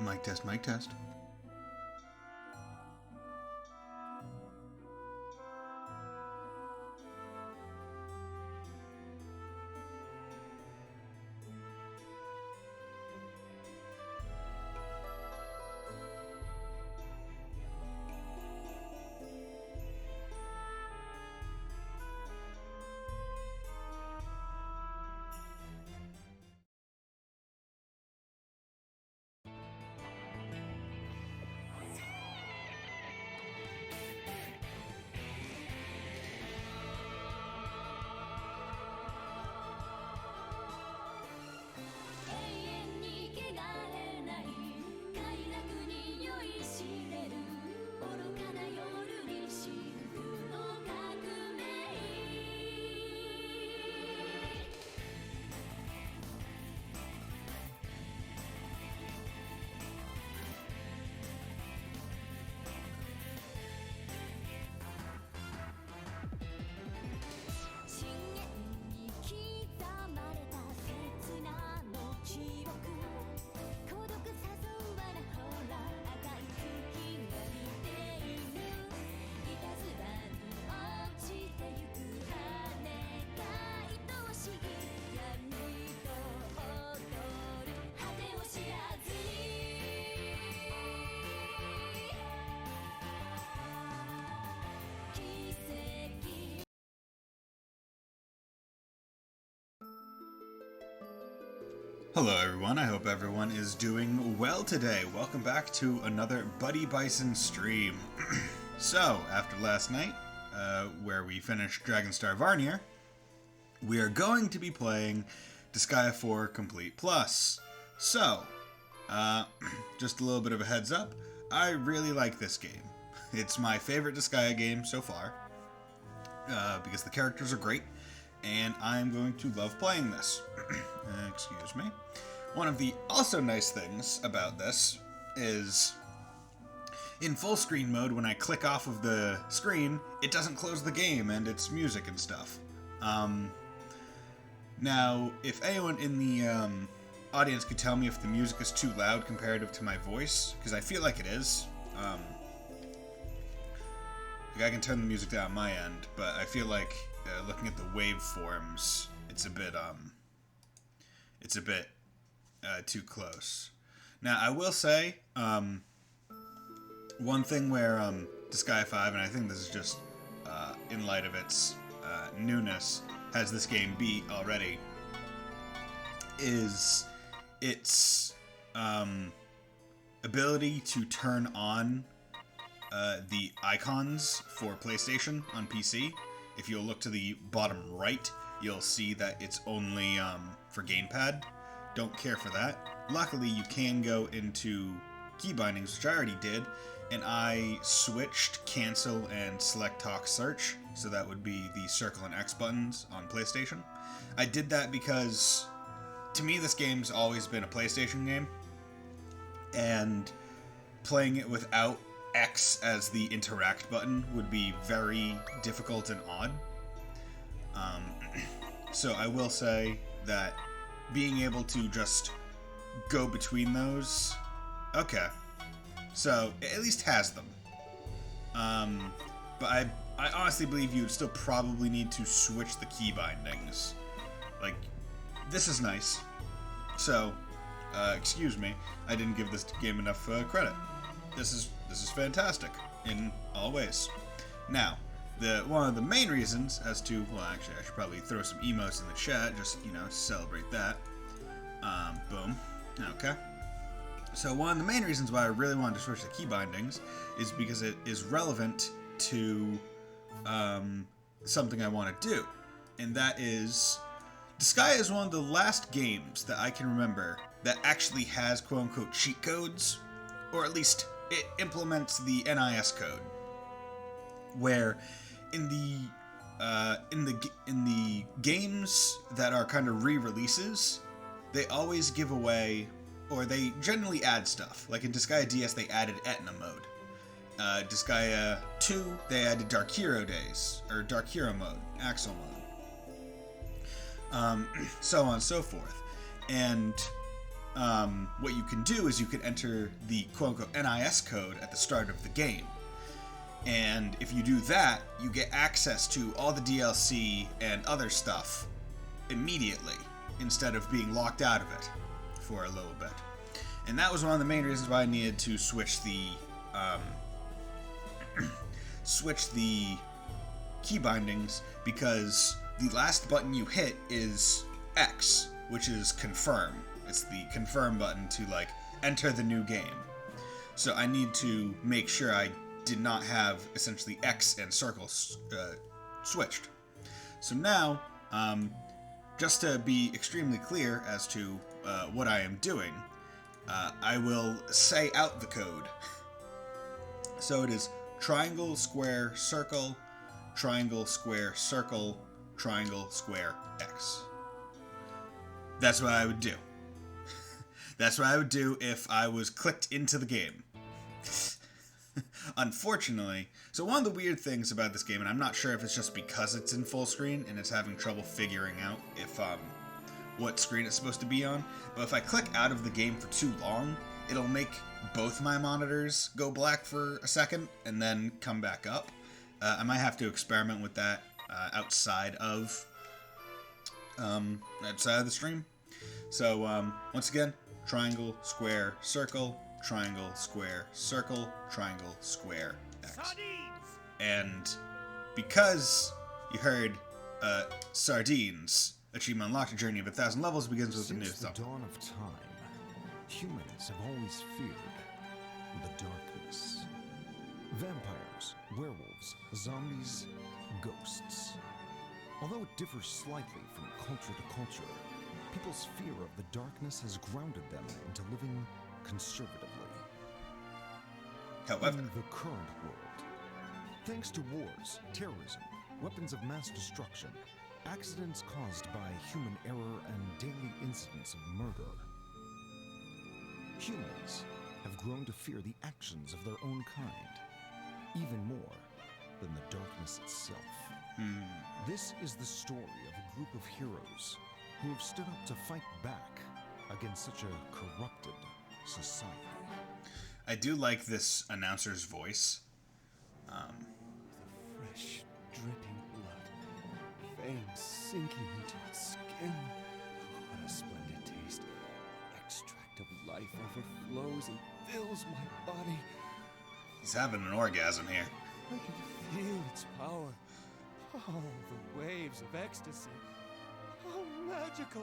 Mic test, mic test. Hello everyone, I hope everyone is doing well today. Welcome back to another Buddy Bison stream. So, after last night, where we finished Dragonstar Varnier, we are going to be playing Disgaea 4 Complete Plus. So, just a little bit of a heads up, I really like this game. It's my favorite Disgaea game so far, because the characters are great, and I'm going to love playing this. Excuse me. One of the also nice things about this is in full screen mode, when I click off of the screen, it doesn't close the game and it's music and stuff. Now, if anyone in the audience could tell me if the music is too loud comparative to my voice, because I feel like it is. I can turn the music down on my end, but I feel like looking at the waveforms, it's a bit too close. Now, I will say, one thing where Disgaea 5, and I think this is just in light of its newness, has this game beat already, is its ability to turn on the icons for PlayStation on PC. If you'll look to the bottom right, you'll see that it's only for gamepad. Don't care for that. Luckily, you can go into key bindings, which I already did, and I switched cancel and select talk search, so that would be the circle and X buttons on PlayStation. I did that because, to me, this game's always been a PlayStation game, and playing it without X as the interact button would be very difficult and odd. So I will say that being able to just go between those, okay, so it at least has them. But I honestly believe you would still probably need to switch the key bindings. Like, this is nice. So, excuse me, I didn't give this game enough credit. This is fantastic in all ways. Now, one of the main reasons as to, well, actually, I should probably throw some emotes in the chat, just, celebrate that. Boom. Okay. So one of the main reasons why I really wanted to switch the key bindings is because it is relevant to something I want to do. And that is, Disgaea is one of the last games that I can remember that actually has quote-unquote cheat codes, or at least it implements the NIS code, where in the games that are kind of re-releases, they always give away, or they generally add stuff. Like in Disgaea DS, they added Etna mode. Disgaea 2, they added Dark Hero days, or Dark Hero mode, Axel mode, so on and so forth. And what you can do is you can enter the quote-unquote NIS code at the start of the game. And if you do that, you get access to all the DLC and other stuff immediately, instead of being locked out of it for a little bit. And that was one of the main reasons why I needed to switch the key bindings, because the last button you hit is X, which is confirm. It's the confirm button to like enter the new game. So I need to make sure I did not have essentially X and circle switched. So now, just to be extremely clear as to what I am doing, I will say out the code. So it is triangle, square, circle, triangle, square, circle, triangle, square, X. That's what I would do. That's what I would do if I was clicked into the game. Unfortunately, so one of the weird things about this game, and I'm not sure if it's just because it's in full screen and it's having trouble figuring out if what screen it's supposed to be on, but if I click out of the game for too long, it'll make both my monitors go black for a second and then come back up. I might have to experiment with that outside of the stream. So once again, triangle, square, circle, triangle, square, circle, triangle, square, X. And because you heard Sardines, achievement unlocked, a journey of 1,000 levels begins with the new song. Since the dawn of time, humans have always feared the darkness. Vampires, werewolves, zombies, ghosts. Although it differs slightly from culture to culture, people's fear of the darkness has grounded them into living conservatively. However, in the current world, thanks to wars, terrorism, weapons of mass destruction, accidents caused by human error, and daily incidents of murder, humans have grown to fear the actions of their own kind, even more than the darkness itself. This is the story of a group of heroes who have stood up to fight back against such a corrupted society. I do like this announcer's voice. The fresh, dripping blood, veins sinking into its skin. What a splendid taste. Extract of life overflows and fills my body. He's having an orgasm here. I can feel its power. Oh, the waves of ecstasy. How magical.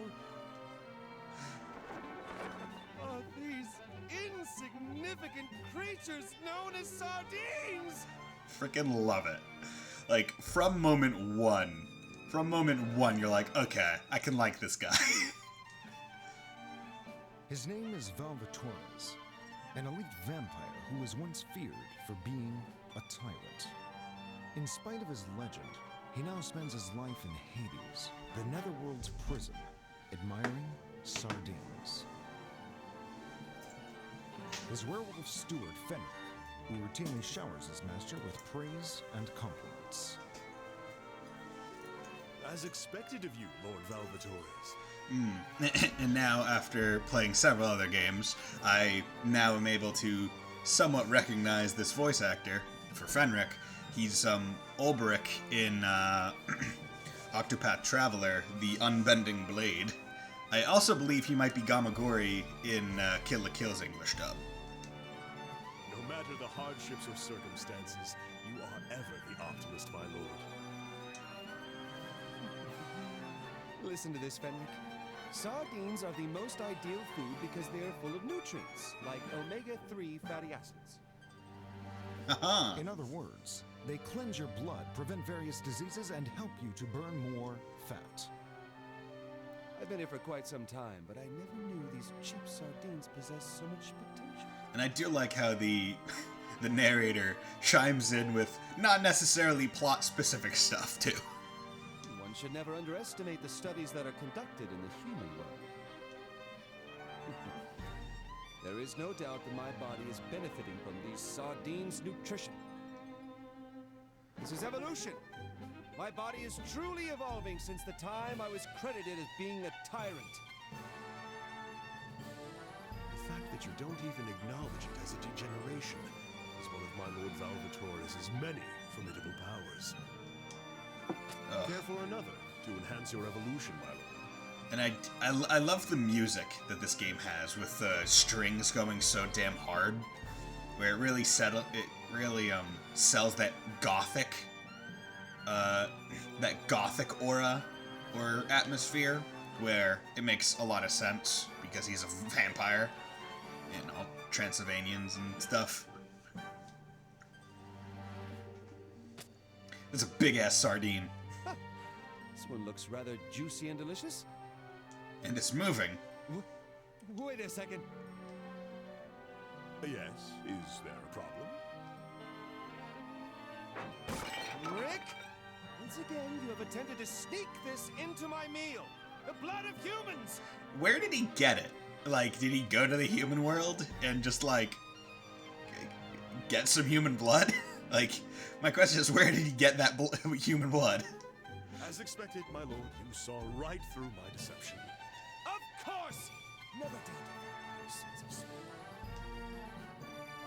Are these insignificant creatures known as sardines? Freaking love it. Like, from moment one, you're like, okay, I can like this guy. His name is Valvatores, an elite vampire who was once feared for being a tyrant. In spite of his legend, he now spends his life in Hades, the netherworld's prison, admiring sardines. His werewolf steward, Fenric, who routinely showers his master with praise and compliments. As expected of you, Lord Valvatores. And now, after playing several other games, I now am able to somewhat recognize this voice actor for Fenric. He's Ulbrich in Octopath Traveler, the Unbending Blade. I also believe he might be Gamagori in Kill la Kill's English dub. No matter the hardships or circumstances, you are ever the optimist, my lord. Listen to this, Fenric. Sardines are the most ideal food because they are full of nutrients, like omega-3 fatty acids. Haha. In other words, they cleanse your blood, prevent various diseases, and help you to burn more fat. I've been here for quite some time, but I never knew these cheap sardines possess so much potential. And I do like how the narrator chimes in with not necessarily plot-specific stuff, too. One should never underestimate the studies that are conducted in the human world. There is no doubt that my body is benefiting from these sardines' nutrition. This is evolution. My body is truly evolving since the time I was credited as being a tyrant. that you don't even acknowledge it as a degeneration is one of my Lord Valvator's many formidable powers. Care for another to enhance your evolution, my lord. And I love the music that this game has, with the strings going so damn hard, where it really sells that gothic aura or atmosphere, where it makes a lot of sense because he's a vampire, you know, Transylvanians and stuff. It's a big ass sardine, This one looks rather juicy and delicious. and it's moving. Wait a second. Yes, is there a problem? Rick? Once again, you have attempted to sneak this into my meal. The blood of humans! Where did he get it? Like, did he go to the human world and just, like, get some human blood? Like, my question is, where did he get that human blood? As expected, my lord, you saw right through my deception. Of course! Never doubted your sense of smell.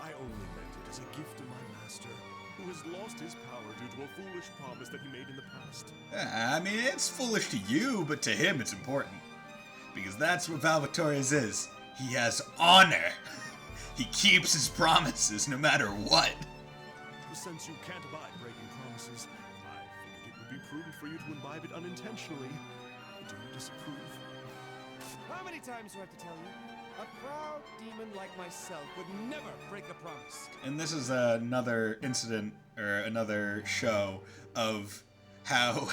I only meant it as a gift to my master, who has lost his power due to a foolish promise that he made in the past. I mean, it's foolish to you, but to him it's important. Because that's what Valvatorez is. He has honor. He keeps his promises no matter what. Since you can't abide breaking promises, I figured it would be prudent for you to imbibe it unintentionally. Do you disapprove? How many times do I have to tell you? A proud demon like myself would never break a promise. And this is another incident, or another show, of how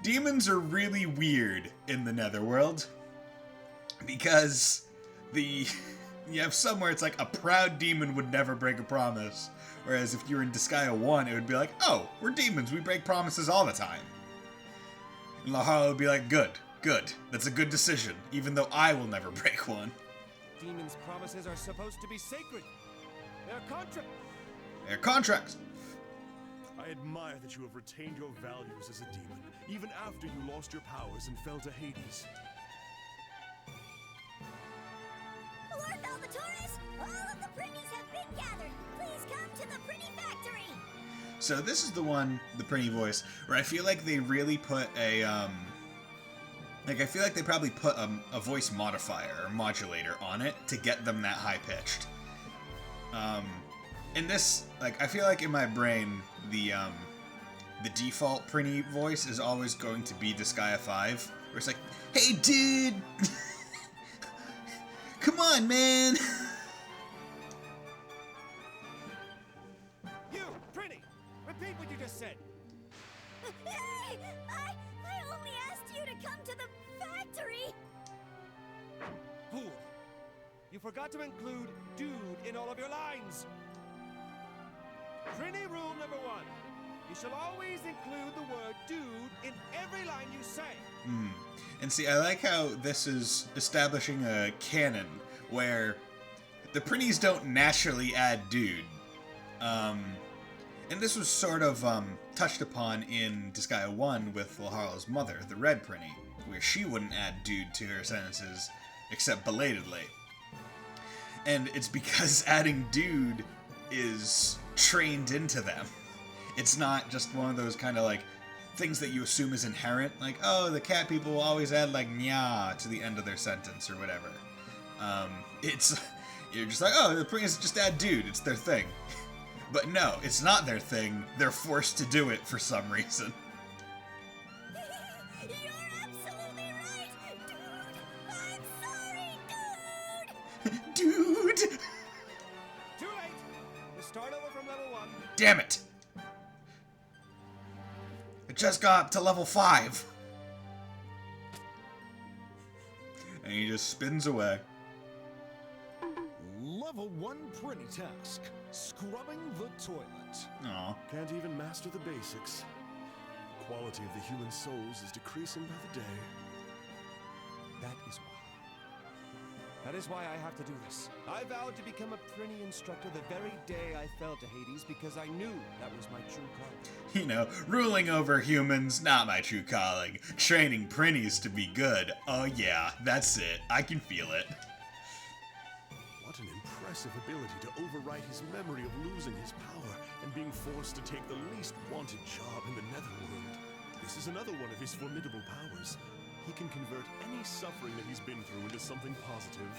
demons are really weird in the Netherworld. Because you have somewhere it's like a proud demon would never break a promise. Whereas if you were in Disgaea 1, it would be like, oh, we're demons, we break promises all the time. And Laharl would be like, good, that's a good decision, even though I will never break one. Demons' promises are supposed to be sacred. They're They're contracts. I admire that you have retained your values as a demon, even after you lost your powers and fell to Hades. Lord Valvatorez, all of the Prinnies have been gathered. Please come to the Prinny Factory. So this is the one, the Prinny voice, where I feel like they really put a, I feel like they probably put a voice modifier or modulator on it to get them that high-pitched. In this, like, I feel like in my brain, the default Prinny voice is always going to be Disgaea 5, where it's like, hey dude! Come on, man! You, Prinny! Repeat what you just said. Hey, I only asked you to come to the factory. Fool! You forgot to include dude in all of your lines. Prinny rule number 1. You shall always include the word dude in every line you say. And see, I like how this is establishing a canon where the Prinnies don't naturally add dude. And this was sort of touched upon in Disgaea 1 with Laharl's mother, the Red Prinny, where she wouldn't add dude to her sentences except belatedly. And it's because adding dude is trained into them. It's not just one of those kind of like things that you assume is inherent, like, oh, the cat people will always add like nya to the end of their sentence or whatever. You're just like, oh, the Prinnies just add dude, it's their thing. But no, it's not their thing. They're forced to do it for some reason. You're absolutely right, dude. I'm sorry, dude. Dude! Too late! You start over from level 1. Damn it! I just got up to level 5. And he just spins away. Level 1 Prinny task. Scrubbing the toilet. Aw. Can't even master the basics. The quality of the human souls is decreasing by the day. That is why I have to do this. I vowed to become a Prinny instructor the very day I fell to Hades because I knew that was my true calling. You know, ruling over humans, not my true calling. Training Prinnies to be good. Oh yeah, that's it. I can feel it. What an impressive ability to overwrite his memory of losing his power and being forced to take the least wanted job in the netherworld. This is another one of his formidable powers. He can convert any suffering that he's been through into something positive.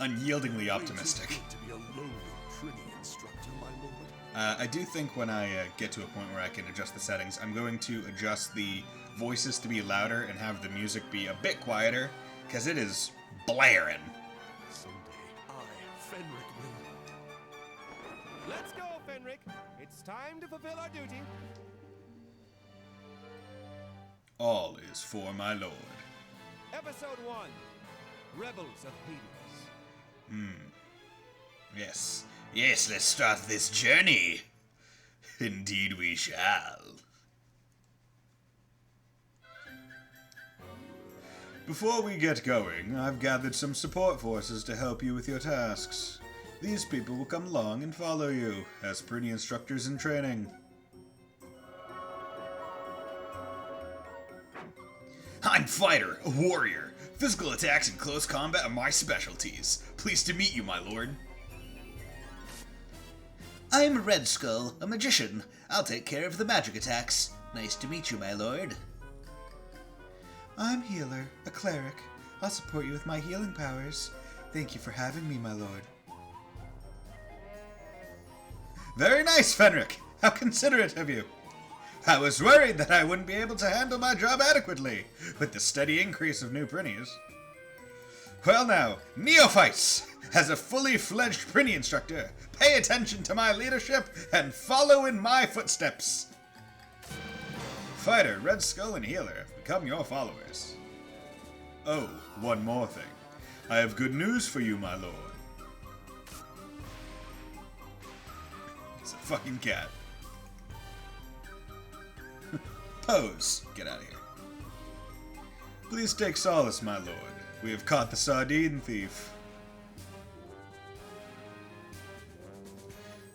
Unyieldingly optimistic. Way too good to be a lowly Trini instructor, my lord. I do think when I get to a point where I can adjust the settings, I'm going to adjust the voices to be louder and have the music be a bit quieter, because it is blaring. Someday, I, Fenric, will... Let's go, Fenric. It's time to fulfill our duty. All is for my lord. Episode 1. Rebels of Hades. Yes. Yes, let's start this journey. Indeed we shall. Before we get going, I've gathered some support forces to help you with your tasks. These people will come along and follow you as Prini instructors in training. I'm Fighter, a warrior. Physical attacks and close combat are my specialties. Pleased to meet you, my lord. I'm Red Skull, a magician. I'll take care of the magic attacks. Nice to meet you, my lord. I'm Healer, a cleric. I'll support you with my healing powers. Thank you for having me, my lord. Very nice, Fenric. How considerate of you. I was worried that I wouldn't be able to handle my job adequately, with the steady increase of new Prinis. Well now, neophytes! As a fully fledged Prini instructor, pay attention to my leadership and follow in my footsteps. Fighter, Red Skull, and Healer have become your followers. Oh, one more thing. I have good news for you, my lord. It's a fucking cat. Pose. Get out of here. Please take solace, my lord. We have caught the sardine thief.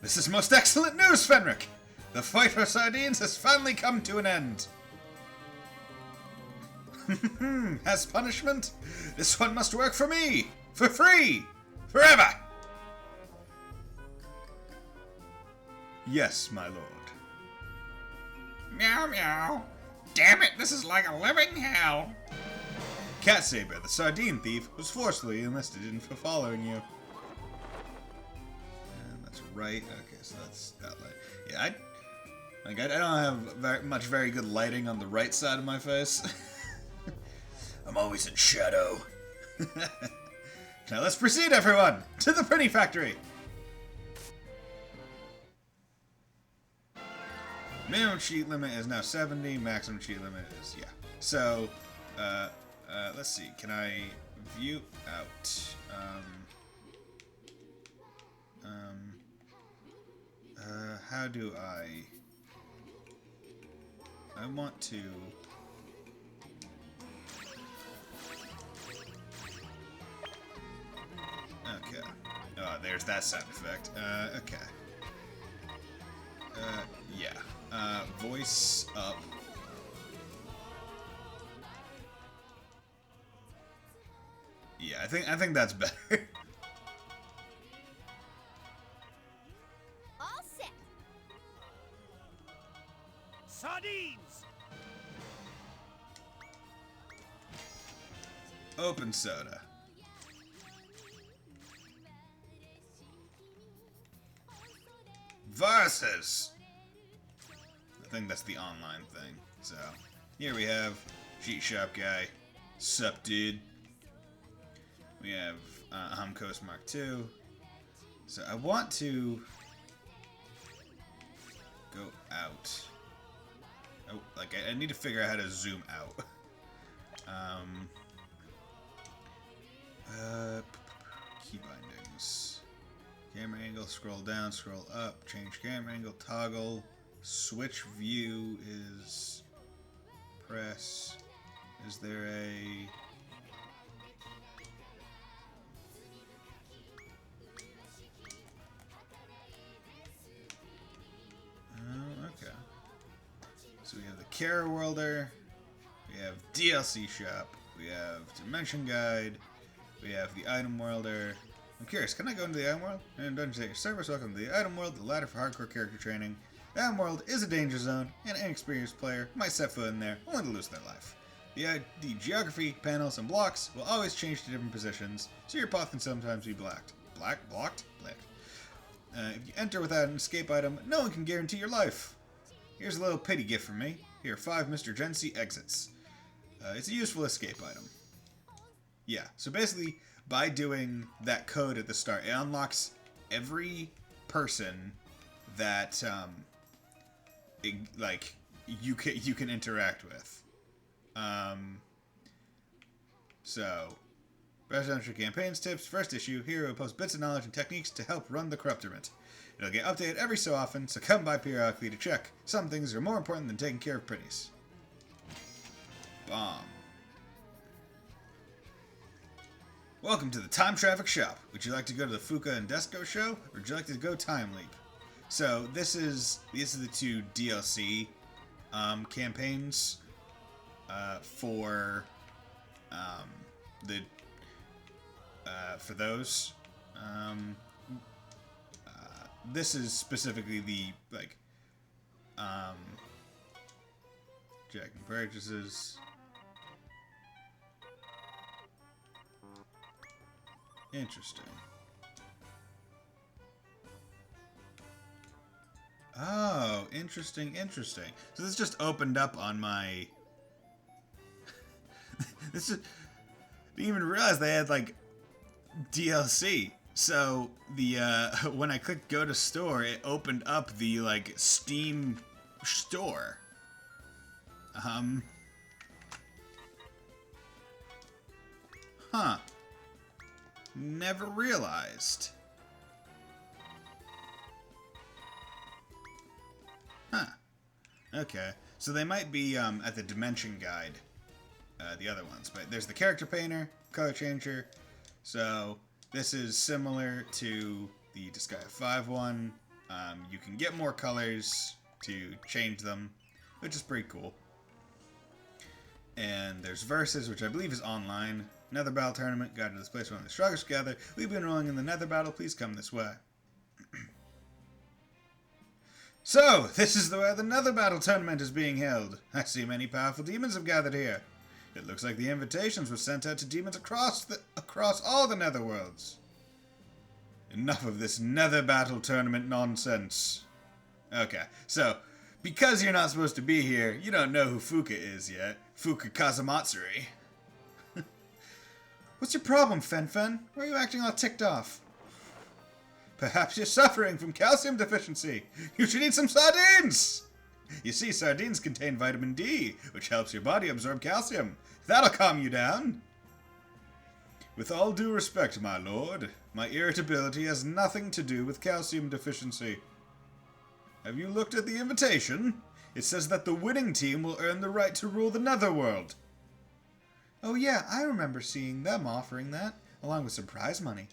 This is most excellent news, Fenric! The fight for sardines has finally come to an end. As punishment, this one must work for me! For free! Forever! Yes, my lord. Meow meow. Damn it, this is like a living hell. Cat Saber, the sardine thief, was forcefully enlisted in for following you. And that's right. Okay, so that's that light. Yeah, I don't have very good lighting on the right side of my face. I'm always in shadow. Now let's proceed, everyone, to the Prini Factory. Minimum cheat limit is now 70. Maximum cheat limit is, yeah. So, let's see. Can I view out? How do I want to... Okay. Oh, there's that sound effect. Okay. Yeah. Voice up. Yeah, I think that's better. All set. Sardines! Open soda. Versus. I think that's the online thing. So, here we have Cheat Shop Guy. Sup, dude. We have Humcoast Mark II. So, I want to go out. Oh, like, I need to figure out how to zoom out. Key bindings. Camera angle, scroll down, scroll up, change camera angle, toggle. Switch view is press. Is there a... Oh, okay. So we have the Kara Worlder, we have DLC Shop, we have Dimension Guide, We have the item worlder. I'm curious, can I go into the item world? And Dungeons at your service, welcome to the item world, the ladder for hardcore character training. The item world is a danger zone, and an inexperienced player might set foot in there only to lose their life. The geography, panels, and blocks will always change to different positions, so your path can sometimes be blocked. Blocked? If you enter without an escape item, no one can guarantee your life. Here's a little pity gift from me. Here are 5 Mr. Gen C exits. It's a useful escape item. Yeah, so basically, by doing that code at the start, it unlocks every person that you can interact with. So, presidential campaigns tips, first issue, here will post bits of knowledge and techniques to help run the corruptorment. It'll get updated every so often, so come by periodically to check. Some things are more important than taking care of pretties. Bomb. Welcome to the Time Traffic Shop. Would you like to go to the Fuka and Desco show, or would you like to go Time Leap? So these are the 2 DLC campaigns for those. This is specifically the checking purchases. Interesting. Oh, interesting. So this just opened up on my... This is... Didn't even realize they had, DLC. So, the, when I clicked go to store, it opened up the, Steam store. Huh. Never realized. Huh. Okay. So they might be at the Dimension Guide, the other ones. But there's the Character Painter, Color Changer. So this is similar to the Disgaea 5 one. You can get more colors to change them, which is pretty cool. And there's Versus, which I believe is online. Nether Battle Tournament, guide to this place where only the strongest gather. We've been rolling in the Nether Battle, please come this way. So, this is where the Nether Battle Tournament is being held. I see many powerful demons have gathered here. It looks like the invitations were sent out to demons across all the Netherworlds. Enough of this Nether Battle Tournament nonsense. Okay, so, because you're not supposed to be here, you don't know who Fuka is yet. Fuka Kazamatsuri. What's your problem, Fen? Why are you acting all ticked off? Perhaps you're suffering from calcium deficiency. You should eat some sardines! You see, sardines contain vitamin D, which helps your body absorb calcium. That'll calm you down. With all due respect, my lord, my irritability has nothing to do with calcium deficiency. Have you looked at the invitation? It says that the winning team will earn the right to rule the Netherworld. Oh yeah, I remember seeing them offering that, along with some prize money.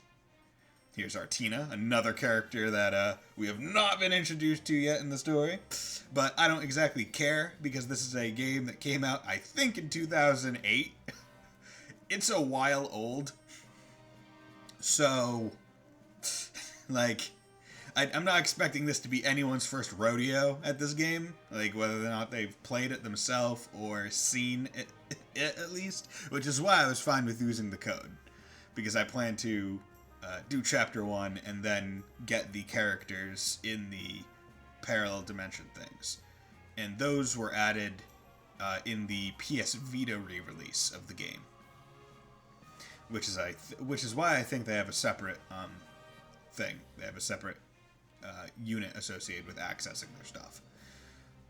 Here's Artina, another character that we have not been introduced to yet in the story. But I don't exactly care, because this is a game that came out, I think, in 2008. It's a while old. So, I'm not expecting this to be anyone's first rodeo at this game. Whether or not they've played it themselves or seen it at least. Which is why I was fine with using the code. Because I plan to do Chapter 1 and then get the characters in the parallel dimension things. And those were added in the PS Vita re-release of the game. Which is why I think they have a separate thing. They have a separate unit associated with accessing their stuff.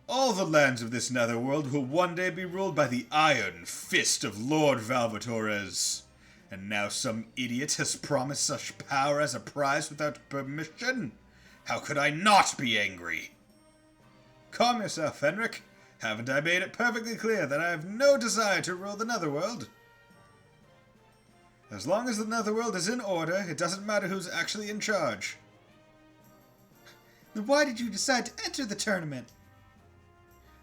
All the lands of this netherworld will one day be ruled by the iron fist of Lord Valvatores. And now some idiot has promised such power as a prize without permission? How could I not be angry? Calm yourself, Henrik. Haven't I made it perfectly clear that I have no desire to rule the netherworld? As long as the netherworld is in order, it doesn't matter who's actually in charge. Then why did you decide to enter the tournament?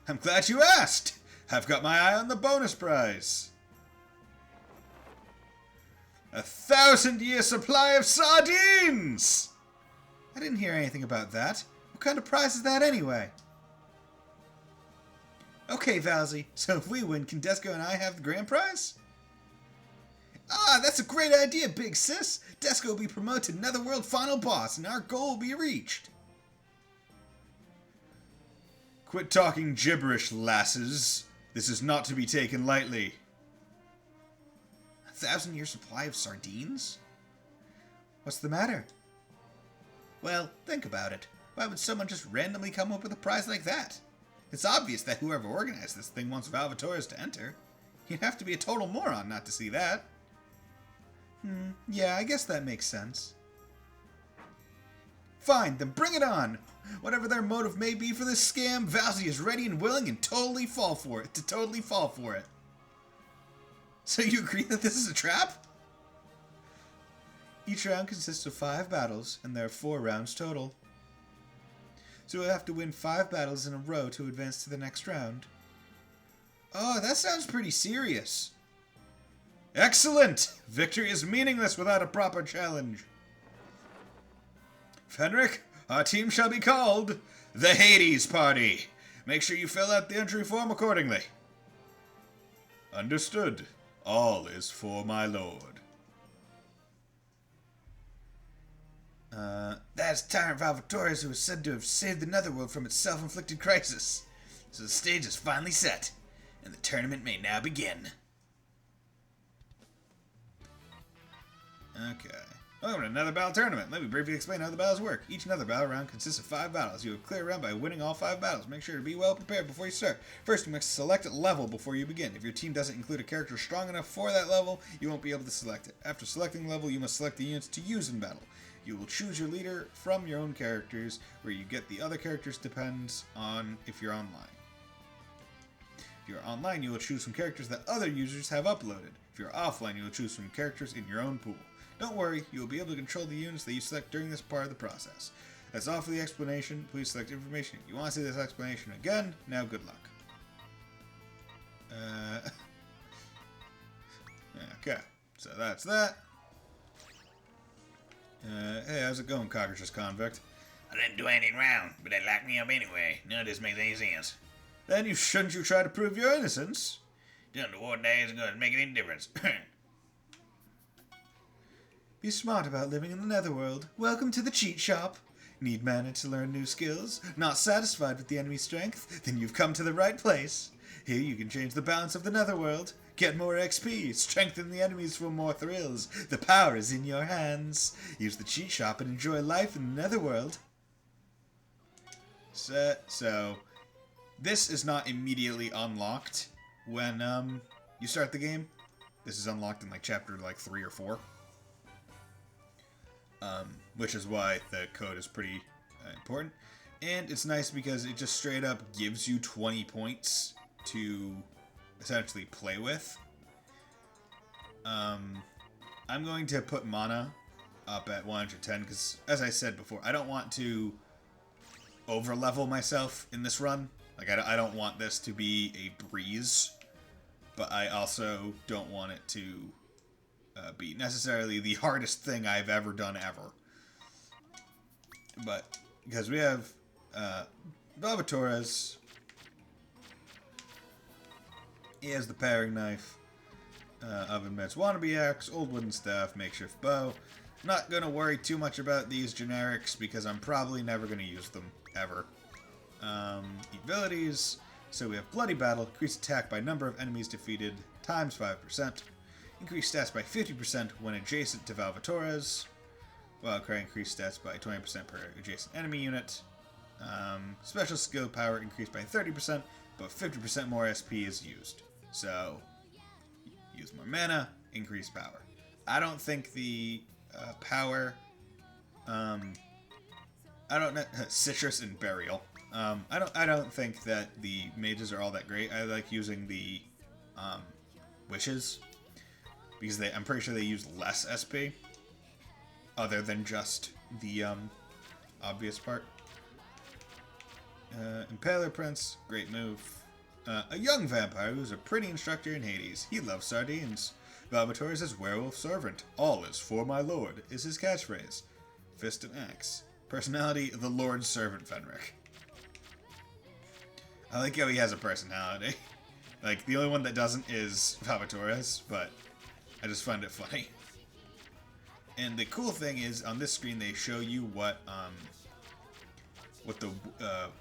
I'm glad you asked! I've got my eye on the bonus prize. 1,000-year supply of sardines! I didn't hear anything about that. What kind of prize is that anyway? Okay, Valzy, so if we win, can Disgaea and I have the grand prize? Ah, that's a great idea, big sis! Disgaea will be promoted to Netherworld Final Boss, and our goal will be reached. Quit talking gibberish, lasses. This is not to be taken lightly. 1,000-year supply of sardines? What's the matter? Well, think about it. Why would someone just randomly come up with a prize like that? It's obvious that whoever organized this thing wants Valvatoras to enter. You'd have to be a total moron not to see that. Yeah, I guess that makes sense. Fine, then bring it on! Whatever their motive may be for this scam, Valzy is ready and willing and totally fall for it. So you agree that this is a trap? Each round consists of 5 battles, and there are 4 rounds total. So we'll have to win 5 battles in a row to advance to the next round. Oh, that sounds pretty serious. Excellent! Victory is meaningless without a proper challenge. Fenric, our team shall be called the Hades Party. Make sure you fill out the entry form accordingly. Understood. All is for my lord. That's Tyrant Valvatoras, who is said to have saved the Netherworld from its self-inflicted crisis. So the stage is finally set, and the tournament may now begin. Okay. Welcome to another battle tournament. Let me briefly explain how the battles work. Each Nether battle round consists of 5 battles. You will clear a round by winning all 5 battles. Make sure to be well prepared before you start. First, you must select a level before you begin. If your team doesn't include a character strong enough for that level, you won't be able to select it. After selecting the level, you must select the units to use in battle. You will choose your leader from your own characters. Where you get the other characters depends on if you're online. If you're online, you will choose some characters that other users have uploaded. If you're offline, you will choose some characters in your own pool. Don't worry, you will be able to control the units that you select during this part of the process. That's all for the explanation. Please select information. If you want to see this explanation again, now good luck. Okay, so that's that. Hey, how's it going, Cockroach's Convict? I didn't do anything wrong, but they locked me up anyway. None of this makes any sense. Then shouldn't you try to prove your innocence? Doing the war day isn't going to make any difference. Be smart about living in the Netherworld. Welcome to the cheat shop. Need mana to learn new skills? Not satisfied with the enemy's strength? Then you've come to the right place. Here you can change the balance of the Netherworld. Get more XP, strengthen the enemies for more thrills. The power is in your hands. Use the cheat shop and enjoy life in the Netherworld. So, this is not immediately unlocked when you start the game. This is unlocked in like chapter 3 or 4. Which is why the code is pretty important. And it's nice because it just straight up gives you 20 points to essentially play with. I'm going to put mana up at 110 because, as I said before, I don't want to over-level myself in this run. Like, I don't want this to be a breeze, but I also don't want it to be necessarily the hardest thing I've ever done ever. But, because we have Valvatoras. He has the paring knife, oven mitts, wannabe axe, old wooden staff, makeshift bow. Not gonna worry too much about these generics because I'm probably never gonna use them, ever. Abilities. So we have Bloody Battle, increase attack by number of enemies defeated times 5%. Increase stats by 50% when adjacent to Valvatoras. Wildcry increase stats by 20% per adjacent enemy unit. Special skill power increased by 30%, but 50% more SP is used. So, use more mana, increase power. I don't think the power... I don't know... Citrus and Burial. I don't think that the mages are all that great. I like using the witches. Because I'm pretty sure they use less SP. Other than just the obvious part. Impaler Prince, great move. A young vampire who's a pretty instructor in Hades. He loves sardines. Valvatore is his werewolf servant. All is for my lord is his catchphrase. Fist and axe. Personality, the Lord's servant Fenric. I like how he has a personality. Like, the only one that doesn't is Valvatore's, but I just find it funny. And the cool thing is, on this screen, they show you what the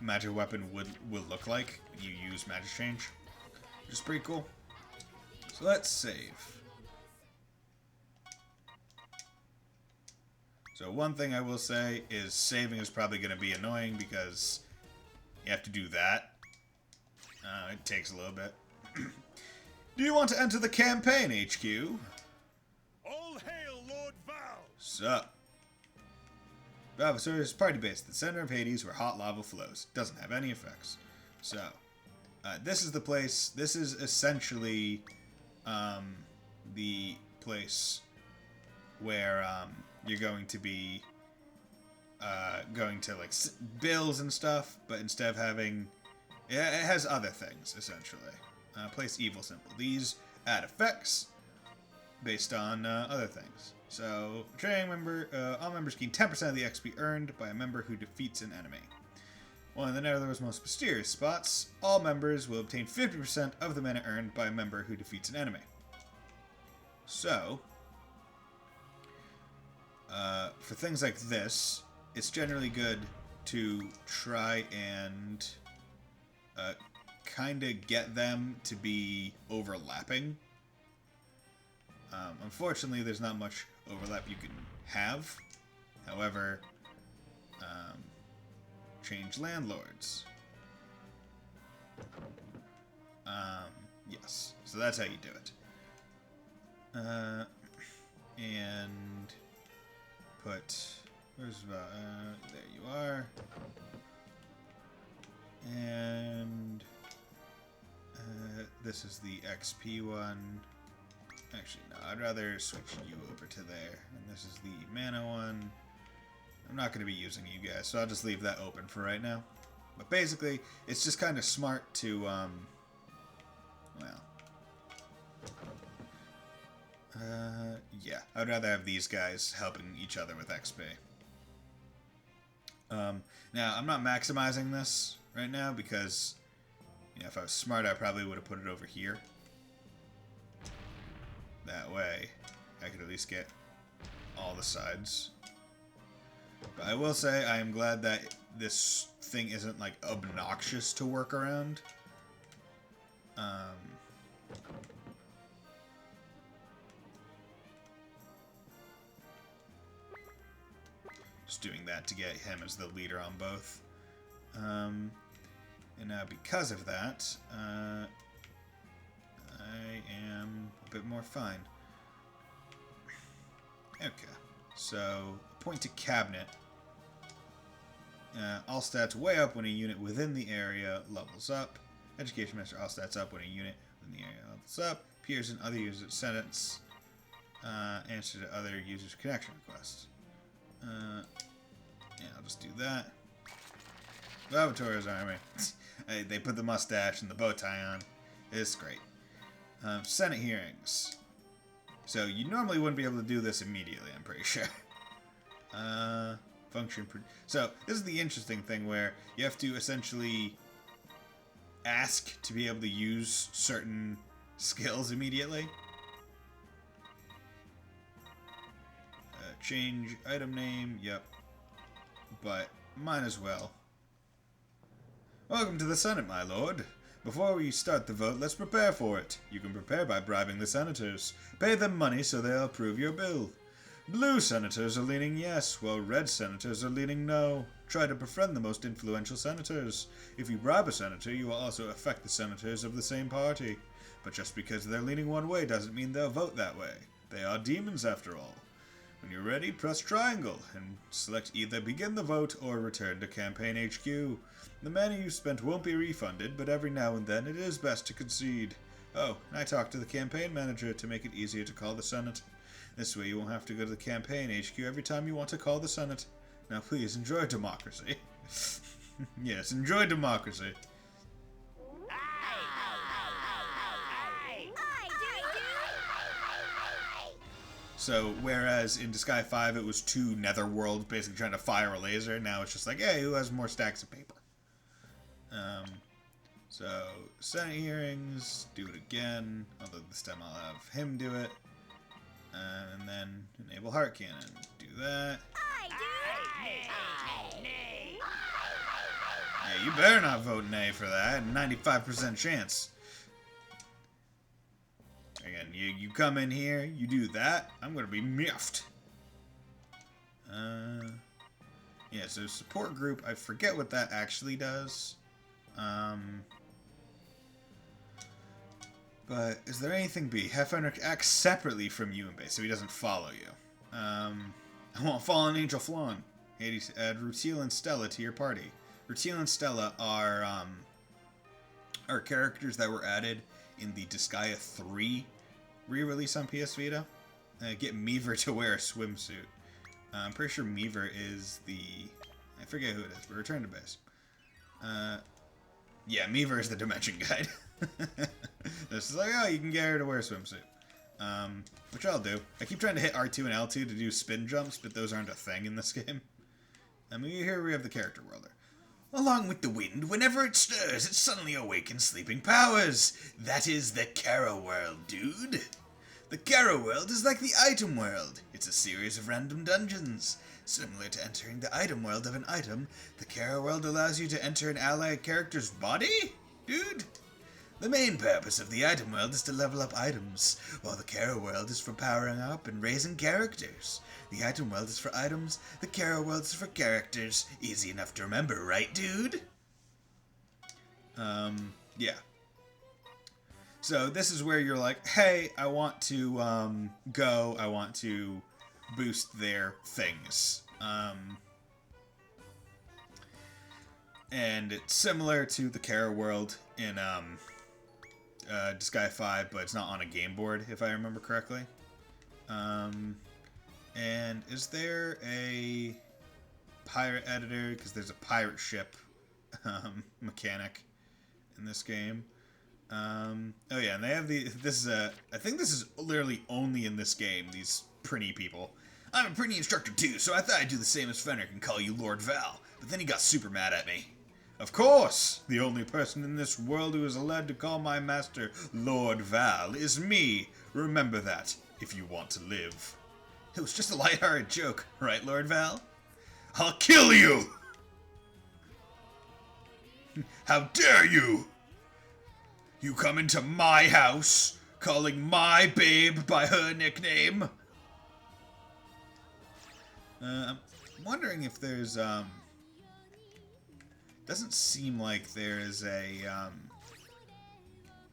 magic weapon would look like when you use magic change, which is pretty cool. So let's save. So one thing I will say is saving is probably going to be annoying because you have to do that. It takes a little bit. Do you want to enter the campaign, HQ? All hail Lord Val! Sup? Valvatore is party base at the center of Hades where hot lava flows. Doesn't have any effects. So, this is the place. This is essentially the place where you're going to be going to like bills and stuff, but instead of having, it has other things essentially. Place evil symbol. These add effects based on other things. So, training member, all members gain 10% of the XP earned by a member who defeats an enemy. One of the Nether's most mysterious spots, all members will obtain 50% of the mana earned by a member who defeats an enemy. So, for things like this, it's generally good to try and kind of get them to be overlapping. Unfortunately, there's not much overlap you can have. However, change landlords. Yes, so that's how you do it. And put, where's there you are. And this is the XP one. Actually, no, I'd rather switch you over to there. And this is the mana one. I'm not going to be using you guys, so I'll just leave that open for right now. But basically, it's just kind of smart to, well... yeah, I'd rather have these guys helping each other with XP. Now, I'm not maximizing this right now because, you know, if I was smart, I probably would have put it over here. That way, I could at least get all the sides. But I will say, I am glad that this thing isn't, like, obnoxious to work around. Just doing that to get him as the leader on both. And now because of that, I am a bit more fine. Okay, so point to cabinet. All stats way up when a unit within the area levels up. Education master, all stats up when a unit within the area levels up. Appears in other users' sentence. Answer to other users' connection requests. Yeah, I'll just do that. Valvatore's army. They put the mustache and the bow tie on. It's great. Senate hearings. So you normally wouldn't be able to do this immediately, I'm pretty sure. Function. So this is the interesting thing where you have to essentially ask to be able to use certain skills immediately. Change item name. Yep. But might as well. Welcome to the Senate, my lord. Before we start the vote, let's prepare for it. You can prepare by bribing the senators. Pay them money so they'll approve your bill. Blue senators are leaning yes, while red senators are leaning no. Try to befriend the most influential senators. If you bribe a senator, you will also affect the senators of the same party. But just because they're leaning one way doesn't mean they'll vote that way. They are demons after all. When you're ready, press triangle and select either begin the vote or return to campaign HQ. The money you spent won't be refunded, but every now and then it is best to concede. Oh, and I talked to the campaign manager to make it easier to call the Senate. This way you won't have to go to the campaign HQ every time you want to call the Senate. Now please, enjoy democracy. Yes, enjoy democracy. So whereas in Disgaea 5 it was 2 netherworlds basically trying to fire a laser, now it's just like, hey, who has more stacks of paper? So Senate hearings, do it again, although this time I'll have him do it. And then enable heart cannon, do that. Yeah, you better not vote nay for that. 95% chance. Again, you come in here, you do that, I'm gonna be miffed. Yeah, so support group, I forget what that actually does. But is there anything B? Have Fenric act separately from you and base, so he doesn't follow you. I want Fallen Angel Flan. Hades, add Rutil and Stella to your party. Rutil and Stella are characters that were added in the Disgaea 3 re-release on PS Vita. Get Meaver to wear a swimsuit. I'm pretty sure Meaver is the... I forget who it is, but return to base. Yeah, Meaver is the Dimension Guide. This is like, oh, you can get her to wear a swimsuit. Which I'll do. I keep trying to hit R2 and L2 to do spin jumps, but those aren't a thing in this game. Here we have the character world. Along with the wind, whenever it stirs, it suddenly awakens sleeping powers. That is the Kara world, dude. The Kara world is like the item world. It's a series of random dungeons. Similar to entering the item world of an item, the Kara world allows you to enter an allied character's body? Dude. The main purpose of the item world is to level up items, while the Kara world is for powering up and raising characters. The item world is for items, the Kara world is for characters. Easy enough to remember, right, dude? Yeah. So this is where you're like, hey, I want to, I want to boost their things. And it's similar to the Kara world in, Disgaea 5, but it's not on a game board, if I remember correctly. And is there a pirate editor? Because there's a pirate ship mechanic in this game. Oh yeah, and they have I think this is literally only in this game, these Prinny people. I'm a Prinny instructor too, so I thought I'd do the same as Fenric and call you Lord Val, but then he got super mad at me. Of course! The only person in this world who is allowed to call my master Lord Val is me. Remember that, if you want to live. It was just a lighthearted joke, right, Lord Val? I'll kill you! How dare you! You come into my house, calling my babe by her nickname? I'm wondering if there's, doesn't seem like there is a,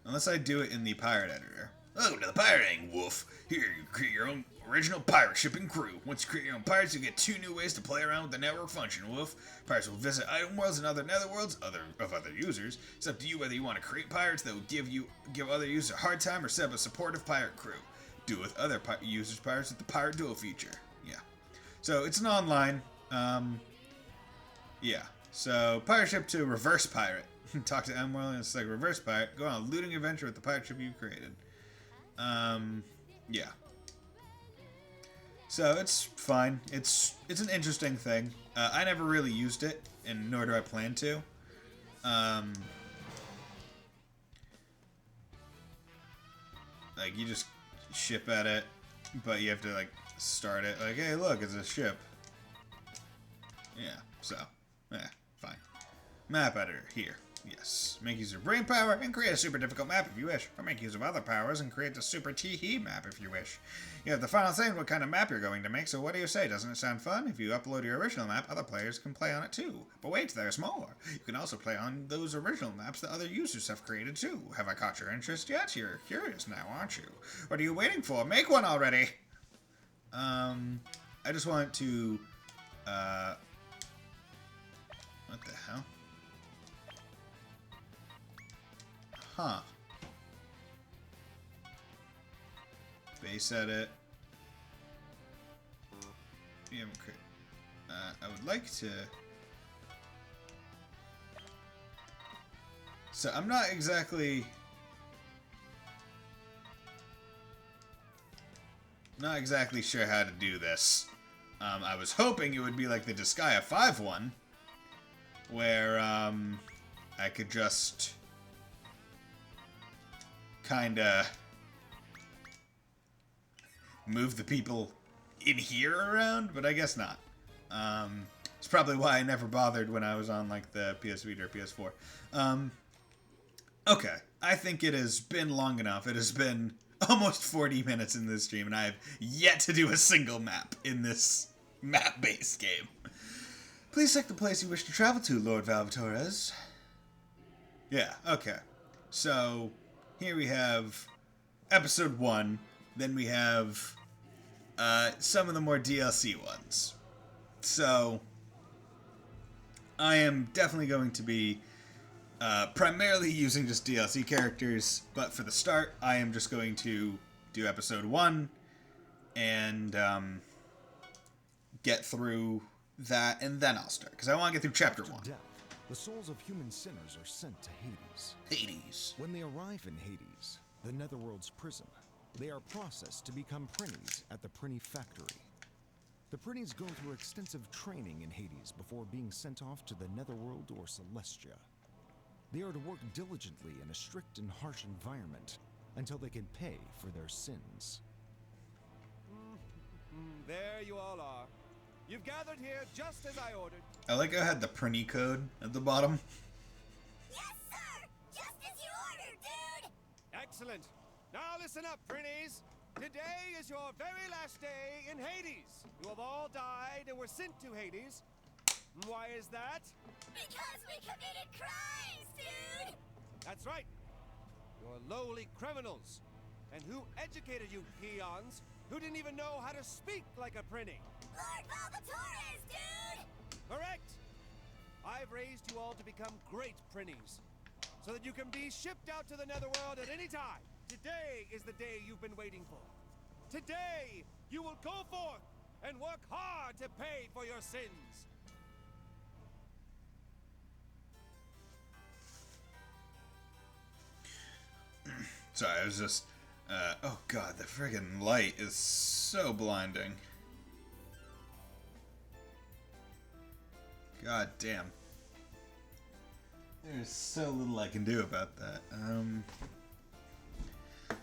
unless I do it in the pirate editor. Welcome to the pirating, Wolf. Here, you create your own original pirate ship and crew. Once you create your own pirates, you get 2 new ways to play around with the network function, Wolf. Pirates will visit item worlds and other netherworlds of other users. It's up to you whether you want to create pirates that will give other users a hard time or set up a supportive pirate crew. Do it with other users' pirates with the Pirate Duo feature. Yeah. So, it's an online, yeah. So, pirate ship to reverse pirate. Talk to M World and it's like reverse pirate. Go on a looting adventure with the pirate ship you created. Yeah. So it's fine. It's an interesting thing. I never really used it, and nor do I plan to. Like you just ship at it, but you have to like start it. Like, hey, look, it's a ship. Yeah. So, fine. Map editor here. Yes. Make use of brain power and create a super difficult map if you wish. Or make use of other powers and create the super tee-hee map if you wish. You have the final say in what kind of map you're going to make, so what do you say? Doesn't it sound fun? If you upload your original map, other players can play on it too. But wait, there's more. You can also play on those original maps that other users have created too. Have I caught your interest yet? You're curious now, aren't you? What are you waiting for? Make one already! I just want to, what the hell? Huh. Base edit. We haven't created. I would like to. So I'm not exactly. Not exactly sure how to do this. I was hoping it would be like the Disgaea 5 one, where I could just kinda move the people in here around, but I guess not. It's probably why I never bothered when I was on like the PS Vita or PS4. Okay, I think it has been long enough. It has been almost 40 minutes in this stream, and I have yet to do a single map in this map-based game. Please select the place you wish to travel to, Lord Valvatores. Yeah, okay. So, here we have episode 1, then we have some of the more DLC ones. So, I am definitely going to be primarily using just DLC characters, but for the start, I am just going to do episode 1 and get through that, and then I'll start, because I want to get through chapter 1. Death, the souls of human sinners are sent to Hades. Hades. When they arrive in Hades, the Netherworld's prison, they are processed to become Prinnies at the Prinny Factory. The Prinnies go through extensive training in Hades before being sent off to the Netherworld or Celestia. They are to work diligently in a strict and harsh environment until they can pay for their sins. There you all are. You've gathered here just as I ordered. I like how I had the Prinny code at the bottom. Yes, sir! Just as you ordered, dude! Excellent. Now listen up, Prinnies. Today is your very last day in Hades. You have all died and were sent to Hades. Why is that? Because we committed crimes, dude! That's right. You're lowly criminals. And who educated you peons who didn't even know how to speak like a Prinny? Lord Valvatores, dude! Correct. I've raised you all to become great Prinnies, so that you can be shipped out to the Netherworld at any time. Today is the day you've been waiting for. Today, you will go forth and work hard to pay for your sins. Sorry, I was just... oh god, the friggin' light is so blinding. God damn. There's so little I can do about that.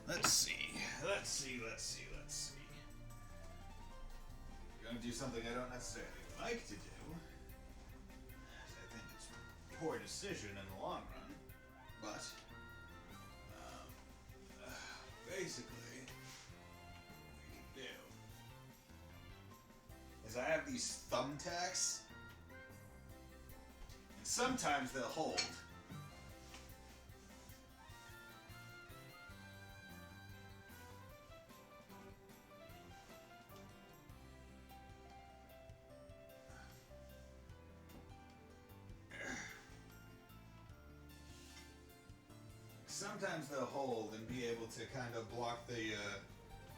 Let's see. I'm gonna do something I don't necessarily like to do. As I think it's a poor decision in the long run. But, basically, what we can do is I have these thumbtacks, and sometimes they'll hold. Sometimes they'll hold and be able to kind of block the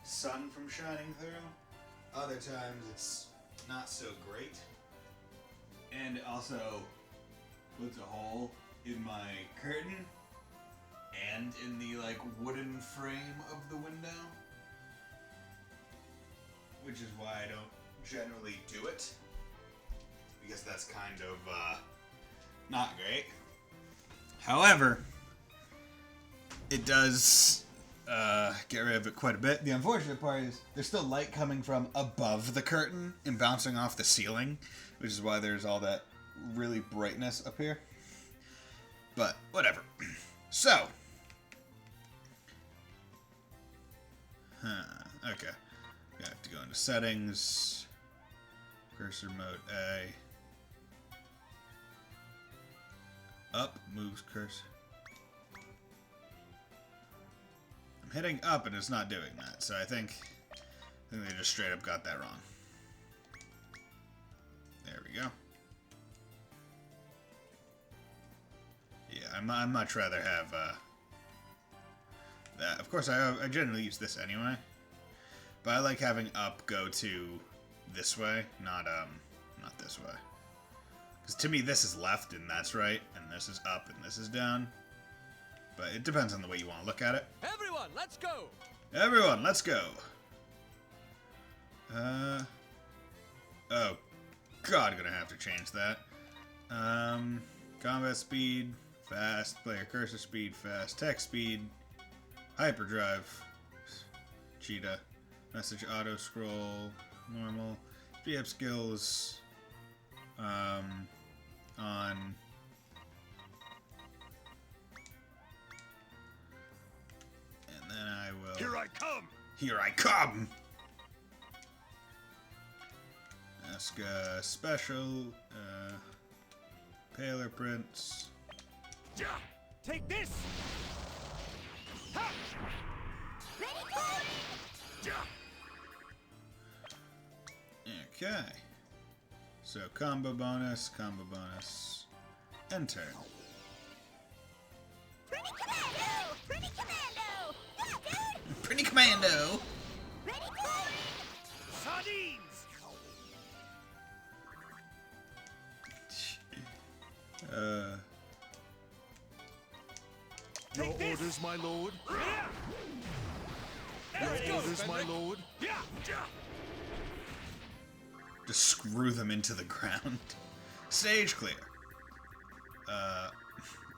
sun from shining through. Other times it's not so great. And it also puts a hole in my curtain and in the like wooden frame of the window. Which is why I don't generally do it. Because that's kind of not great. However, it does get rid of it quite a bit. The unfortunate part is there's still light coming from above the curtain and bouncing off the ceiling, which is why there's all that really brightness up here. But whatever. So. Okay. We have to go into settings. Cursor mode A. Up moves cursor. Hitting up and it's not doing that, so I think they just straight up got that wrong. There we go. Yeah, I'd much rather have that. Of course, I generally use this anyway, but I like having up go to this way, not this way. Because to me, this is left and that's right, and this is up and this is down. But it depends on the way you want to look at it. Everyone, let's go! Everyone, let's go! Oh, God, gonna have to change that. Combat speed, fast. Player cursor speed, fast. Text speed, hyperdrive. Cheetah. Message auto scroll, normal. Speed up skills, on. And then I will. Here I come! Here I come! Ask special, paler prints. Ja! Take this! Ha! Ready, go! Ja! Okay. So combo bonus, enter. Pretty commando! Pretty commando! Yeah, dude! Pretty commando! Ready, go! Sardines! Your orders, my lord? Your orders, my lord? Yeah! Ja! Just screw them into the ground. Stage clear.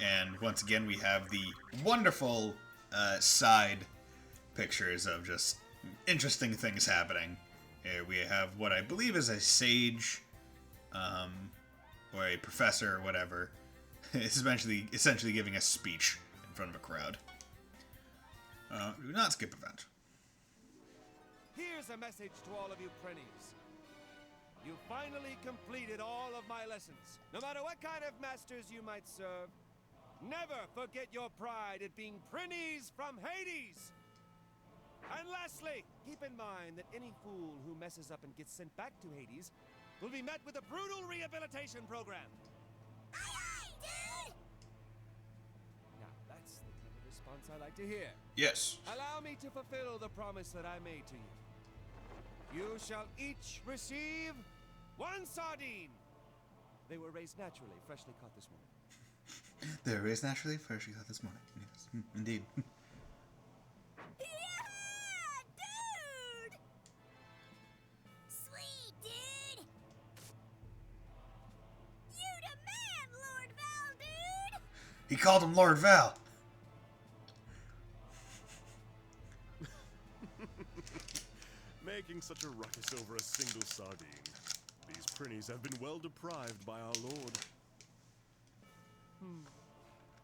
And once again, we have the wonderful side pictures of just interesting things happening. Here we have what I believe is a sage, or a professor or whatever, is essentially giving a speech in front of a crowd. Do not skip event. Here's a message to all of you Prinnies. You finally completed all of my lessons. No matter what kind of masters you might serve, never forget your pride at being Prinnies from Hades! And lastly, keep in mind that any fool who messes up and gets sent back to Hades will be met with a brutal rehabilitation program. Aye, aye, dude! Now, that's the kind of response I like to hear. Yes. Allow me to fulfill the promise that I made to you. You shall each receive 1 sardine. They were raised naturally, freshly caught this morning. There is naturally freshly caught this morning. Yes, indeed. Yeah, dude! Sweet, dude! You the man, Lord Val, dude! He called him Lord Val. Making such a ruckus over a single sardine. These Prinnies have been well deprived by our lord.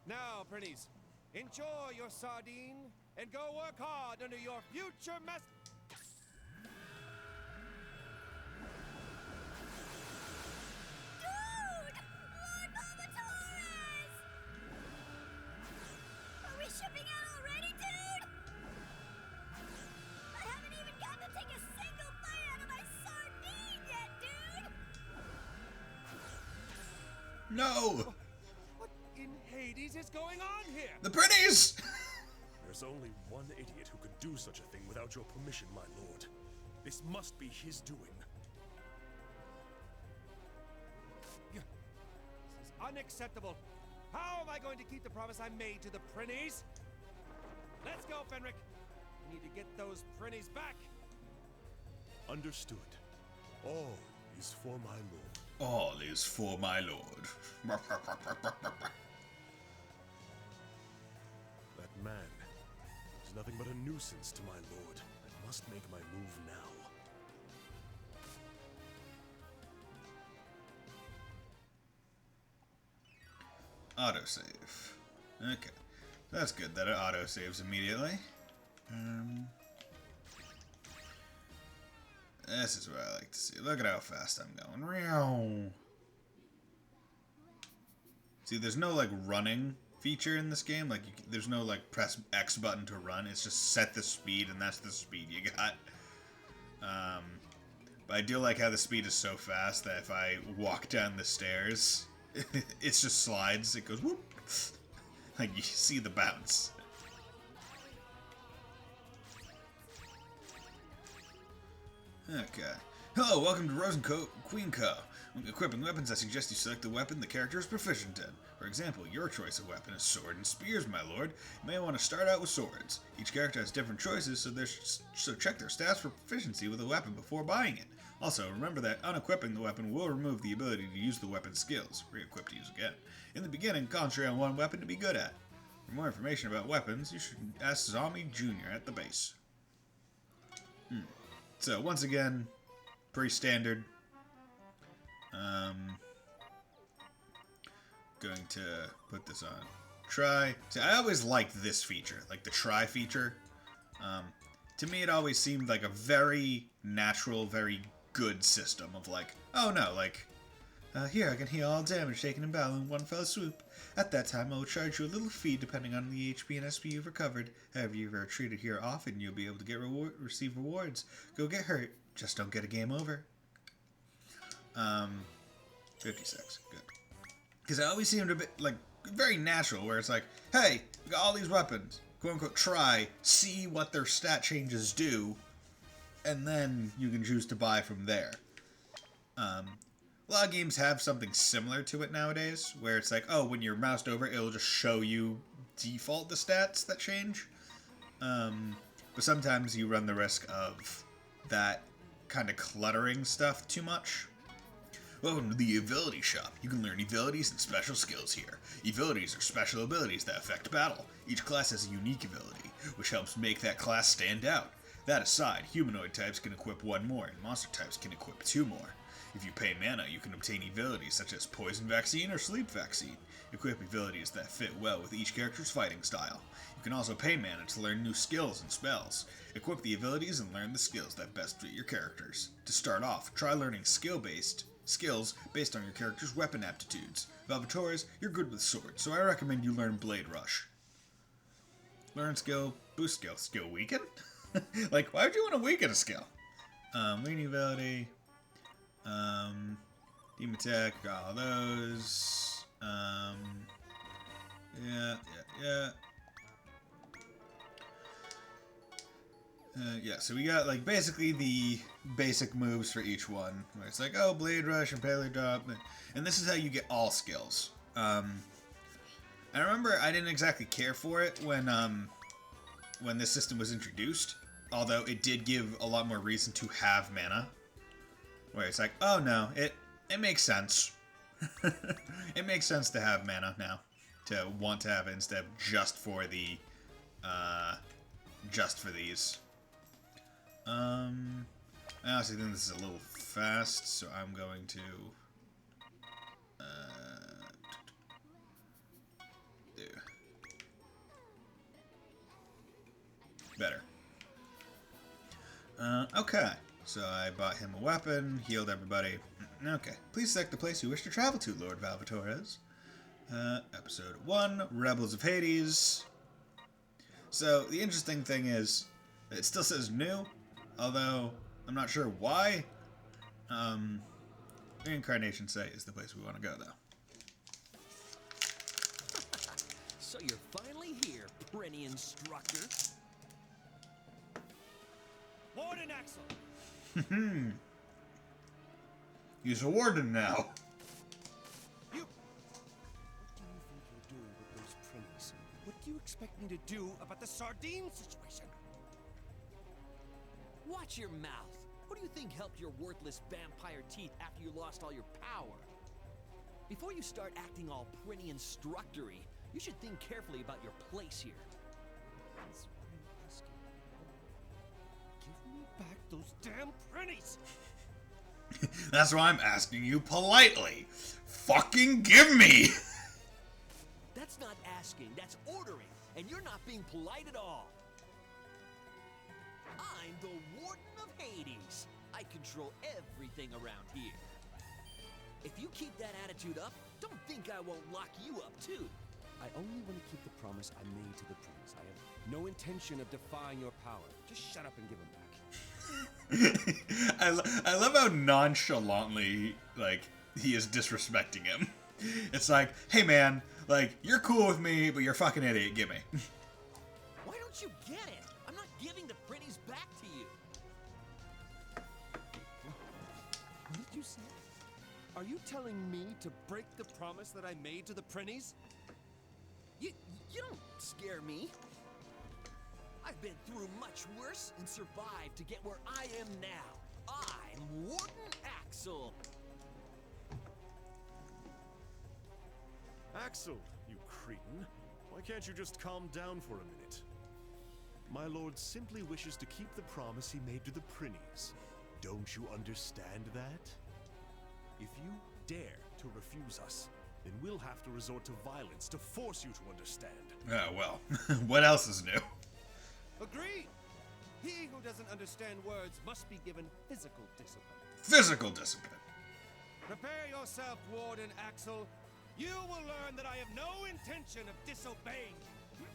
Now, Prinnies, enjoy your sardine and go work hard under your future mess. Dude! Lord Palmatores! Are we shipping out already, dude? I haven't even gotten to take a single bite out of my sardine yet, dude! No! What in Hades is going on here? The Prinnies! There's only one idiot who could do such a thing without your permission, my lord. This must be his doing. This is unacceptable. How am I going to keep the promise I made to the Prinnies? Let's go, Fenric. We need to get those Prinnies back. Understood. All is for my lord. All is for my lord. That man is nothing but a nuisance to my lord. I must make my move now. Autosave. Okay. That's good that it autosaves immediately. This is what I like to see. Look at how fast I'm going. Meow. See, there's no, like, running feature in this game. Like, there's no, like, press X button to run. It's just set the speed, and that's the speed you got. But I do like how the speed is so fast that if I walk down the stairs, it just slides. It goes whoop. Like, you see the bounce. Okay. Hello, welcome to Rose & Co. Queen Co. When equipping weapons, I suggest you select the weapon the character is proficient in. For example, your choice of weapon is sword and spears, my lord. You may want to start out with swords. Each character has different choices, so check their stats for proficiency with a weapon before buying it. Also, remember that unequipping the weapon will remove the ability to use the weapon's skills. Re-equip to use again. In the beginning, concentrate on one weapon to be good at. For more information about weapons, you should ask Zombie Jr. at the base. So, once again, pretty standard. Going to put this on try. See, I always liked this feature, like the try feature. To me, it always seemed like a very natural, very good system of like, oh no, like, here, I can heal all damage taken in battle in one fell swoop. At that time, I will charge you a little fee depending on the HP and SP you've recovered. However, you've retreated here often, you'll be able to get receive rewards. Go get hurt, just don't get a game over. 56, good. Because it always seemed a bit, like, very natural, where it's like, hey, we got all these weapons, quote-unquote, try, see what their stat changes do, and then you can choose to buy from there. A lot of games have something similar to it nowadays, where it's like, oh, when you're moused over, it'll just show you default the stats that change. But sometimes you run the risk of that kind of cluttering stuff too much. Welcome to the Ability Shop. You can learn abilities and special skills here. Abilities are special abilities that affect battle. Each class has a unique ability, which helps make that class stand out. That aside, humanoid types can equip one more, and monster types can equip two more. If you pay mana, you can obtain abilities such as Poison Vaccine or Sleep Vaccine. Equip abilities that fit well with each character's fighting style. You can also pay mana to learn new skills and spells. Equip the abilities and learn the skills that best fit your characters. To start off, try learning skills based on your character's weapon aptitudes. Valvatores, you're good with swords, so I recommend you learn Blade Rush. Learn skill, boost skill. Skill weaken? Like, why would you want to weaken a skill? Leaning ability. Team attack, got all those. Yeah, so we got, like, basically the basic moves for each one. Where it's like, oh, Blade Rush and Paleo Drop. And this is how you get all skills. I remember I didn't exactly care for it when this system was introduced. Although it did give a lot more reason to have mana. Where it's like, oh no, it makes sense. It makes sense to have mana now. To want to have it instead of just for the, just for these. I honestly think this is a little fast, so I'm going to, do. Better. Okay. So I bought him a weapon, healed everybody. Okay. Please select the place you wish to travel to, Lord Valvatores. Episode 1, Rebels of Hades. So, the interesting thing is, it still says new, although I'm not sure why. Reincarnation Site is the place we want to go, though. So you're finally here, Prenny Instructor. Warden Axel! He's a warden now. You... What do you think you're doing with those prints? What do you expect me to do about the sardine situation? Watch your mouth. What do you think helped your worthless vampire teeth after you lost all your power? Before you start acting all Prenny Instructory, you should think carefully about your place here. That's what I'm asking. Give me back those damn printies! That's why I'm asking you politely. Fucking give me! That's not asking, that's ordering, and you're not being polite at all. I'm the Warden of Hades. I control everything around here. If you keep that attitude up, don't think I won't lock you up too. I only want to keep the promise I made to the prince. I have no intention of defying your power. Just shut up and give him back. I love how nonchalantly, like, he is disrespecting him. It's like, hey man, like, you're cool with me, but you're a fucking idiot, give me. Why don't you get it? I'm not giving the printies back to you. What did you say? Are you telling me to break the promise that I made to the Prinnies? You don't scare me. I've been through much worse and survived to get where I am now. I'm Warden Axel. Axel, you cretin. Why can't you just calm down for a minute? My lord simply wishes to keep the promise he made to the Prinnies. Don't you understand that? If you dare to refuse us, then we'll have to resort to violence to force you to understand. Well, what else is new? Agreed! He who doesn't understand words must be given physical discipline. Physical discipline. Prepare yourself, Warden Axel. You will learn that I have no intention of disobeying you.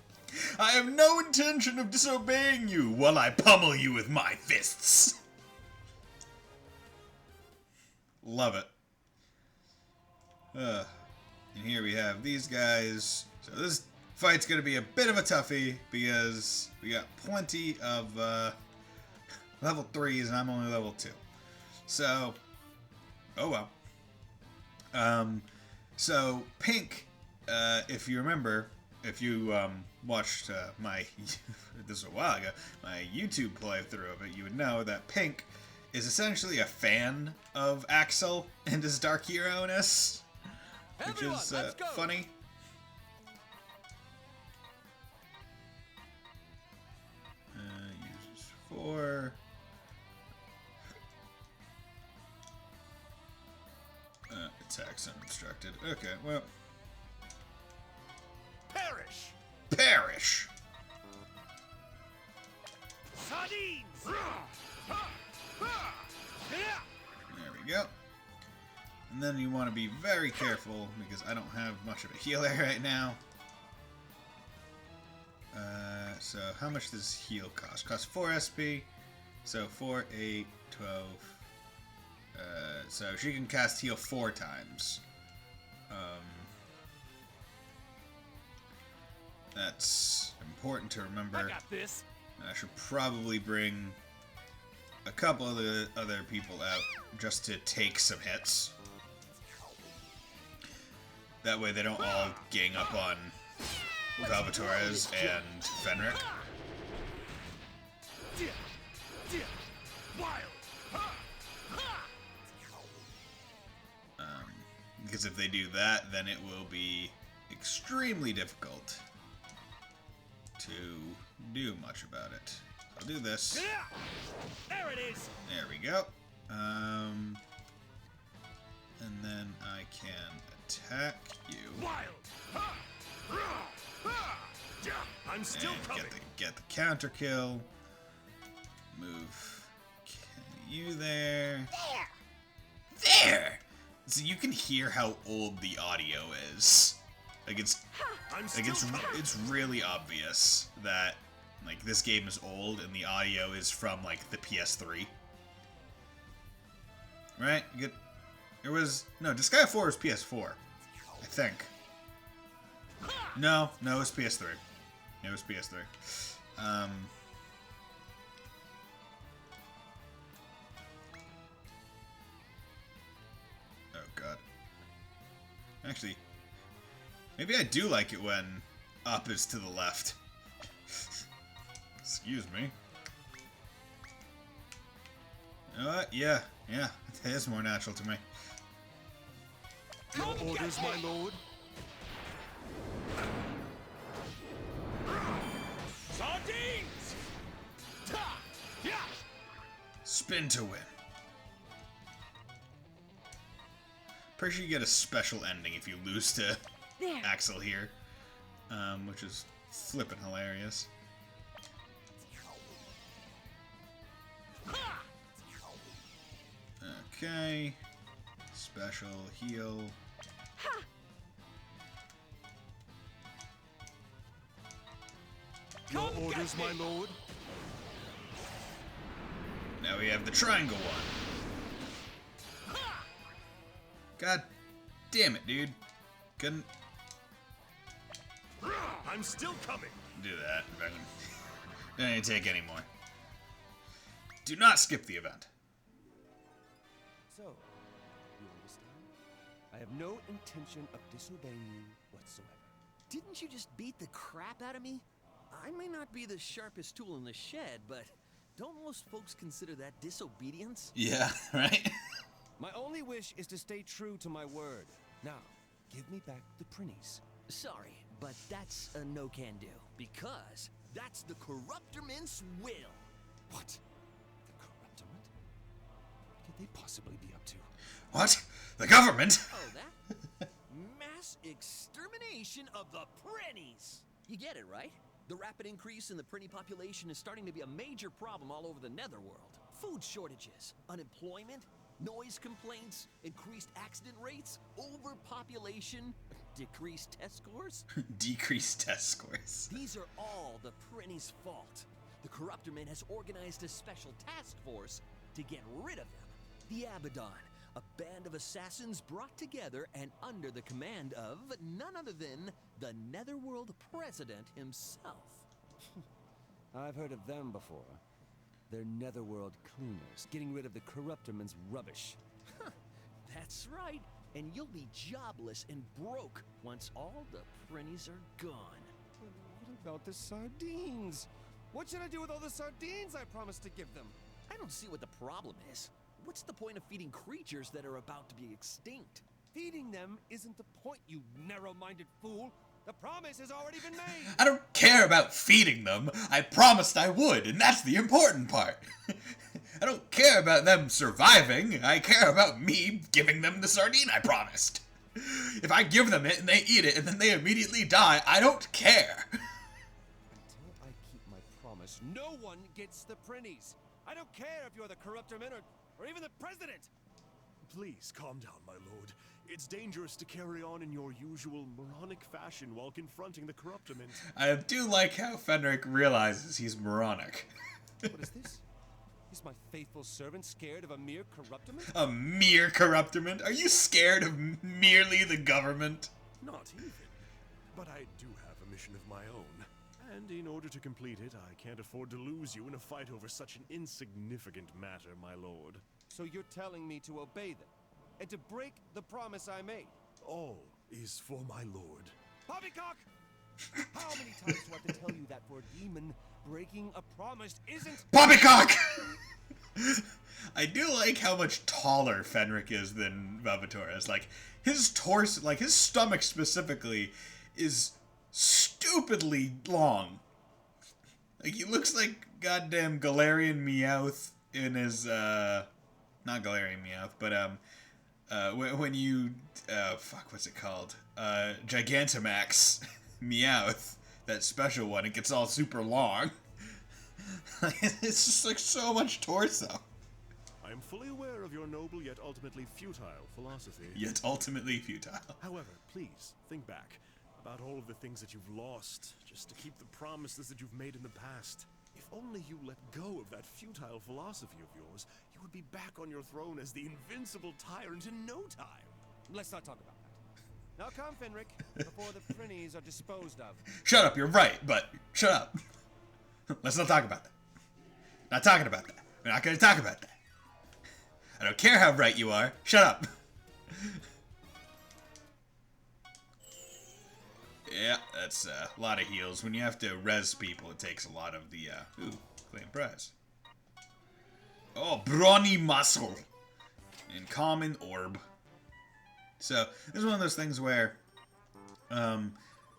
I have no intention of disobeying you while I pummel you with my fists. Love it. And here we have these guys. So this fight's gonna be a bit of a toughie because we got plenty of level 3s and I'm only level 2. So, oh well. So Pink, if you remember, if you watched my this was a while ago, my YouTube playthrough of it, you would know that Pink is essentially a fan of Axel and his dark hero-ness, which Everyone, is let's go. funny. Uses 4. Attacks unobstructed. Okay, well. Perish! Perish! Sardines! There we go. And then you want to be very careful because I don't have much of a healer right now. So how much does heal cost? Costs 4 SP. So 4, 8, 12. So she can cast heal 4 times. That's important to remember. I got this. And I should probably bring a couple of the other people out just to take some hits. That way they don't all gang up on Valvatorez and Fenric. Because if they do that, then it will be extremely difficult to do much about it. I'll do this. There it is. There we go. And then I can attack you. I'm still And coming. get the counter kill. Move you there. There! So you can hear how old the audio is. Like it's really obvious that like this game is old and the audio is from like the PS3. Right? You get Disgaea 4 is PS4. I think. No, it was PS3. It was PS3. Oh god. Actually, maybe I do like it when up is to the left. Excuse me. You know what? Yeah, it is more natural to me. Your orders, my lord. Sardines! Spin to win. Pretty sure you get a special ending if you lose to Axel here, which is flippin' hilarious. Okay, special heal. Your orders, my lord. Now we have the triangle one. God damn it, dude. Couldn't I'm still coming. do that. Don't need to take any more. Do not skip the event. So, you understand? I have no intention of disobeying you whatsoever. Didn't you just beat the crap out of me? I may not be the sharpest tool in the shed, but don't most folks consider that disobedience? Yeah, right? My only wish is to stay true to my word. Now, give me back the prinnies. Sorry, but that's a no-can-do, because that's the Corruptorment's will. What? The Corruptorment? What could they possibly be up to? What? The government? Oh, that? Mass extermination of the Prinnies! You get it, right? The rapid increase in the Prinny population is starting to be a major problem all over the Netherworld. Food shortages, unemployment, noise complaints, increased accident rates, overpopulation, decreased test scores. Decreased test scores. These are all the Prinny's fault. The Corruptorment has organized a special task force to get rid of them. The Abaddon, a band of assassins brought together and under the command of none other than the Netherworld President himself. I've heard of them before. They're Netherworld cleaners, getting rid of the Corruptorment's rubbish. That's right, and you'll be jobless and broke once all the Prinnies are gone. What about the sardines? What should I do with all the sardines I promised to give them? I don't see what the problem is. What's the point of feeding creatures that are about to be extinct? Feeding them isn't the point, you narrow-minded fool. The promise has already been made. I don't care about feeding them. I promised I would, and that's the important part. I don't care about them surviving. I care about me giving them the sardine I promised. If I give them it and they eat it and then they immediately die, I don't care. Until I keep my promise, no one gets the Prinnies. I don't care if you're the Corruptorment or even the President. Please calm down, my lord. It's dangerous to carry on in your usual moronic fashion while confronting the Corruptorment. I do like how Fenric realizes he's moronic. What is this? Is my faithful servant scared of a mere Corruptorment? A mere Corruptorment? Are you scared of merely the government? Not even. But I do have a mission of my own. And in order to complete it, I can't afford to lose you in a fight over such an insignificant matter, my lord. So you're telling me to obey them, and to break the promise I made? All is for my lord. Poppycock! How many times do I have to tell you that for a demon, breaking a promise isn't— Poppycock! I do like how much taller Fenric is than Velvetoris. Like, his torso, like, his stomach specifically, is stupidly long. Like, he looks like goddamn Galarian Meowth in his, not Galarian Meowth, but, when you, fuck, what's it called? Gigantamax Meowth, that special one, it gets all super long. It's just like so much torso. I am fully aware of your noble yet ultimately futile philosophy. Yet ultimately futile. However, please, think back about all of the things that you've lost, just to keep the promises that you've made in the past. If only you let go of that futile philosophy of yours, you would be back on your throne as the invincible tyrant in no time. Let's not talk about that. Now come, Fenric, before the Prinnies are disposed of. Shut up, you're right, but shut up. Let's not talk about that. Not talking about that. We're not going to talk about that. I don't care how right you are. Shut up. Yeah, that's a lot of heals. When you have to res people, it takes a lot of the, ooh, claim prize. Oh, brawny muscle. And common orb. So, this is one of those things where,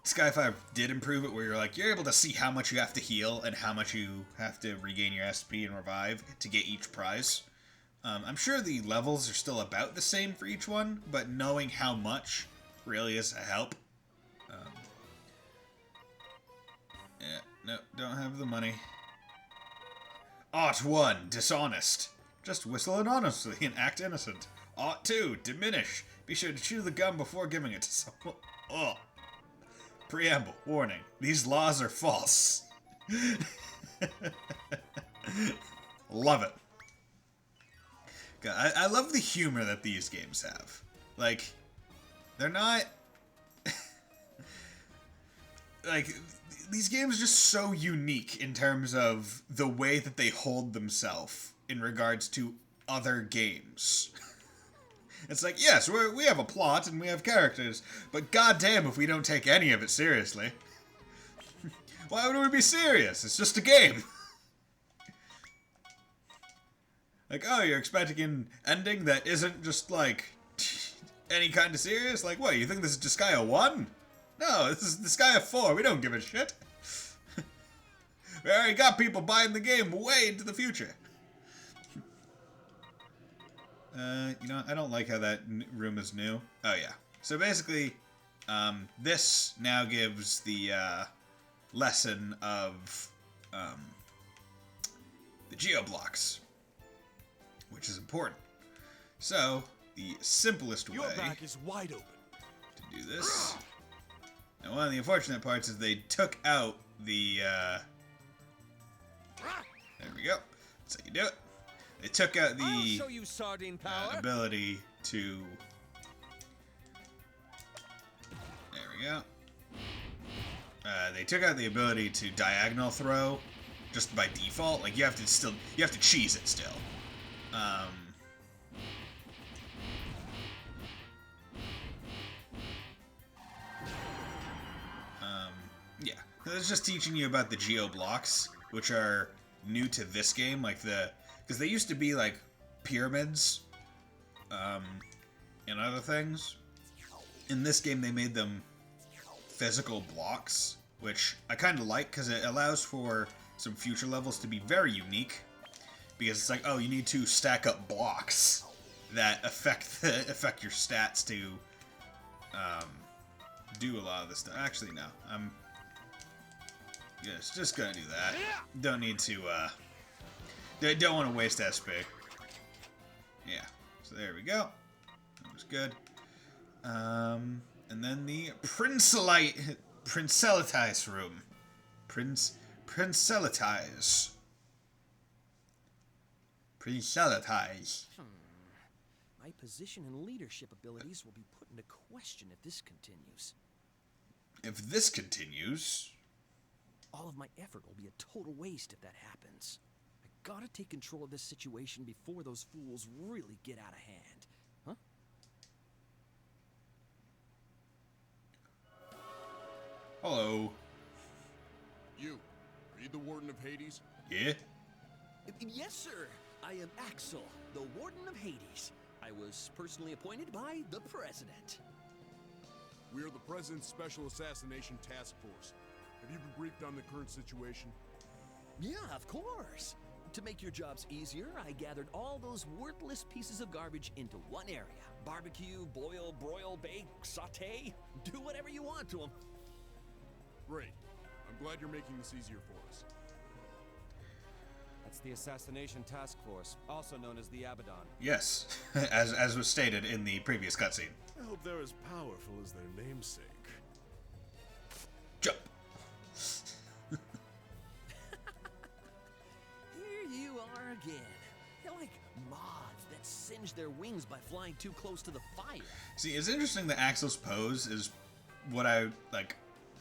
Sky 5 did improve it, where you're able to see how much you have to heal and how much you have to regain your SP and revive to get each prize. I'm sure the levels are still about the same for each one, but knowing how much really is a help. Yeah, no, don't have the money. Ought 1, dishonest. Just whistle it honestly and act innocent. Ought 2, diminish. Be sure to chew the gum before giving it to someone. Oh. Preamble, warning. These laws are false. Love it. God, I love the humor that these games have. Like, they're not... like, these games are just so unique in terms of the way that they hold themselves in regards to other games. It's like, yes, we have a plot and we have characters, but goddamn if we don't take any of it seriously. Why would we be serious? It's just a game. Like, oh, you're expecting an ending that isn't just, like, any kind of serious? Like, what, you think this is Disgaea 1? No, this is Disgaea 4. We don't give a shit. We already got people buying the game way into the future. You know, I don't like how that room is new. Oh, yeah. So basically, this now gives the lesson of the geoblocks, which is important. So, the simplest way Your back is wide open. to do this. Now, one of the unfortunate parts is they took out the, there we go. That's how you do it. They took out I'll the show you sardine power. ability to... There we go. They took out the ability to diagonal throw just by default. Like, you have to cheese it still. Yeah. It's just teaching you about the geo blocks, which are new to this game, like because they used to be like pyramids, and other things. In this game, they made them physical blocks, which I kind of like because it allows for some future levels to be very unique. Because it's like, oh, you need to stack up blocks that affect your stats to do a lot of this stuff. Actually, no, I'm just gonna do that. Don't need to. Don't want to waste SP. Yeah. So there we go. That was good. And then the Princellitize room. Princellitize. My position and leadership abilities will be put into question if this continues. If this continues... All of my effort will be a total waste if that happens. I gotta take control of this situation before those fools really get out of hand. Huh? Hello. You, are you the Warden of Hades? Yeah? Yes, sir. I am Axel, the Warden of Hades. I was personally appointed by the President. We are the President's Special Assassination Task Force. Have you been briefed on the current situation? Yeah, of course. To make your jobs easier, I gathered all those worthless pieces of garbage into one area. Barbecue, boil, broil, bake, saute. Do whatever you want to them. Great. I'm glad you're making this easier for us. That's the Assassination Task Force, also known as the Abaddon. Yes, as was stated in the previous cutscene. I hope they're as powerful as their namesake. Jump. Here you are again. They're like moths that singe their wings by flying too close to the fire. See, it's interesting that Axel's pose is what I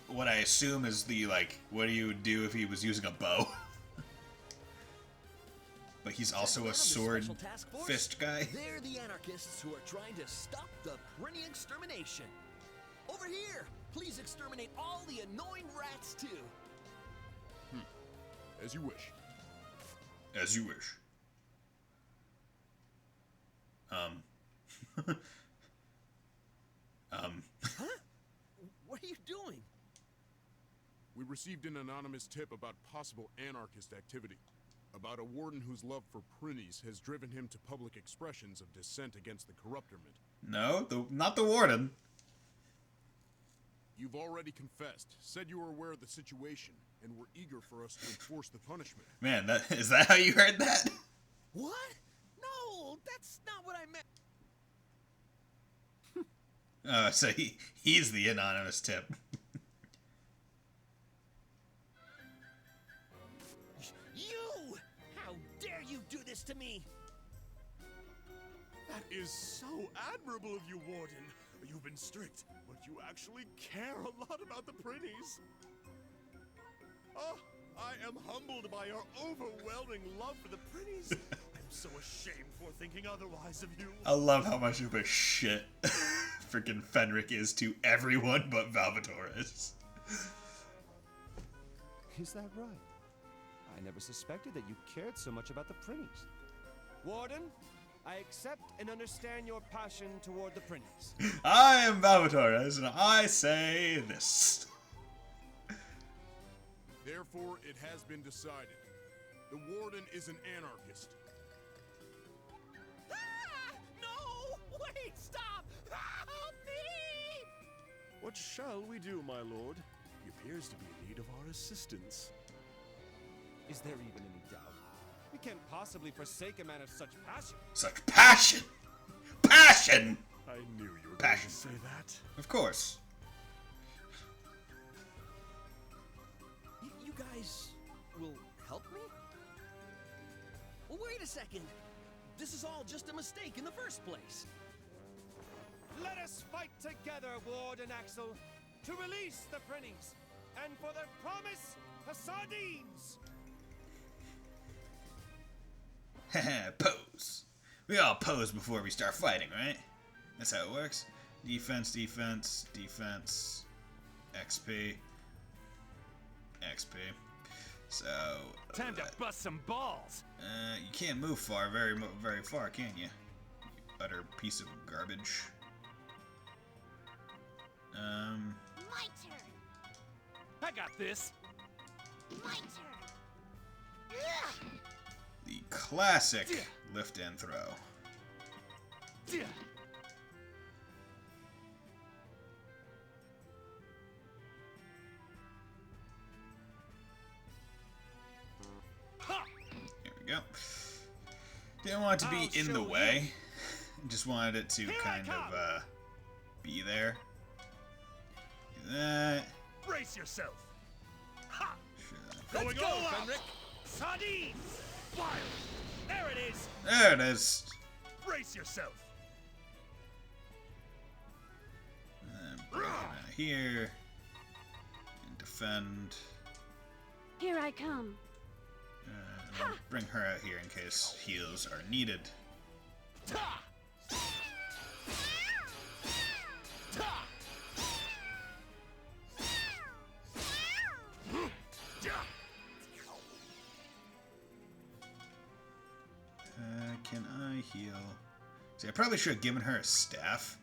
assume is the, like, what do you do if he was using a bow? But he's also a sword fist guy. They're the anarchists who are trying to stop the Prinny extermination. Over here! Please exterminate all the annoying rats, too. As you wish. As you wish. Huh? What are you doing? We received an anonymous tip about possible anarchist activity. About a warden whose love for Prinnies has driven him to public expressions of dissent against the corruptorment. No, not the warden. You've already confessed, said you were aware of the situation, and were eager for us to enforce the punishment. Man, is that how you heard that? What? No, that's not what I meant. So he's the anonymous tip. You! How dare you do this to me? That is so admirable of you, Warden. You've been strict, but you actually care a lot about the Prinnies. Oh, I am humbled by your overwhelming love for the Prinnies. I'm so ashamed for thinking otherwise of you. I love how much of a shit freaking Fenric is to everyone but Valvatores. Is that right? I never suspected that you cared so much about the Prinnies. Warden, I accept and understand your passion toward the Prinnies. I am Valvatores, and I say this. Therefore, it has been decided. The Warden is an anarchist. Ah! No! Wait! Stop! Help me! What shall we do, my lord? He appears to be in need of our assistance. Is there even any doubt? We can't possibly forsake a man of such passion. Such passion! Passion! I knew you were Passion. going to say that. Of course. You guys will help me? Well, wait a second. This is all just a mistake in the first place. Let us fight together, Warden Axel, to release the Prinnies, and for the promise of sardines! Pose. We all pose before we start fighting, right? That's how it works. Defense, defense, defense, XP, XP. So Time to bust some balls. you can't move far, very far, can you? You utter piece of garbage. My turn. I got this. My turn. The classic lift and throw. Here we go. Didn't want it to be in the way. Just wanted it to kind of be there. Do that. Brace yourself. Ha! Sure. Let's go, Fenric. Sardines. Wild. There it is. There it is. Brace yourself. And bring him out of here. And defend. Here I come. And I'll bring her out here in case heals are needed. Ta! Ta! Can I heal? See, I probably should have given her a staff.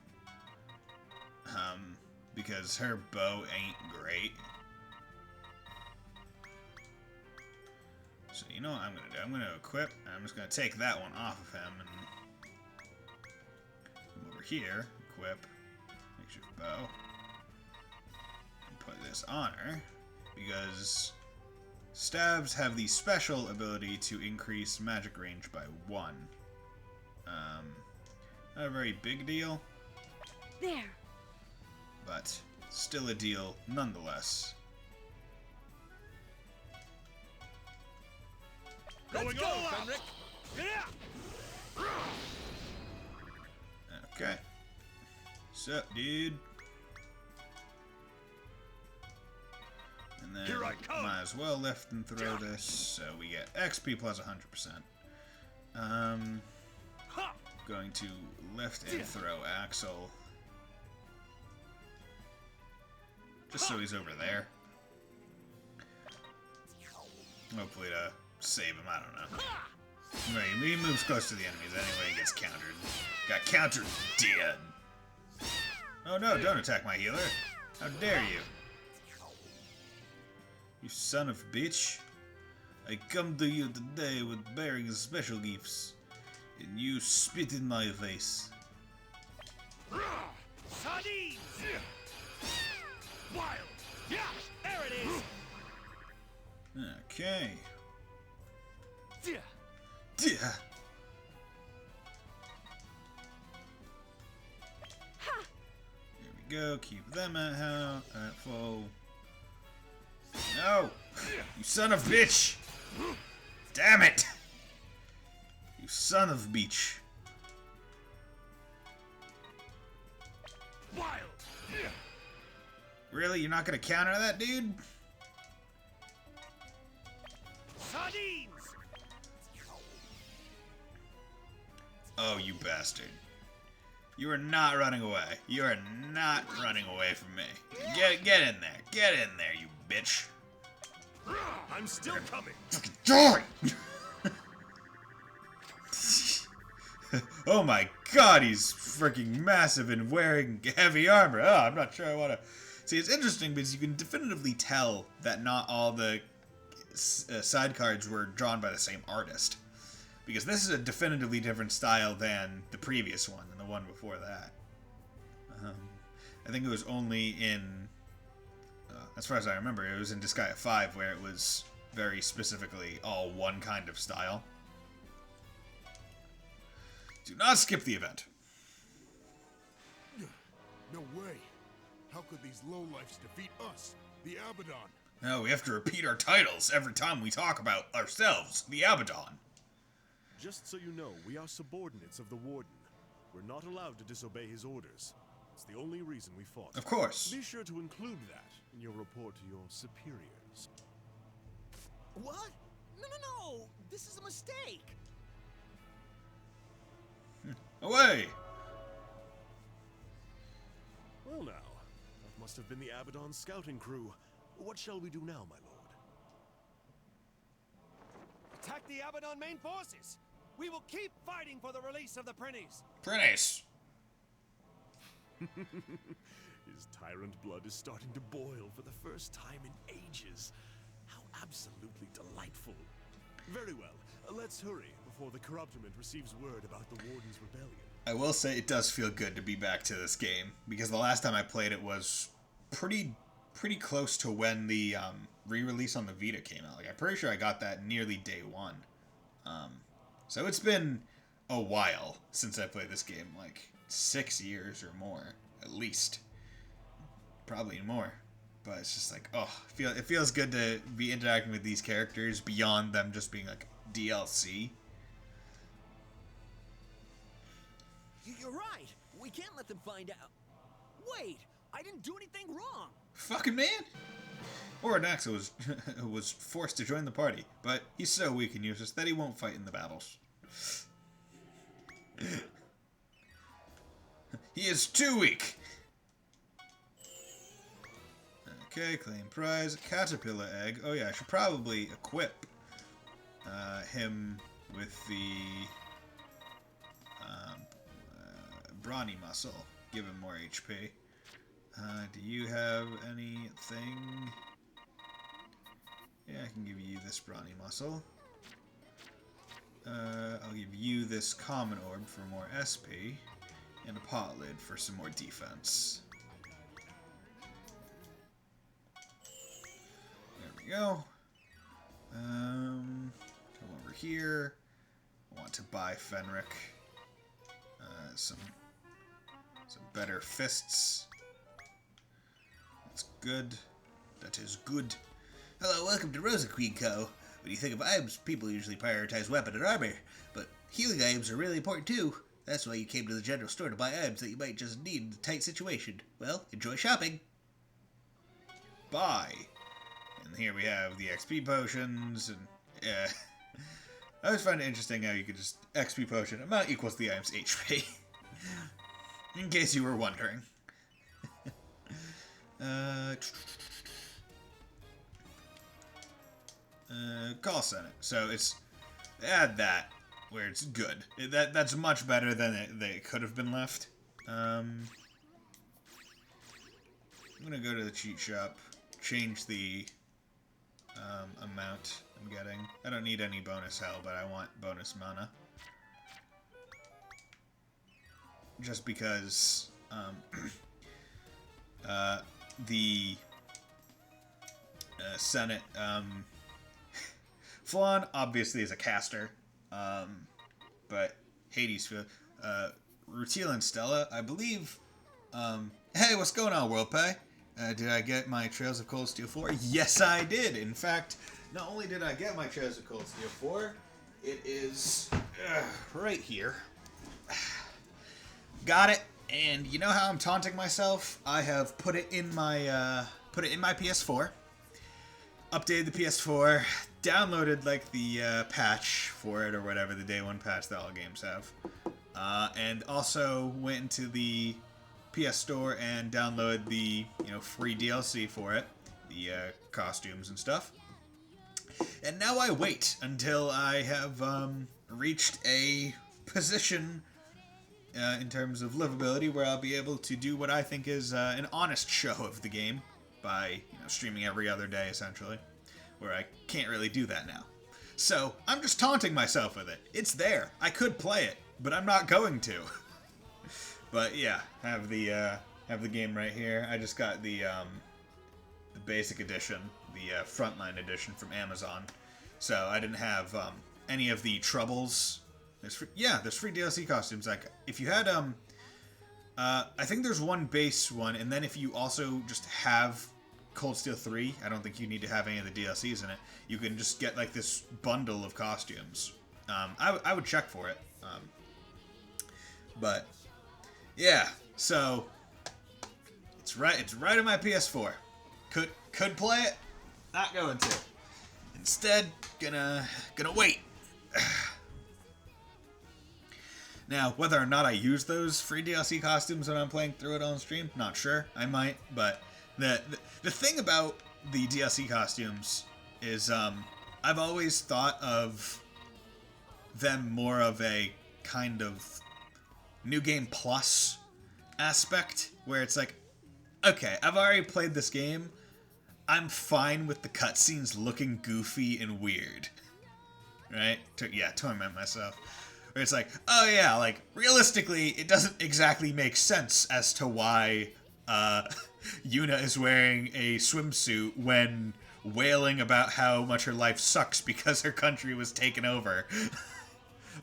Because her bow ain't great. So you know what I'm gonna do? I'm gonna equip, and I'm just gonna take that one off of him and come over here, equip, makeshift bow, and put this on her, because stabs have the special ability to increase magic range by 1. Not a very big deal, There. but still a deal nonetheless. Let's go, Fenric. Okay. Sup, dude? And then Here I come. might as well lift and throw this, so we get XP plus 100%. Ha! Going to lift and throw Axel. Just so he's over there. Hopefully to save him, I don't know. Right, he moves close to the enemies anyway, he gets countered. Got countered, dead. Oh no, don't attack my healer. How dare you? You son of a bitch. I come to you today with bearing special gifts. And you spit in my face. Sardines. Wild. Yeah, there it is. Okay. Yeah. Yeah. There we go. Keep them at full. No! You son of a bitch! Damn it! You son of a bitch. Wild. Really? You're not gonna counter that, dude? Sardines. Oh, you bastard. You are not running away. You are not running away from me. Get in there. Get in there, you bitch. I'm still coming. Fucking die! Oh my god, he's freaking massive and wearing heavy armor. Oh, I'm not sure I want to... See, it's interesting because you can definitively tell that not all the side cards were drawn by the same artist. Because this is a definitively different style than the previous one and the one before that. I think it was only in... as far as I remember, it was in Disgaea 5 where it was very specifically all one kind of style. Do not skip the event. No way. How could these lowlifes defeat us, the Abaddon? No, we have to repeat our titles every time we talk about ourselves, the Abaddon. Just so you know, we are subordinates of the Warden. We're not allowed to disobey his orders. It's the only reason we fought. Of course. Be sure to include that in your report to your superiors. What? No! This is a mistake! Away! Well now, that must have been the Abaddon scouting crew. What shall we do now, my lord? Attack the Abaddon main forces! We will keep fighting for the release of the Prinnies! Prinnies! His tyrant blood is starting to boil for the first time in ages. How absolutely delightful. Very well, let's hurry before the Corruptiment receives word about the Warden's rebellion. I will say it does feel good to be back to this game, because the last time I played it was pretty close to when the re-release on the Vita came out. Like, I'm pretty sure I got that nearly day one. So it's been a while since I played this game, like 6 years or more, at least. Probably more. But it's just like, oh, it feels good to be interacting with these characters beyond them just being like DLC. You're right. We can't let them find out. Wait, I didn't do anything wrong. Fucking man. Oronaxa was forced to join the party, but he's so weak and useless that he won't fight in the battles. He is too weak. Okay, claim prize. Caterpillar egg. Oh yeah, I should probably equip him with the brawny muscle. Give him more HP. Do you have anything? Yeah, I can give you this brawny muscle. I'll give you this common orb for more SP, and a pot lid for some more defense. There we go. Come over here. I want to buy Fenric some better fists. That's good. That is good. Hello, welcome to Rosa Queen Co. When you think of items, people usually prioritize weapon and armor, but healing items are really important too. That's why you came to the general store to buy items that you might just need in a tight situation. Well, enjoy shopping. Buy. And here we have the XP potions, and yeah. I always find it interesting how you could just XP potion amount equals the item's HP. In case you were wondering. Call Senate. So it's add that where it's good. That's much better than it could have been left. I'm gonna go to the cheat shop, change the amount I'm getting. I don't need any bonus hell, but I want bonus mana. Just because the Senate Flan obviously is a caster, but Hades, Rutil and Stella, I believe. Hey, what's going on, WorldPay? Did I get my Trails of Cold Steel 4? Yes, I did. In fact, not only did I get my Trails of Cold Steel 4, it is right here. Got it. And you know how I'm taunting myself? I have put it in my PS4. Updated the PS4, downloaded like the patch for it or whatever, the day one patch that all games have. and also went into the PS Store and downloaded the free DLC for it, the costumes and stuff. And now I wait until I have reached a position in terms of livability where I'll be able to do what I think is an honest show of the game by streaming every other day, essentially, where I can't really do that now. So I'm just taunting myself with it. It's there. I could play it, but I'm not going to. But yeah, have the game right here. I just got the basic edition, the frontline edition from Amazon. So I didn't have any of the troubles. There's free DLC costumes. Like if you had I think there's one base one, and then if you also just have Cold Steel 3, I don't think you need to have any of the DLCs in it. You can just get like this bundle of costumes. I would check for it. But yeah, so it's right on my PS4. Could play it, not going to. Instead, gonna wait. Now, whether or not I use those free DLC costumes when I'm playing through it on stream, not sure. I might, but the thing about the DLC costumes is I've always thought of them more of a kind of New Game Plus aspect, where it's like, okay, I've already played this game. I'm fine with the cutscenes looking goofy and weird. Right? Torment myself. Where it's like, oh yeah, like, realistically, it doesn't exactly make sense as to why Yuna is wearing a swimsuit when wailing about how much her life sucks because her country was taken over.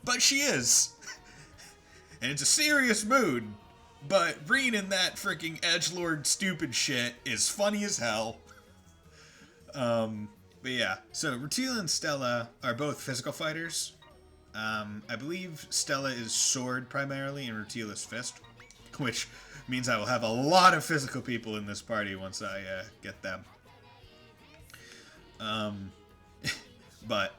But she is. And it's a serious mood. But Reen in that freaking edgelord stupid shit is funny as hell. But yeah, so Rutila and Stella are both physical fighters. I believe Stella is sword primarily and Rutila's fist, which means I will have a lot of physical people in this party once I get them. But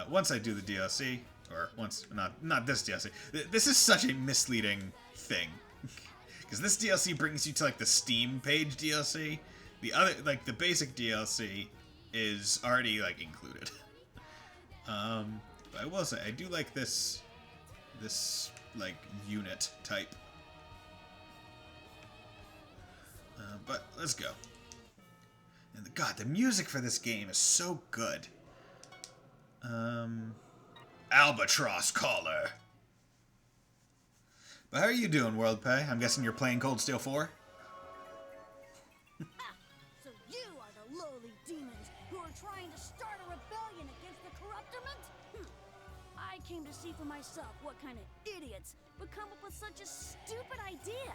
once I do the DLC, or once, not this DLC, this is such a misleading thing. Because this DLC brings you to like the Steam page DLC. The other, like the basic DLC is already like included. But I will say, I do like this like unit type. But let's go. And the music for this game is so good. Albatross Caller. But how are you doing, WorldPay? I'm guessing you're playing Cold Steel 4? So you are the lowly demons who are trying to start a rebellion against the corruptiment? I came to see for myself what kind of idiots would come up with such a stupid idea.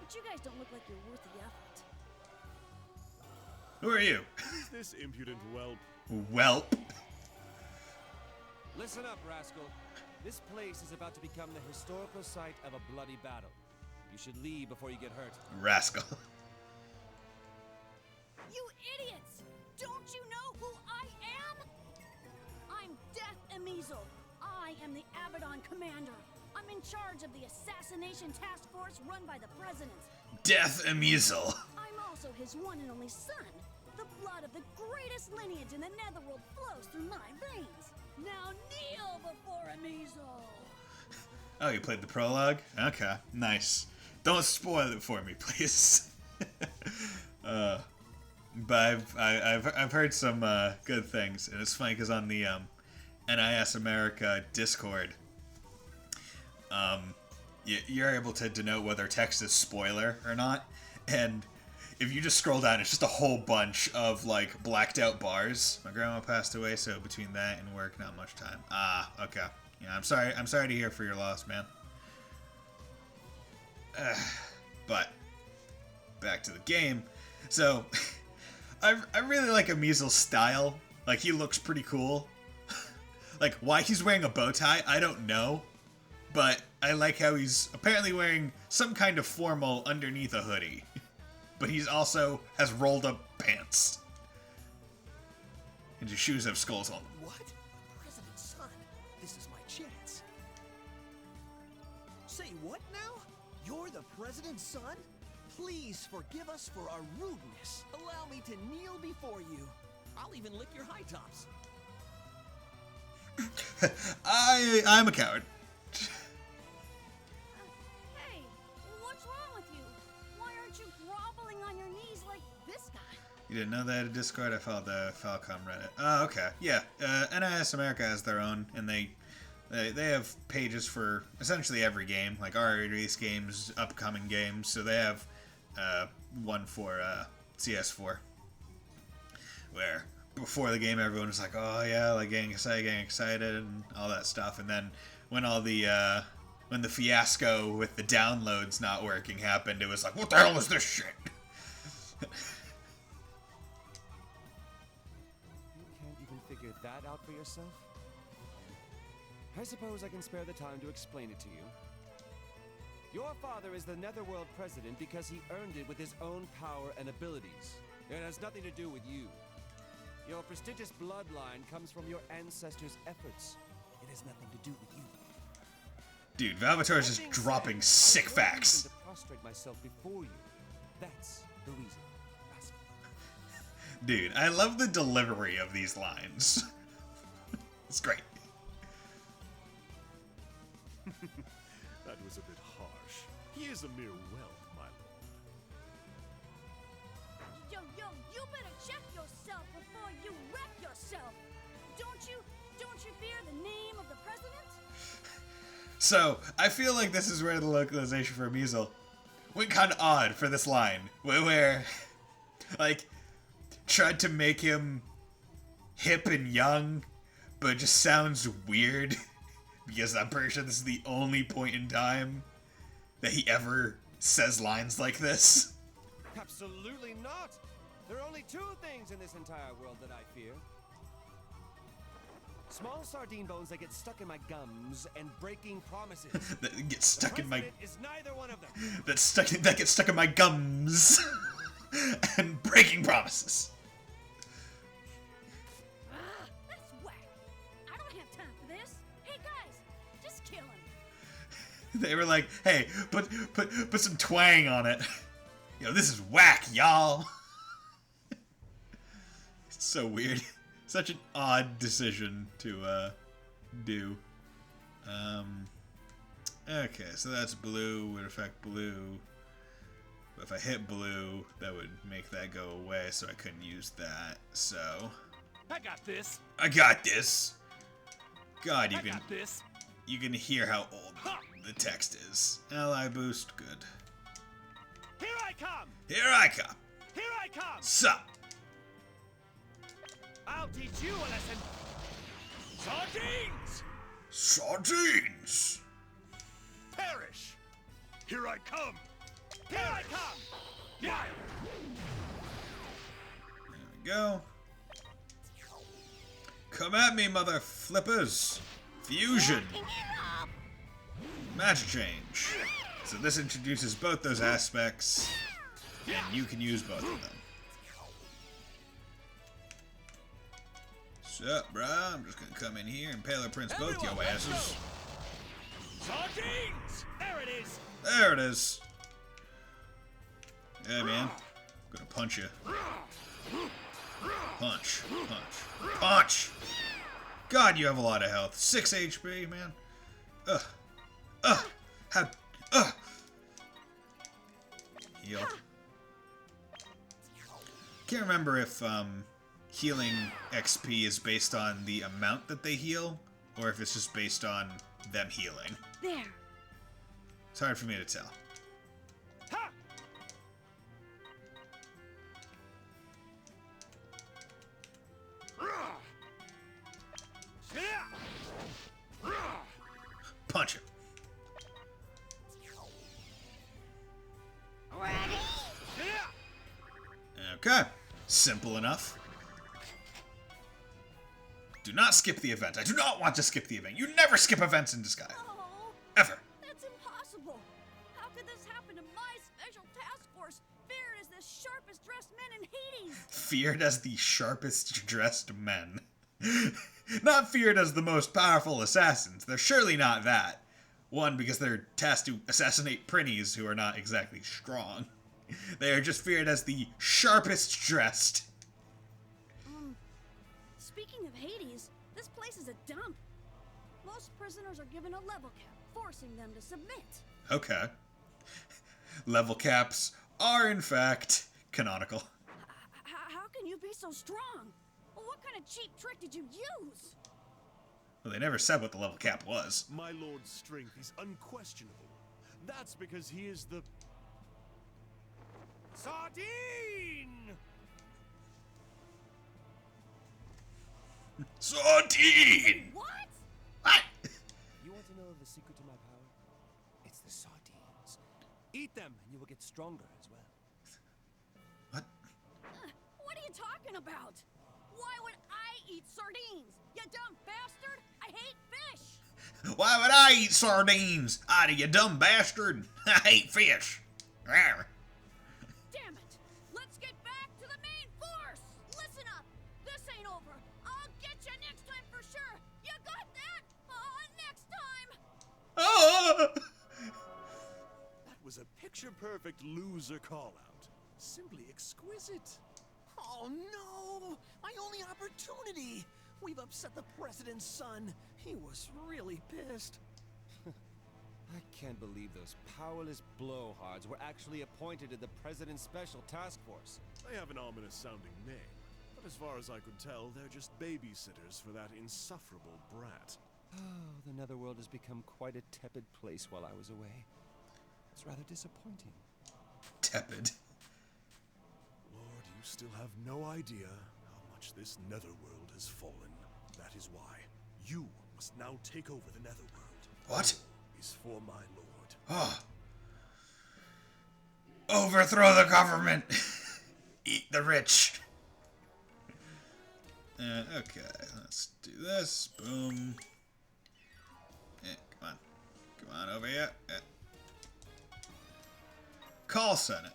But you guys don't look like you're worth the effort. Who are you? Who's this impudent whelp? Whelp. Listen up, rascal. This place is about to become the historical site of a bloody battle. You should leave before you get hurt. Rascal. You idiots! Don't you know who I am? I'm Death Emizel. I am the Abaddon commander. I'm in charge of the assassination task force run by the president. Death Emizel. I'm also his one and only son. The blood of the greatest lineage in the Netherworld flows through my veins. Now kneel before Emizel. Oh, you played the prologue? Okay, nice. Don't spoil it for me, please. But I've heard some good things, and it's funny because on the NIS America Discord, you're able to denote whether text is spoiler or not, and if you just scroll down, it's just a whole bunch of like blacked out bars. My grandma passed away, so between that and work, not much time. Ah, okay. Yeah, I'm sorry to hear for your loss, man. But back to the game. So I really like Emizel's style. Like, he looks pretty cool. Like, why he's wearing a bow tie, I don't know. But I like how he's apparently wearing some kind of formal underneath a hoodie. But he's also has rolled up pants. And his shoes have skulls on them. What? President's son? This is my chance. Say what now? You're the president's son? Please forgive us for our rudeness. Allow me to kneel before you. I'll even lick your high tops. I'm a coward. Hey, what's wrong with you? Why aren't you groveling on your knees like this guy? You didn't know they had a Discord? I followed the Falcom Reddit. Oh, okay. Yeah, NIS America has their own, and they have pages for essentially every game, like already released games, upcoming games. So they have one for CS4, where before the game everyone was like, oh yeah, like getting excited, and all that stuff. And then when all the when the fiasco with the downloads not working happened, it was like, what the hell is this shit? You can't even figure that out for yourself? I suppose I can spare the time to explain it to you. Your father is the Netherworld president because he earned it with his own power and abilities. It has nothing to do with you. Your prestigious bloodline comes from your ancestors' efforts. It has nothing to do with you. Dude, Valvatore is just dropping sick facts. To prostrate myself before you. That's the reason. Rascal. Dude, I love the delivery of these lines. It's great. That was a bit harsh. He is a mere whelp, my lord. Yo, you better check yourself before you wreck yourself. Don't you fear the name of the president? So, I feel like this is where the localization for Measle went kind of odd for this line. Where like, tried to make him hip and young, but it just sounds weird. Because I'm pretty sure this is the only point in time that he ever says lines like this. Absolutely not! There are only two things in this entire world that I fear. Small sardine bones that get stuck in my gums and breaking promises. That get stuck in my... The president is neither one of them. That gets stuck in my gums and breaking promises. That's whack. I don't have time for this. Hey guys, just kill him. They were like, hey, put some twang on it. Yo, this is whack, y'all. It's so weird. Such an odd decision to do. Okay, so that's blue, would affect blue. But if I hit blue, that would make that go away, so I couldn't use that. So I got this. I got this. God, I got this. you can hear how old the text is. Ally boost, good. Here I come. Here I come. Here I come. Sup? I'll teach you a lesson. Sardines! Sardines! Perish! Here I come! Here I come! Yeah! There we go. Come at me, mother flippers! Fusion! Magic change. So this introduces both those aspects, and you can use both of them. Sup, bruh? I'm just gonna come in here and Paler Prince both your asses. Sardines! There it is! There it is. Yeah, man. I'm gonna punch you. Punch. Punch. Punch! God, you have a lot of health. 6 HP, man. Ugh. Ugh. How... Ugh. Heal. Can't remember if, healing XP is based on the amount that they heal, or if it's just based on them healing. There. It's hard for me to tell. Ha! Punch him. Okay. Simple enough. Do not skip the event. I do not want to skip the event. You never skip events in Disgaea. Oh, Ever. that's impossible. How could this happen to my special task force, feared as the sharpest dressed men in Hades? Feared as the sharpest dressed men. Not feared as the most powerful assassins. They're surely not that. One, because they're tasked to assassinate Prinnies, who are not exactly strong. They are just feared as the sharpest dressed. Speaking of Hades, this place is a dump. Most prisoners are given a level cap, forcing them to submit. Okay. Level caps are, in fact, canonical. How can you be so strong? Well, what kind of cheap trick did you use? Well, they never said what the level cap was. My lord's strength is unquestionable. That's because he is the... Sardine! Sardine! What? What? You want to know the secret to my power? It's the sardines. Eat them, and you will get stronger as well. What? What are you talking about? Why would I eat sardines? You dumb bastard! I hate fish! Why would I eat sardines? You dumb bastard. I hate fish. Rawr. Damn it! Let's get back to the main force! Listen up! This ain't over! I'll get you next time for sure! You got that? Next time! Oh! That was a picture-perfect loser call-out. Simply exquisite. Oh no! My only opportunity! We've upset the president's son. He was really pissed. I can't believe those powerless blowhards were actually appointed to the President's Special Task Force. They have an ominous-sounding name, but as far as I could tell, they're just babysitters for that insufferable brat. Oh, the Netherworld has become quite a tepid place while I was away. It's rather disappointing. Tepid. Lord, you still have no idea how much this Netherworld has fallen. That is why you must now take over the Netherworld. What? All is for my lord. Oh. Overthrow the government. Eat the rich. Okay, let's do this. Boom. Come on. Come on over here. Call Senate.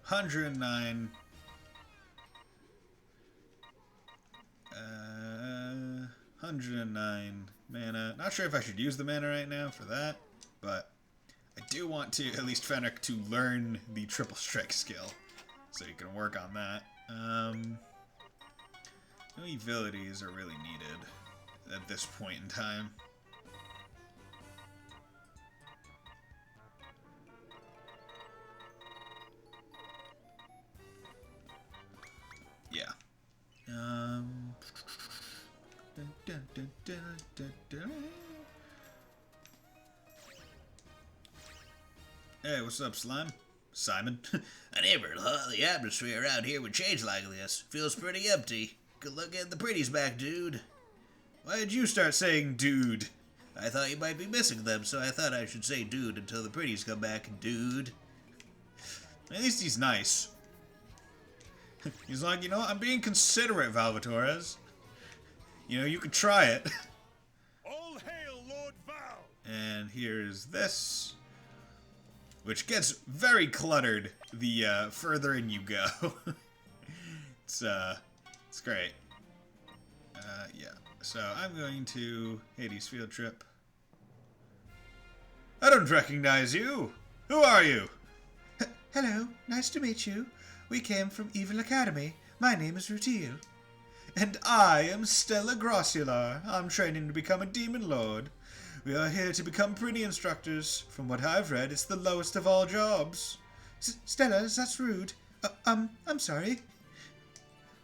109. 109 mana. Not sure if I should use the mana right now for that, but I do want to, at least Fenric, to learn the triple strike skill, so you can work on that. No abilities are really needed at this point in time. Yeah. Hey, what's up, Slime? Simon? I never thought the atmosphere around here would change like this. Feels pretty empty. Good luck getting the pretties back, dude. Why did you start saying dude? I thought you might be missing them, so I thought I should say dude until the pretties come back, dude. At least he's nice. He's like, you know, I'm being considerate, Valvatores. You know, you could try it. All hail Lord Val! And here's this, which gets very cluttered the further in you go. It's great. Yeah. So I'm going to Hades field trip. I don't recognize you. Who are you? Hello, nice to meet you. We came from Evil Academy. My name is Rutiel. And I am Stella Grossular. I'm training to become a demon lord. We are here to become pretty instructors. From what I've read, it's the lowest of all jobs. Stella, that's rude. I'm sorry.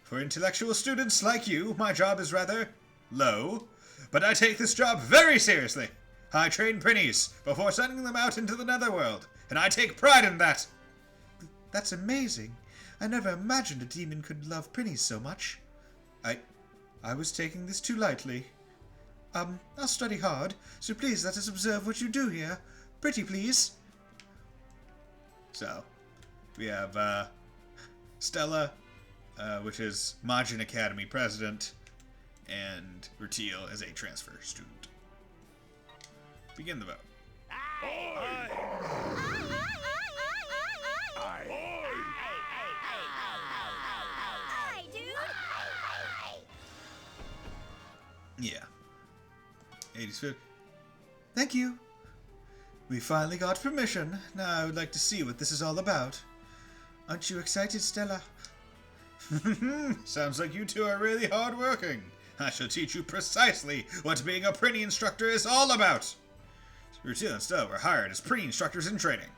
For intellectual students like you, my job is rather low. But I take this job very seriously. I train Prinnies before sending them out into the Netherworld, and I take pride in that. That's amazing. I never imagined a demon could love Prinnies so much. I was taking this too lightly. I'll study hard, so please let us observe what you do here. Pretty please. So, we have, Stella, which is Majin Academy president, and Rutiel as a transfer student. Begin the vote. Yeah. 80s food. Thank you. We finally got permission. Now I would like to see what this is all about. Aren't you excited, Stella? Sounds like you two are really hard-working. I shall teach you precisely what being a Prinny instructor is all about. Rutil and Stella were hired as Prinny instructors in training.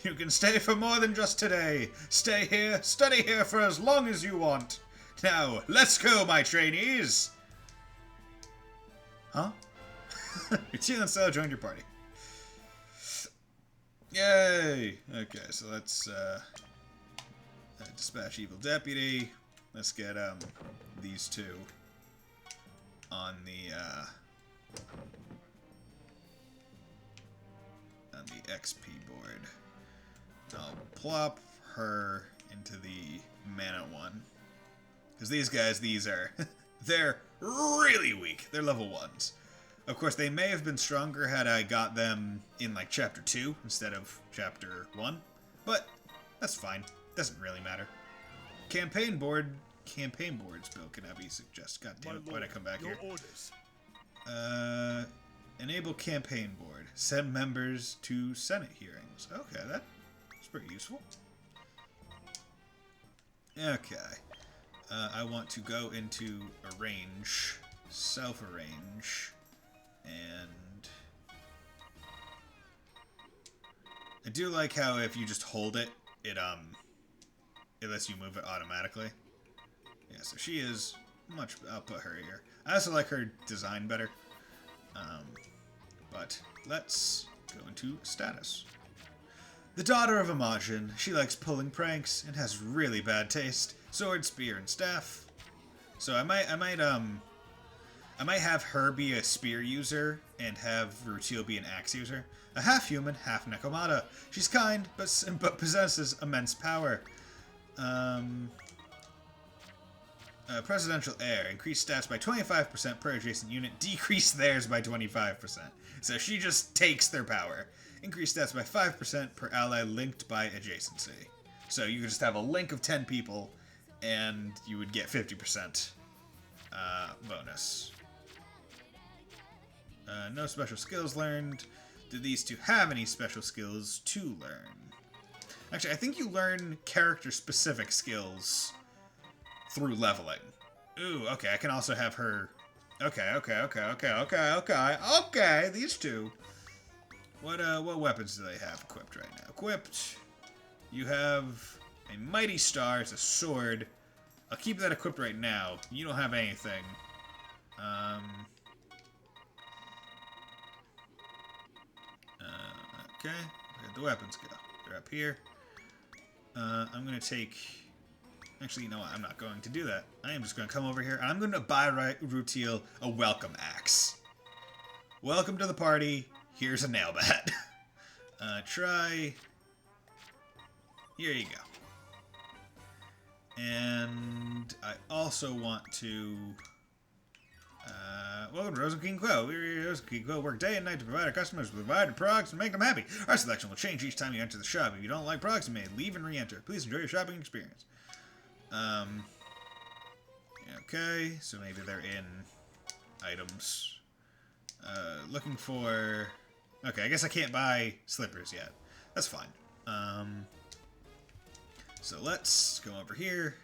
You can stay for more than just today. Stay here, study here for as long as you want. Now, let's go, my trainees! Huh? Rutil and Stella joined your party. Yay! Okay, so let's dispatch evil deputy. Let's get these two on the XP board. I'll plop her into the mana one. Because these guys, they're really weak. They're level 1s. Of course, they may have been stronger had I got them in, like, Chapter 2 instead of Chapter 1. But that's fine. Doesn't really matter. Campaign boards, Bill. Can I be suggest? God damn it, why'd I come back here? Orders. Enable campaign board. Send members to Senate hearings. Okay, that's pretty useful. Okay. I want to go into arrange, self-arrange, and I do like how if you just hold it, it lets you move it automatically. Yeah, so she is much. I'll put her here. I also like her design better. But let's go into status. The daughter of Imogen. She likes pulling pranks and has really bad taste. Sword, spear, and staff. So I might have her be a spear user and have Rutil be an axe user. A half-human, half-necromata. She's kind, but possesses immense power. Presidential heir. Increase stats by 25% per adjacent unit. Decrease theirs by 25%. So she just takes their power. Increase stats by 5% per ally linked by adjacency. So you could just have a link of 10 people, and you would get 50% bonus. No special skills learned. Do these two have any special skills to learn? Actually, I think you learn character-specific skills through leveling. Ooh, okay, I can also have her... Okay, these two. What weapons do they have equipped right now? Equipped, you have a mighty star, it's a sword. I'll keep that equipped right now. You don't have anything. Okay, where'd the weapons go? They're up here. I'm gonna take... Actually, you know what? I'm not going to do that. I am just going to come over here, and I'm going to buy Rutil a welcome axe. Welcome to the party. Here's a nail bat. Try... Here you go. And I also want to... welcome to Rose King Quill. We Rose King Quill work day and night to provide our customers with variety products and make them happy. Our selection will change each time you enter the shop. If you don't like products, you may leave and re-enter. Please enjoy your shopping experience. Okay, so maybe they're in items. Looking for... Okay, I guess I can't buy slippers yet. That's fine. So let's go over here.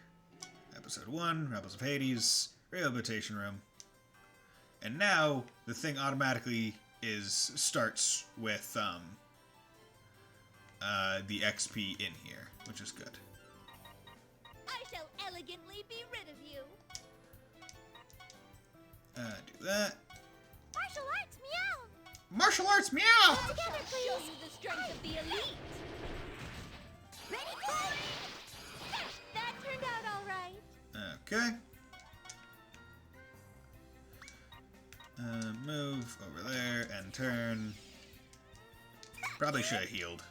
Episode 1, Rebels of Hades, Rehabilitation Room. And now, the thing automatically starts with, the XP in here, which is good. I shall elegantly be rid of you. Do that. Martial arts, meow! Martial arts, meow! Together, please! Show you the strength of the elite! Ready, go! That turned out all right. Okay. Move over there and turn. Probably should have healed.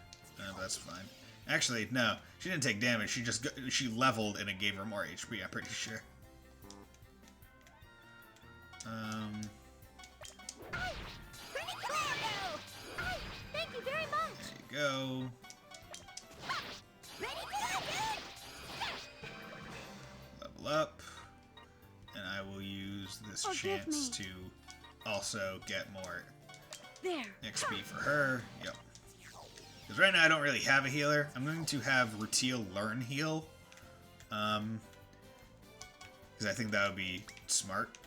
That's fine. Actually, no. She didn't take damage. She leveled and it gave her more HP, I'm pretty sure. Thank you very much. There you go. Level up. And I will use this chance to also get more there. XP for her. Yep. Because right now I don't really have a healer. I'm going to have Rutiel learn heal. Because I think that would be smart.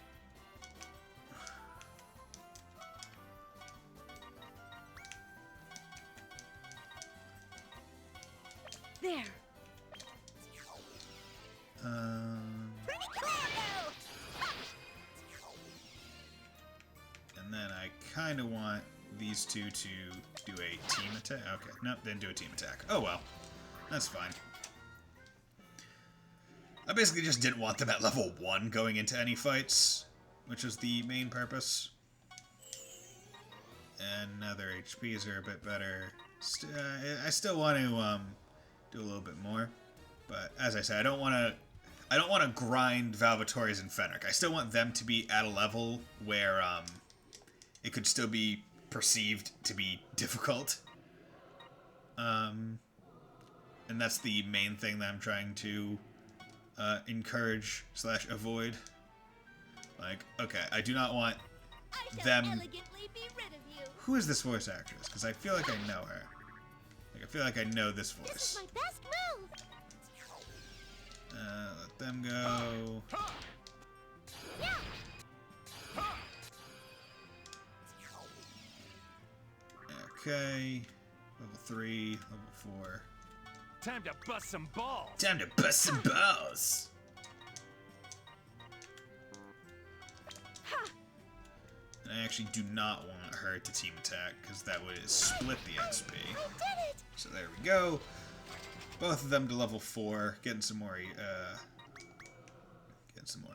There. And then I kind of want these two to do a team attack. Okay, nope, didn't do a team attack. Oh well, that's fine. I basically just didn't want them at level 1 going into any fights, which is the main purpose. And now their HPs are a bit better. I still want to do a little bit more, but as I said, I don't want to grind Valvatore's and Fenric. I still want them to be at a level where it could still be perceived to be difficult. And that's the main thing that I'm trying to encourage / avoid. Like, okay, I do not want them. Elegantly be rid of you. Who is this voice actress? Because I feel like I know her. Like, I feel like I know this voice. This is my best move. Let them go. Yeah. Okay. Level 3, level 4. Time to bust some balls. Time to bust some balls. And I actually do not want her to team attack, because that would split the XP. I did it. So there we go. Both of them to level 4. Getting some more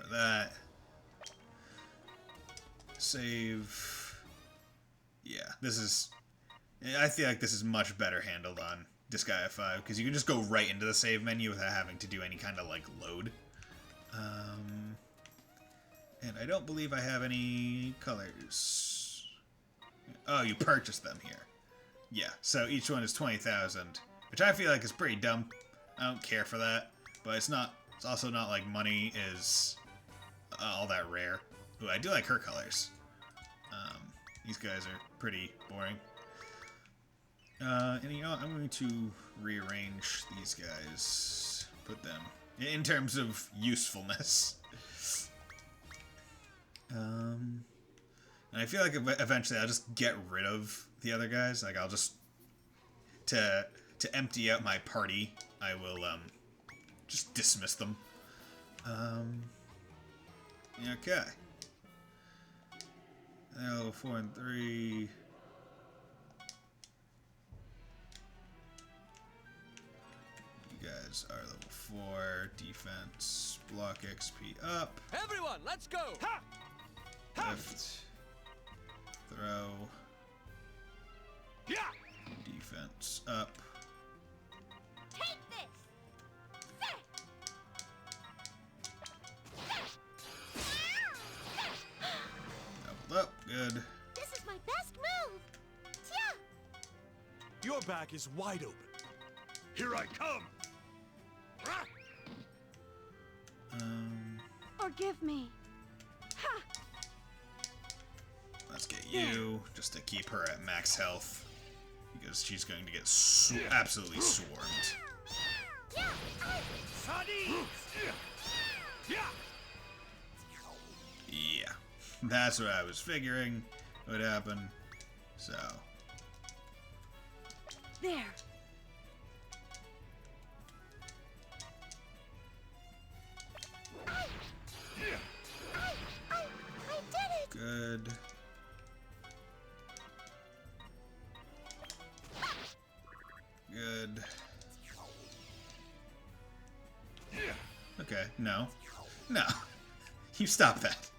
of that. Save. Yeah, this is... I feel like this is much better handled on Disgaea 5, because you can just go right into the save menu without having to do any kind of, like, load. And I don't believe I have any colors. Oh, you purchased them here. Yeah, so each one is 20,000, which I feel like is pretty dumb. I don't care for that, but it's also not like money is all that rare. Ooh, I do like her colors. These guys are pretty boring. And you know what? I'm going to rearrange these guys. Put them in terms of usefulness. And I feel like eventually I'll just get rid of the other guys. Like, I'll just... To empty out my party, I will, just dismiss them. Okay. Level 4 and 3... You guys are level 4, defense, block XP up. Everyone, let's go! Ha! Lift, throw, Yeah. defense up. Take this. Leveled up, good. This is my best move. Yeah. Your back is wide open. Here I come. Forgive me. Ha! Let's get you, just to keep her at max health, because she's going to get absolutely swarmed. Yeah. SARDINES. Yeah. Yeah, that's what I was figuring would happen. So, There. I did it. good. Good. Okay, no. No. You stop that.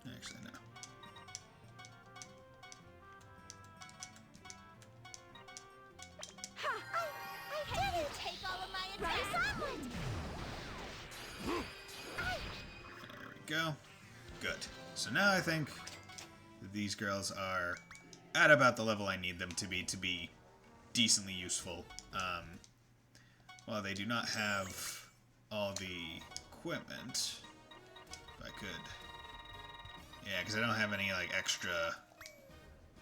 Actually, no. I did it. Take all of my advice. There we go. Good. So now I think that these girls are at about the level I need them to be decently useful. While they do not have all the equipment, if I could... Yeah, because I don't have any, like, extra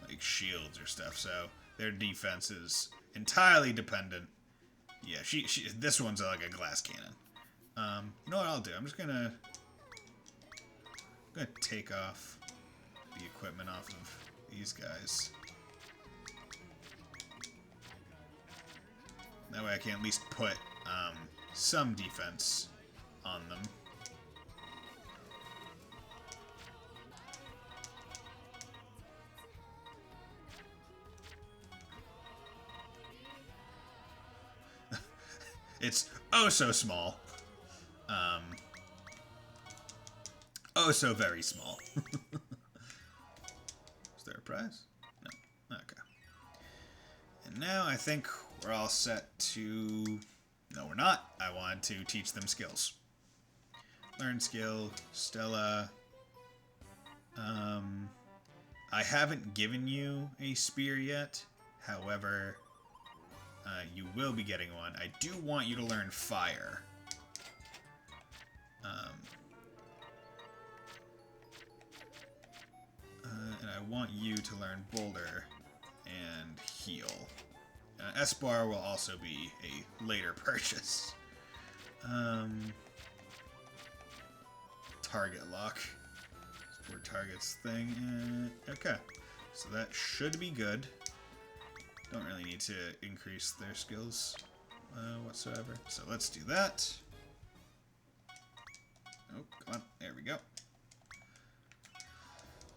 like shields or stuff, so their defense is entirely dependent. Yeah, this one's like a glass cannon. You know what I'll do? I'm gonna take off the equipment off of these guys. That way I can at least put some defense on them. It's oh so small. Oh so very small. Is there a prize? No. Okay. And now I think we're all set to... No, we're not. I want to teach them skills. Learn skill, Stella. I haven't given you a spear yet. However, you will be getting one. I do want you to learn fire. And I want you to learn boulder and heal. S-bar will also be a later purchase. Target lock. Support targets thing. Okay. So that should be good. Don't really need to increase their skills whatsoever. So let's do that. Oh, come on. There we go.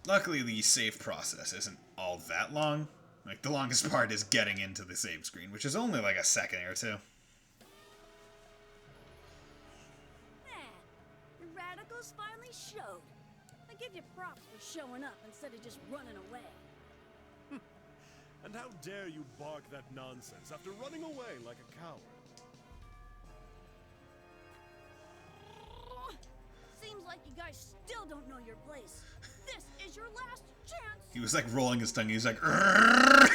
Luckily, the save process isn't all that long. Like, the longest part is getting into the save screen, which is only like a second or two. Man, the radicals finally showed. I give you props for showing up instead of just running away. And how dare you bark that nonsense after running away like a coward? Seems like you guys still don't know your place. This is your last chance. He was like rolling his tongue. He's like, Either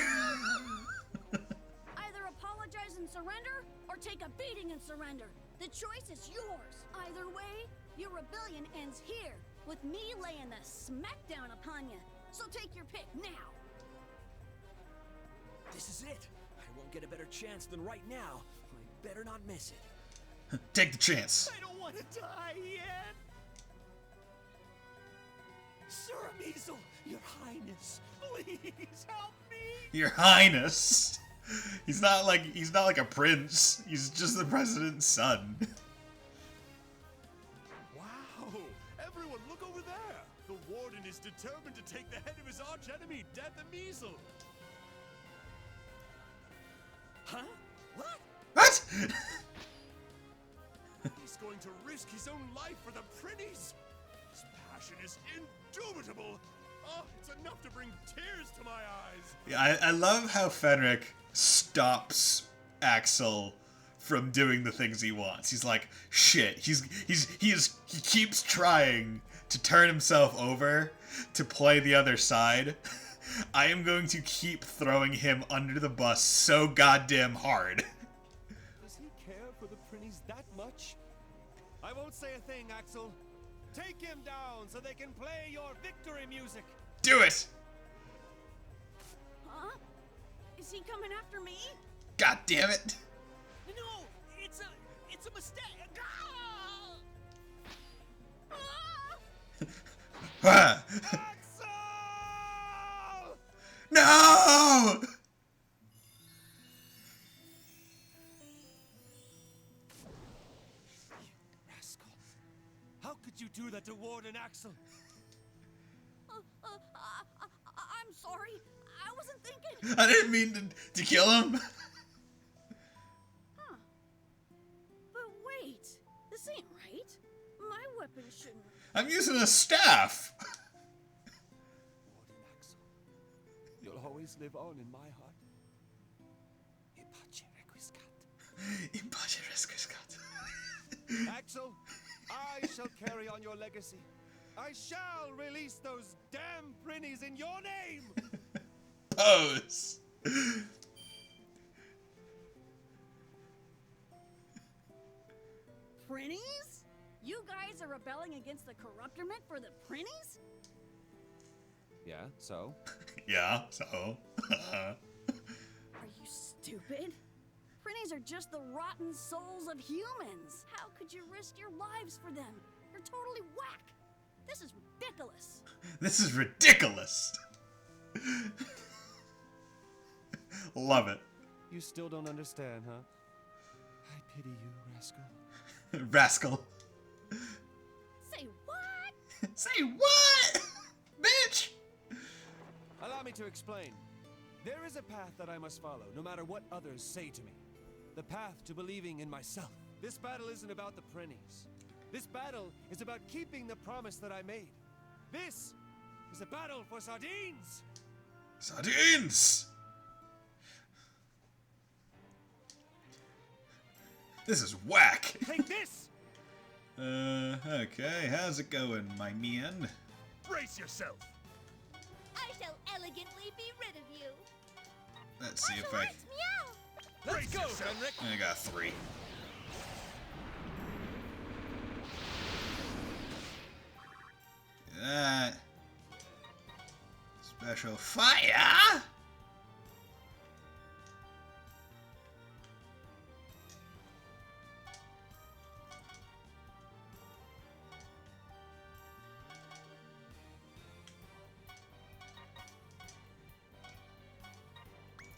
apologize and surrender, or take a beating and surrender. The choice is yours. Either way, your rebellion ends here, with me laying the smackdown upon you. So take your pick now. This is it. I won't get a better chance than right now. I better not miss it. take the chance. I don't want to die yet. Sir Measle, Your Highness, please help me. Your Highness. He's not like a prince. He's just the president's son. Wow! Everyone, look over there! The Warden is determined to take the head of his archenemy, Death the Measle. Huh? What? What? He's going to risk his own life for the Prinnies. His passion is indubitable. Oh, it's enough to bring tears to my eyes. Yeah, I love how Fenric stops Axel from doing the things he wants. He's like, shit. He keeps trying to turn himself over to play the other side. I am going to keep throwing him under the bus so goddamn hard. Does he care for the Prinnies that much? I won't say a thing, Axel. Take him down so they can play your victory music. Do it! Huh? Is he coming after me? God damn it! No, it's a mistake. Ah! Ah! Axel! No! Rascal. How could you do that to Warden Axel? I'm sorry. I wasn't thinking. I didn't mean to kill him. Huh. But wait. This ain't right. My weapon shouldn't. I'm using a staff. Warden Axel, you'll always live on in my heart. Ipace requiescat. Impace requiescat. Axel, I shall carry on your legacy. I shall release those damn Prinnies in your name! Pose. Prinnies? You guys are rebelling against the corruptorment for the Prinnies? Yeah, so? Yeah, so. Are you stupid? Prinnies are just the rotten souls of humans. How could you risk your lives for them? You're totally whack. This is ridiculous. This is ridiculous. Love it. You still don't understand, huh? I pity you, rascal. Rascal. Say what? Say what? Bitch! Allow me to explain. There is a path that I must follow, no matter what others say to me. The path to believing in myself. This battle isn't about the Prinnies. This battle is about keeping the promise that I made. This is a battle for sardines! Sardines! This is whack. Take this! Okay, how's it going, my man? Brace yourself! I shall elegantly be rid of you. Let's see if I... Meow. Let's Brace go, yourself. Fenric! I got 3. That... Special fire?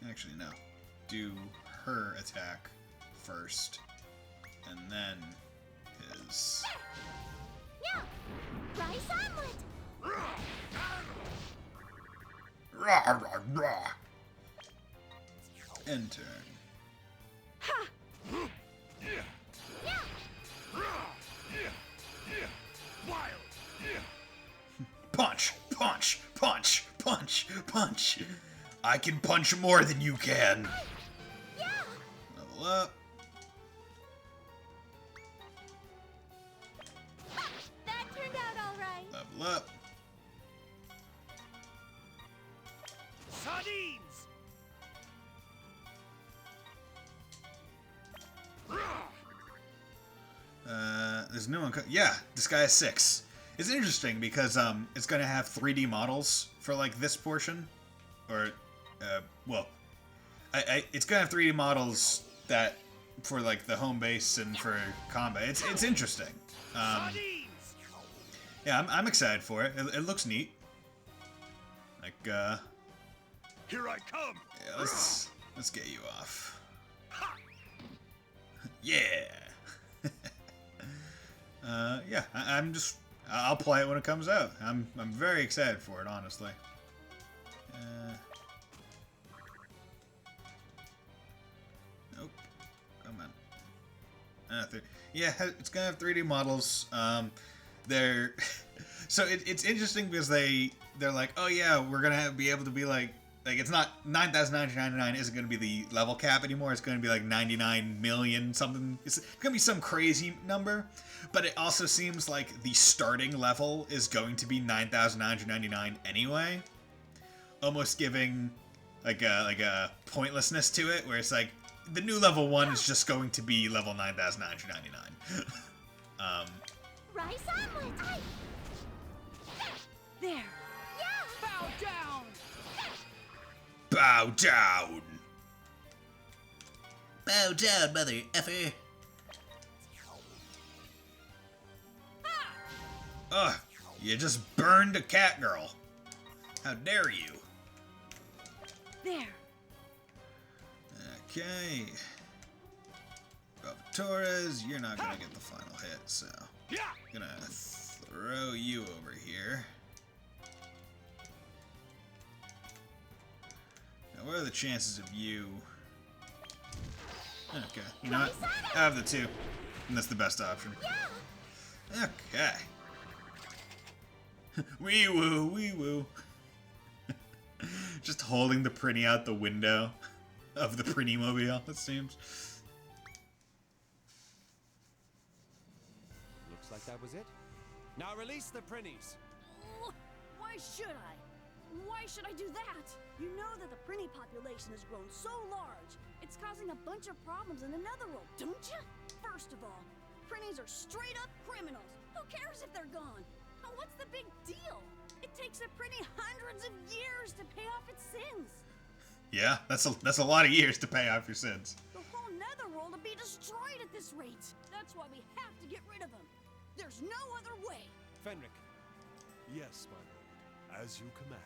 Actually, no. Do her attack first, and then his. Yeah. Rice omelet. Rah, rah, rah. End turn. Ha. Yeah. Yeah. Wild! Punch, punch, punch, punch, punch. I can punch more than you can. Yeah. Level up. That turned out all right. Level up. Sardines! There's a new one. Yeah, Disgaea 6. It's interesting because it's gonna have 3D models for like this portion, or well, it's gonna have 3D models that for like the home base and for combat. It's interesting. Sardines! Yeah, I'm excited for it. It looks neat. Like Here I come! yeah, let's get you off. Yeah. Yeah, I'll play it when it comes out. I'm very excited for it, honestly. Nope. Come on. Yeah, it's gonna have 3D models. They're so it's interesting because they're like, oh yeah, we're gonna be able to be like it's not 9,999 isn't gonna be the level cap anymore. It's gonna be like 99 million something. It's gonna be some crazy number. But it also seems like the starting level is going to be 9,999 anyway, almost giving like a pointlessness to it, where it's like the new level 1 is just going to be level 9,999. Rice omelet. There. Yeah. Bow down. Bow down. Bow down, mother effer. Ugh, you just burned a cat girl. How dare you? There. Okay. Torres, you're not gonna get the final hit, so gonna throw you over here. Now, what are the chances of you? Okay, you know what? I have the 2, and that's the best option. Okay. Wee woo, wee woo. Just holding the Prinny out the window of the Prinny mobile, it seems. Looks like that was it. Now release the Prinnies. Why should I? Why should I do that? You know that the Prinny population has grown so large, it's causing a bunch of problems in the Netherworld, don't you? First of all, Prinnies are straight up criminals. Who cares if they're gone? And what's the big deal? It takes a Prinny hundreds of years to pay off its sins. Yeah, that's a lot of years to pay off your sins. The whole netherworld will be destroyed at this rate. That's why we have to get rid of him. There's no other way. Fenric, Yes, my lord, as you command.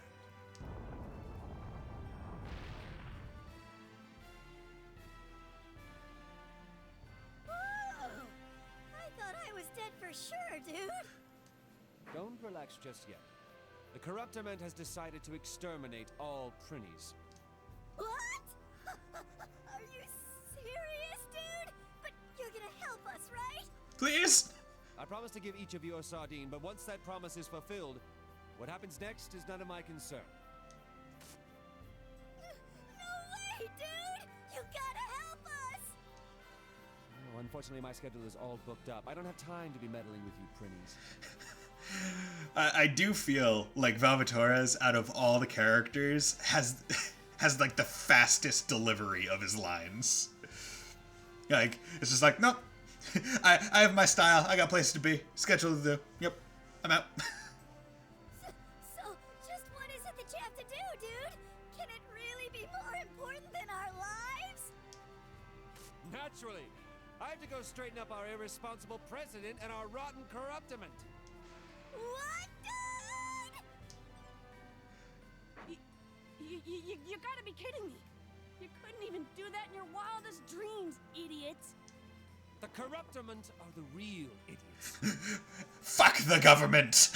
Whoa! I thought I was dead for sure, dude. don't relax just yet. The Corruptiment has decided to exterminate all Prinnies. What? Are you serious, dude? But you're gonna help us, right? Please? I promise to give each of you a sardine, but once that promise is fulfilled, what happens next is none of my concern. No way, dude! You gotta help us! Oh, unfortunately, my schedule is all booked up. I don't have time to be meddling with you Prinnies. I do feel like Valvatorez, out of all the characters, has like the fastest delivery of his lines. Like, it's just like, nope. I have my style. I got places to be. Schedule to do. Yep. I'm out. So, just what is it that you have to do, dude? Can it really be more important than our lives? Naturally, I have to go straighten up our irresponsible president and our rotten Corruptiment. What, dude? You gotta be kidding me. You couldn't even do that in your wildest dreams, idiots. The Corruptiment are the real idiots. Fuck the government.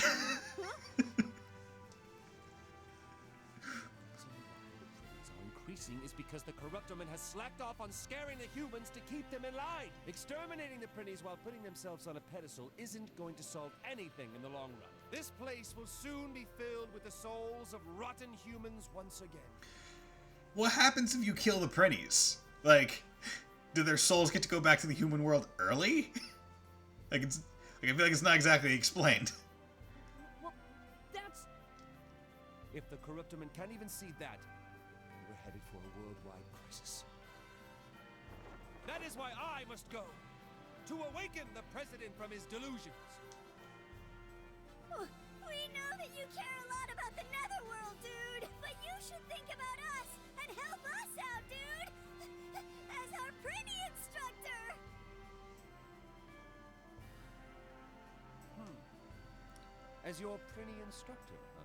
Increasing is because the Corruptiment has slacked off on scaring the humans to keep them in line. Exterminating the Prinnies while putting themselves on a pedestal isn't going to solve anything in the long run. This place will soon be filled with the souls of rotten humans once again. What happens if you kill the Prinnies? Like, do their souls get to go back to the human world early? I feel like it's not exactly explained. Well, that's... If the Corruptiment can't even see that, we're headed for a worldwide crisis. That is why I must go, to awaken the President from his delusions. We know that you care a lot about the netherworld, dude, but you should think about us and help us out, dude, as our Prinny instructor. As your Prinny instructor, huh?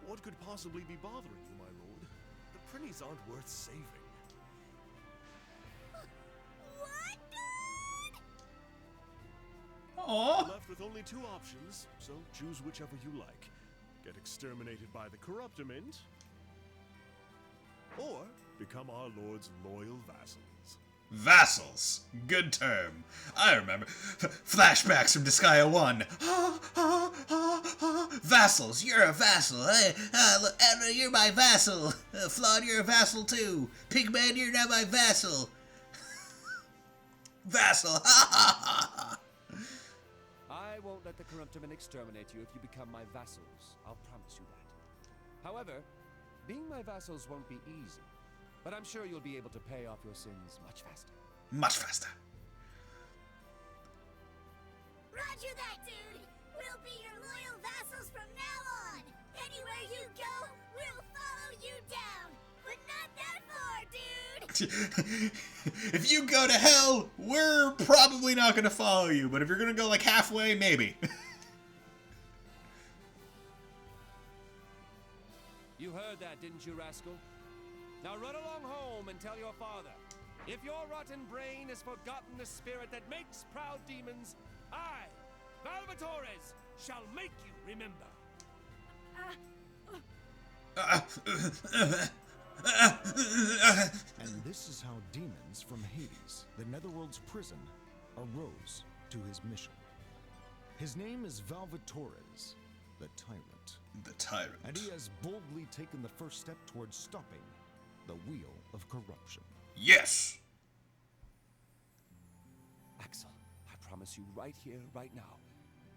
What could possibly be bothering you, my lord? The Prinnies aren't worth saving. What, dude? Aww. Left with only two options, so choose whichever you like. Get exterminated by the Corruptiment, or become our lord's loyal vassals. Vassals. Good term. I remember. Flashbacks from Disgaea 1. Vassals. You're a vassal. Hey, Edna, you're my vassal. Flawed, you're a vassal too. Pigman, you're now my vassal. Vassal. I won't let the Corruptiment exterminate you if you become my vassals. I'll promise you that. However, being my vassals won't be easy. But I'm sure you'll be able to pay off your sins much faster. Much faster. Roger that, dude. We'll be your loyal vassals from now on. Anywhere you go, we'll follow you down. But not that far, dude. If you go to hell, we're probably not going to follow you. But if you're going to go like halfway, maybe. You heard that, didn't you, rascal? Now run along home and tell your father. If your rotten brain has forgotten the spirit that makes proud demons, I, Valvatorez, shall make you remember. And this is how demons from Hades, the Netherworld's prison, arose to his mission. His name is Valvatorez, the Tyrant. The Tyrant. And he has boldly taken the first step towards stopping the wheel of corruption. Yes! Axel, I promise you right here, right now,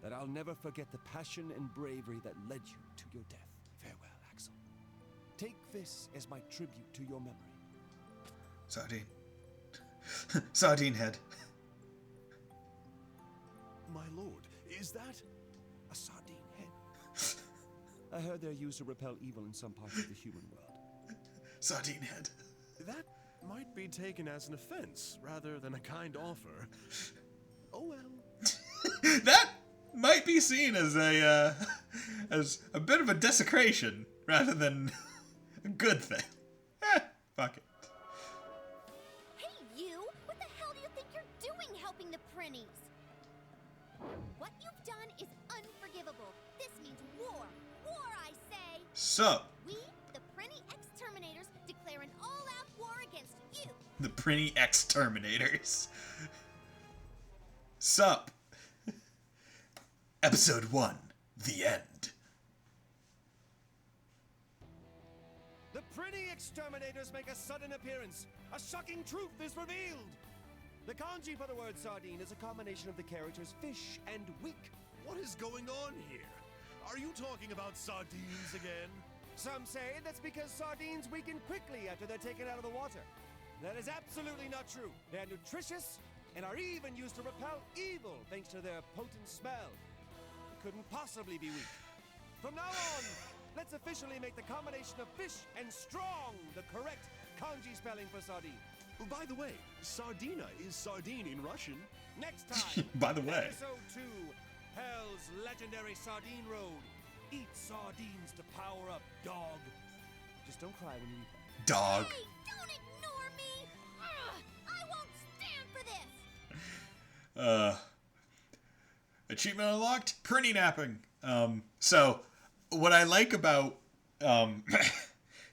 that I'll never forget the passion and bravery that led you to your death. Farewell, Axel. Take this as my tribute to your memory. Sardine. Sardine head. My lord, is that... A sardine head. I heard they're used to repel evil in some parts of the human world. Sardine head. That might be taken as an offense rather than a kind offer. Oh well. That might be seen as a bit of a desecration rather than a good thing. Fuck it. Hey, you! What the hell do you think you're doing helping the Prinnies? What you've done is unforgivable. This means war. War, I say! So, We, the Prinny Exterminators, declare an all-out war against you! the Prinny Exterminators. Sup. Episode 1. The End. The Prinny Exterminators make a sudden appearance. A shocking truth is revealed. The kanji for the word sardine is a combination of the characters fish and weak. What is going on here? Are you talking about sardines again? Some say that's because sardines weaken quickly after they're taken out of the water. That is absolutely not true. They're nutritious and are even used to repel evil thanks to their potent smell. It couldn't possibly be weak. From now on, let's officially make the combination of fish and strong the correct kanji spelling for sardine. Oh, by the way, sardina is sardine in Russian. Next time, By the way. Episode 2, Hell's Legendary Sardine Road. Eat sardines to power up, dog. Just don't cry when you eat them. Dog. Hey, don't ignore me! Ugh, I won't stand for this! Achievement unlocked? Prinny napping. So, what I like about,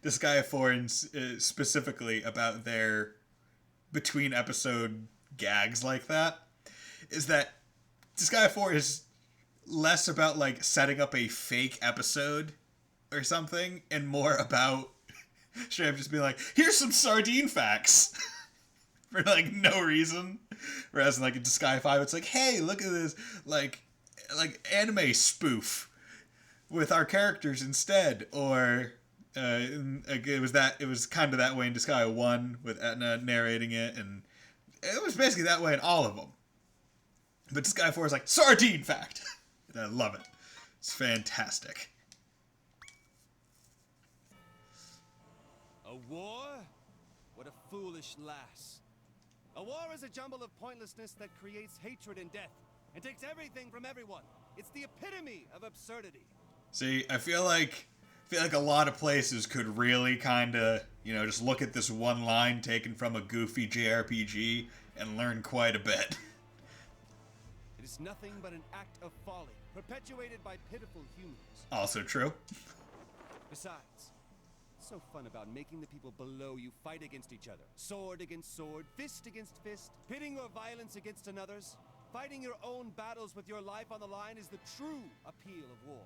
Disgaea 4 and specifically about their between episode gags like that is that Disgaea 4 is less about like setting up a fake episode or something and more about straight up just being like, here's some sardine facts for like no reason. Whereas in like in Disgaea 5 it's like, hey, look at this like anime spoof with our characters instead. Or it was kind of that way in Disgaea 1 with Etna narrating it, and it was basically that way in all of them. But Disgaea 4 is like, sardine fact! And I love it. It's fantastic. A war? What a foolish lass. A war is a jumble of pointlessness that creates hatred and death, and takes everything from everyone. It's the epitome of absurdity. See, I feel like a lot of places could really kind of, just look at this one line taken from a goofy JRPG and learn quite a bit. It is nothing but an act of folly, perpetuated by pitiful humans. Also true. Besides, what's so fun about making the people below you fight against each other? Sword against sword, fist against fist, pitting your violence against another's. Fighting your own battles with your life on the line is the true appeal of war.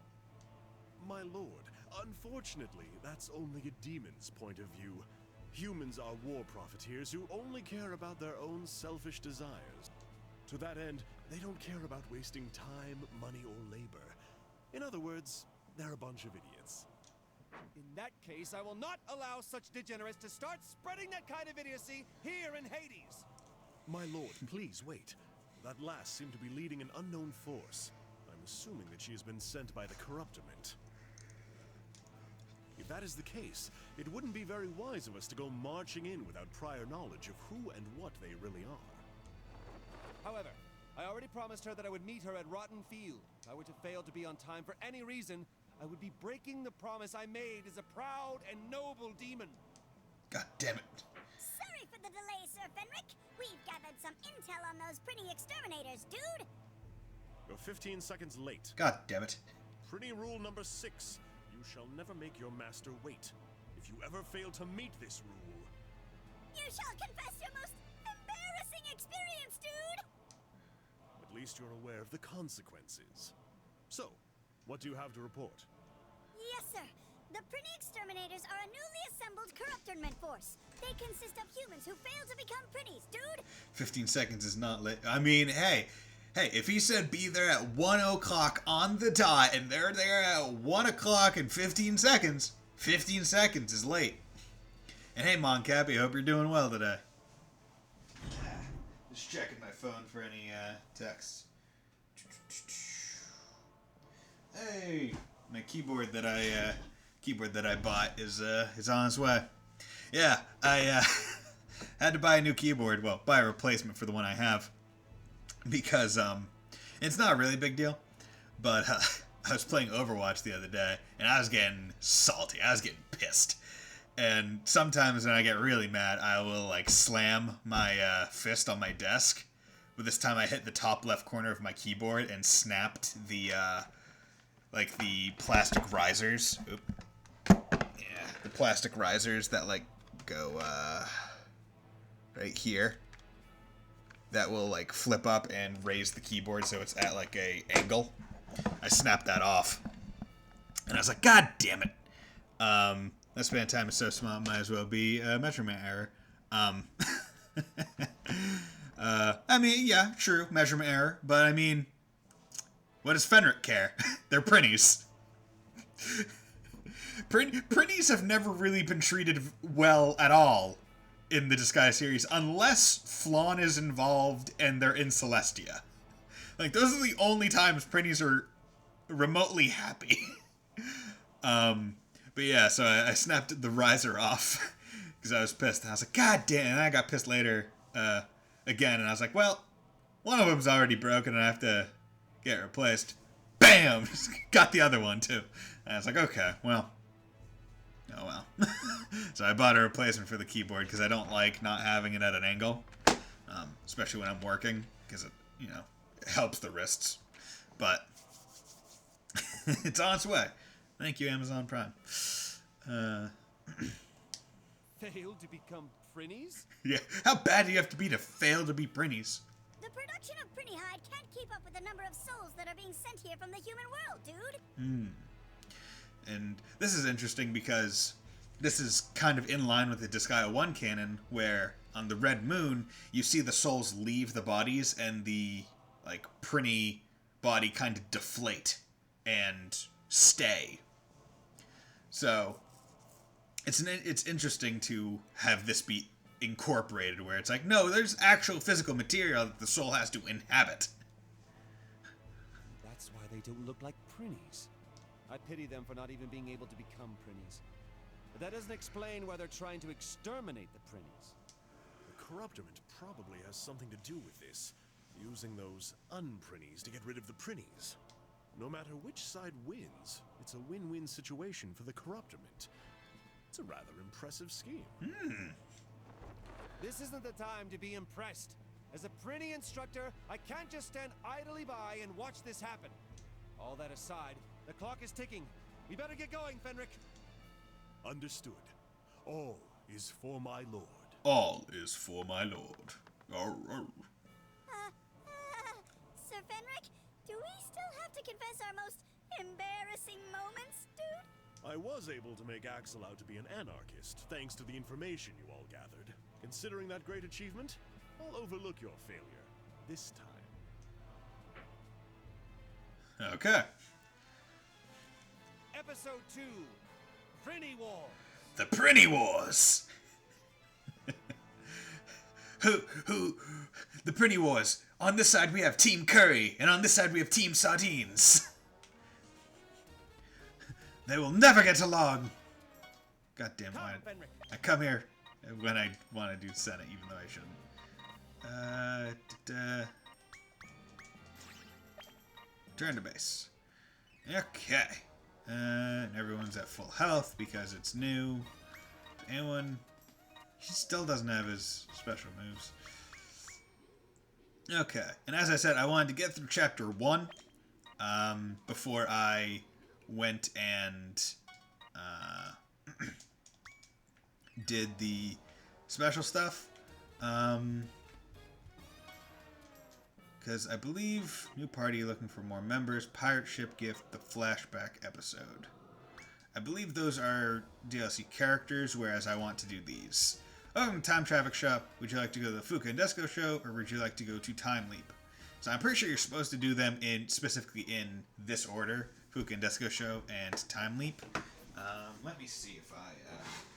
My lord, unfortunately, that's only a demon's point of view. Humans are war profiteers who only care about their own selfish desires. To that end, they don't care about wasting time, money, or labor. In other words, they're a bunch of idiots. In that case, I will not allow such degenerates to start spreading that kind of idiocy here in Hades. My lord, please wait. That lass seemed to be leading an unknown force. I'm assuming that she has been sent by the Corruptorment. If that is the case, it wouldn't be very wise of us to go marching in without prior knowledge of who and what they really are. However, I already promised her that I would meet her at Rotten Field. If I were to fail to be on time for any reason, I would be breaking the promise I made as a proud and noble demon. God damn it. Sorry for the delay, Sir Fenric. We've gathered some intel on those Prinny Exterminators, dude. You're 15 seconds late. God damn it. Pretty rule number 6. You shall never make your master wait. If you ever fail to meet this rule... You shall confess your most embarrassing experience, dude. At least you're aware of the consequences. So, what do you have to report? Yes, sir. The Prinny Exterminators are a newly assembled Corruptorment force. They consist of humans who fail to become Prinnies, dude. 15 seconds is not late. I mean, hey, if he said be there at 1 o'clock on the dot, and they're there at 1 o'clock and 15 seconds, 15 seconds is late. And hey, Moncappy, I hope you're doing well today. Just checking my phone for any texts. Hey, My keyboard that I bought is on its way. Yeah, I had to buy a new keyboard. Well, buy a replacement for the one I have because it's not a really big deal. But I was playing Overwatch the other day and I was getting salty. I was getting pissed. And sometimes when I get really mad, I will like slam my fist on my desk. But this time I hit the top left corner of my keyboard and snapped the like the plastic risers. Oop. Yeah, the plastic risers that like go right here. That will like flip up and raise the keyboard so it's at like a angle. I snapped that off. And I was like, God damn it. That span of time is so small, might as well be a measurement error. I mean, yeah, true, measurement error, but I mean, what does Fenric care? They're printies. Printies have never really been treated well at all in the Disgaea series, unless Flawn is involved and they're in Celestia. Like, those are the only times printies are remotely happy. But yeah, so I snapped the riser off because I was pissed. And I was like, God damn. And I got pissed later again. And I was like, well, one of them's already broken and I have to get it replaced. Bam! Got the other one too. And I was like, okay, well. Oh well. So I bought a replacement for the keyboard because I don't like not having it at an angle. Especially when I'm working because it, you know, it helps the wrists. But it's on its way. Thank you, Amazon Prime. Failed to become prinnies? Yeah, how bad do you have to be to fail to be prinnies? The production of Prinny Hide can't keep up with the number of souls that are being sent here from the human world, dude. And this is interesting because this is kind of in line with the Disgaea 1 canon, where on the Red Moon, you see the souls leave the bodies and the, like, prinny body kind of deflate and stay. So, it's interesting to have this be incorporated, where it's like, no, there's actual physical material that the soul has to inhabit. That's why they don't look like prinnies. I pity them for not even being able to become prinnies. But that doesn't explain why they're trying to exterminate the prinnies. The corruptiment probably has something to do with this, using those unprinnies to get rid of the prinnies. No matter which side wins, it's a win-win situation for the corruptiment. It's a rather impressive scheme. This isn't the time to be impressed. As a prinny instructor, I can't just stand idly by and watch this happen. All that aside, the clock is ticking. We better get going, Fenric. Understood. All is for my lord. All is for my lord. Arr, arr. Sir Fenric, do we still have to confess our most embarrassing moments, dude? I was able to make Axel out to be an anarchist, thanks to the information you all gathered. Considering that great achievement, I'll overlook your failure this time. Okay. Episode 2, Prinny War. The Prinny Wars. The Prinny Wars. On this side we have Team Curry, and on this side we have Team Sardines. They will never get along. Goddamn, I come here when I want to do Senate, even though I shouldn't. Turn to base. Okay. And everyone's at full health because it's new. Anyone? He still doesn't have his special moves. Okay. And as I said, I wanted to get through Chapter 1 before I went and did the special stuff. Because I believe new party looking for more members, pirate ship gift, the flashback episode. I believe those are DLC characters, whereas I want to do these. Welcome to Time Traffic Shop. Would you like to go to the Fuka and Desco show, or would you like to go to Time Leap? So I'm pretty sure you're supposed to do them specifically in this order: Fuka and Desco show and Time Leap. Let me see if I.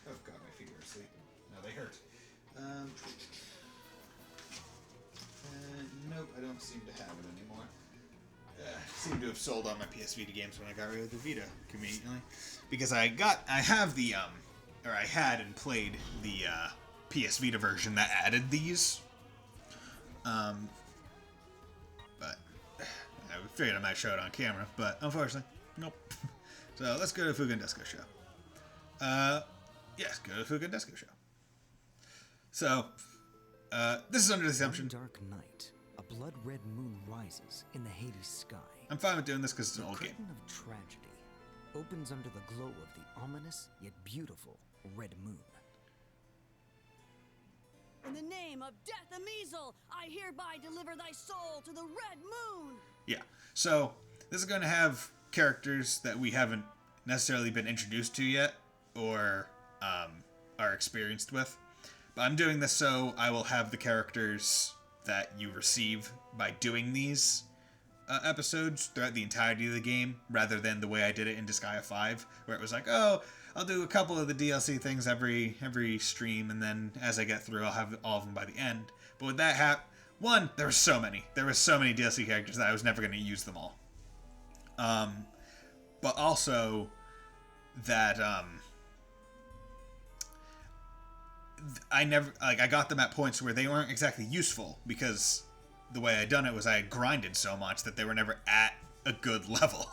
Oh god, my feet were asleep. No, they hurt. Nope, I don't seem to have it anymore. seem to have sold all my PS Vita games when I got rid of the Vita, conveniently. Because I had and played the PS Vita version that added these. But I figured I might show it on camera, but unfortunately, nope. So let's go to Fuga and Disco Show. Yes, go to Fuga and Disco Show. So, this is under the assumption. One dark night, a blood-red moon rises in the Hades sky. I'm fine with doing this because it's an old game. The curtain of tragedy opens under the glow of the ominous yet beautiful red moon. In the name of Death Ameasal, I hereby deliver thy soul to the Red Moon! Yeah, so this is going to have characters that we haven't necessarily been introduced to yet or are experienced with. But I'm doing this so I will have the characters that you receive by doing these episodes throughout the entirety of the game, rather than the way I did it in Disgaea 5, where it was like, oh, I'll do a couple of the DLC things every stream, and then as I get through, I'll have all of them by the end. But with that one, there were so many. There were so many DLC characters that I was never going to use them all. But also that I got them at points where they weren't exactly useful, because the way I done it was I had grinded so much that they were never at a good level.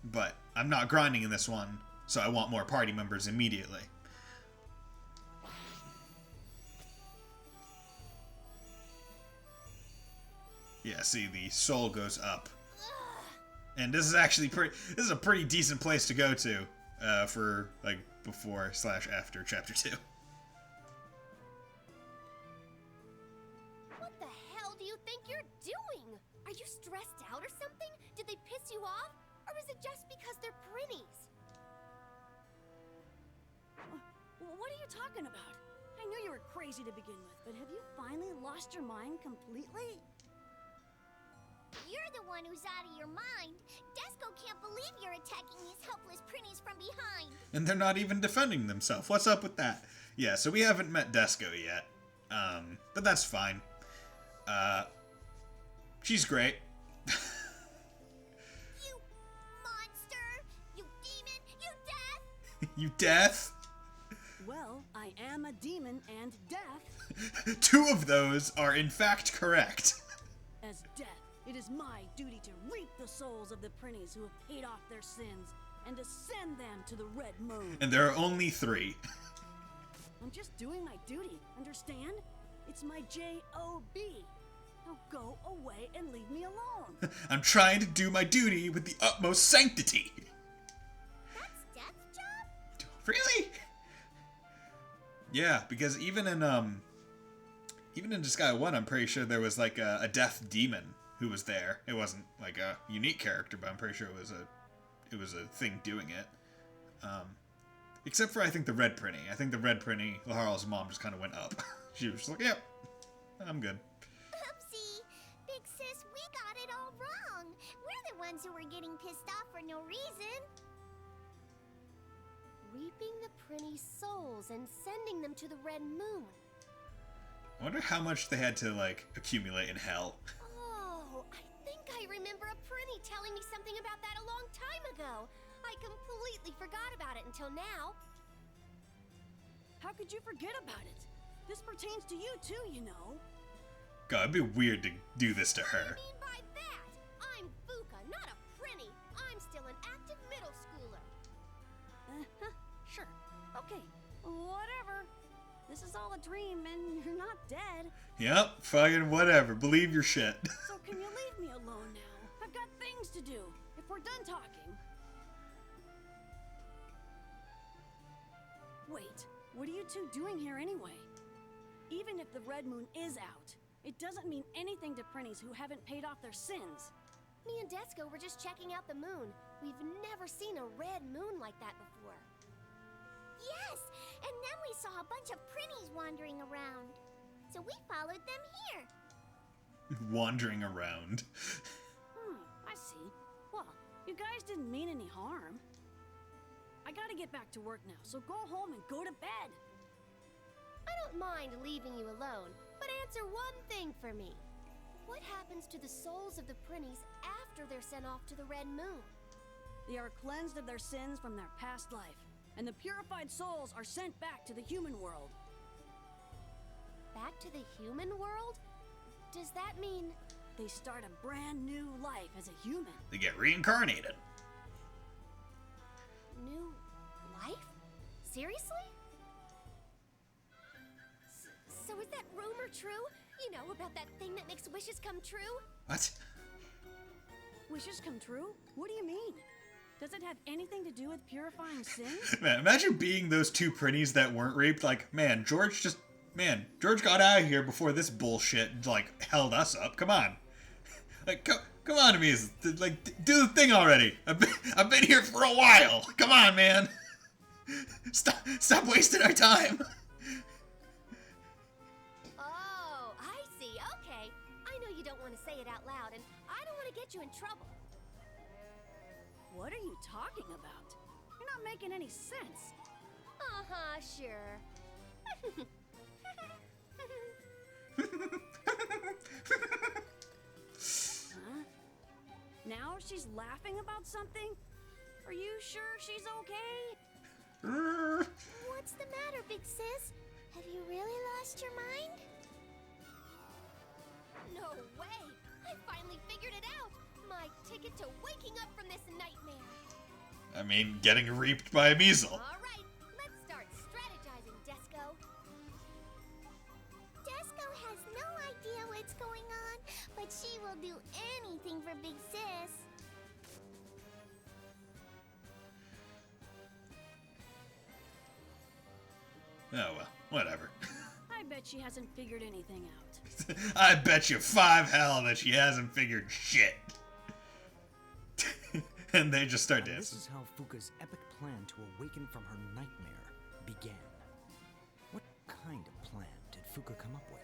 But I'm not grinding in this one, so I want more party members immediately. Yeah, see, the soul goes up. And this is actually this is a pretty decent place to go to for like before/after chapter 2. What the hell do you think you're doing? Are you stressed out or something? Did they piss you off? Or is it just because they're prinnies? What are you talking about? I knew you were crazy to begin with, but have you finally lost your mind completely? You're the one who's out of your mind. Desco can't believe you're attacking these helpless prinnies from behind. And they're not even defending themselves. What's up with that? Yeah, so we haven't met Desco yet. But that's fine. She's great. You monster! You demon! You death! You death? Well, I am a demon and death. 2 of those are in fact correct. As death, it is my duty to reap the souls of the prinnies who have paid off their sins and to send them to the Red Moon. And there are only 3. I'm just doing my duty, understand? It's my J-O-B. Now go away and leave me alone. I'm trying to do my duty with the utmost sanctity. That's Death's job? Really? Yeah, because even in Disgaea 1, I'm pretty sure there was like a death demon who was there. It wasn't like a unique character, but I'm pretty sure it was a thing doing it. Except for I think the Red Prinny. I think the Red Prinny, Laharl's mom, just kind of went up. She was just like, "Yep, I'm good." Oopsie! Big sis, we got it all wrong. We're the ones who were getting pissed off for no reason. Reaping the prinny's souls and sending them to the Red Moon. I wonder how much they had to like accumulate in hell. Oh, I think I remember a prinny telling me something about that a long time ago. I completely forgot about it until now. How could you forget about it? This pertains to you too, you know. God, it'd be weird to do this to her. What do you mean by that? I'm Fuka, not a prinny. I'm still an active middle schooler. Sure. Okay. Whatever. This is all a dream and you're not dead. Yep, fucking whatever. Believe your shit. So can you leave me alone now? I've got things to do. If we're done talking. Wait, what are you two doing here anyway? Even if the Red Moon is out, it doesn't mean anything to prinnies who haven't paid off their sins. Me and Desco were just checking out the moon. We've never seen a red moon like that before. Yes, and then we saw a bunch of prinnies wandering around. So we followed them here. Wandering around. I see. Well, you guys didn't mean any harm. I gotta get back to work now, so go home and go to bed. I don't mind leaving you alone, but answer one thing for me. What happens to the souls of the Prinnies after they're sent off to the Red Moon? They are cleansed of their sins from their past life, and the purified souls are sent back to the human world. Back to the human world? Does that mean... They start a brand new life as a human. They get reincarnated. New life? Seriously? So is that rumor true? You know, about that thing that makes wishes come true? What? Wishes come true? What do you mean? Does it have anything to do with purifying sins? Man, imagine being those two Prinnies that weren't raped. Like, man, George got out of here before this bullshit, like, held us up. Come on. Like, come on, Amiz. Like, do the thing already. I've been here for a while. Come on, man. Stop wasting our time. Oh, I see. Okay. I know you don't want to say it out loud, and I don't want to get you in trouble. What are you talking about? You're not making any sense. Uh-huh, sure. Huh? Now she's laughing about something? Are you sure she's okay? What's the matter, big sis? Have you really lost your mind? No way! I finally figured it out! My ticket to waking up from this nightmare! I mean, getting reaped by a measle. Alright, let's start strategizing, Disco. Disco has no idea what's going on, but she will do anything for Big Sis. Oh well, whatever. I bet she hasn't figured anything out. I bet you 5 hell that she hasn't figured shit. And they just start And dancing. this is how Fuka's epic plan to awaken from her nightmare began. What kind of plan did Fuka come up with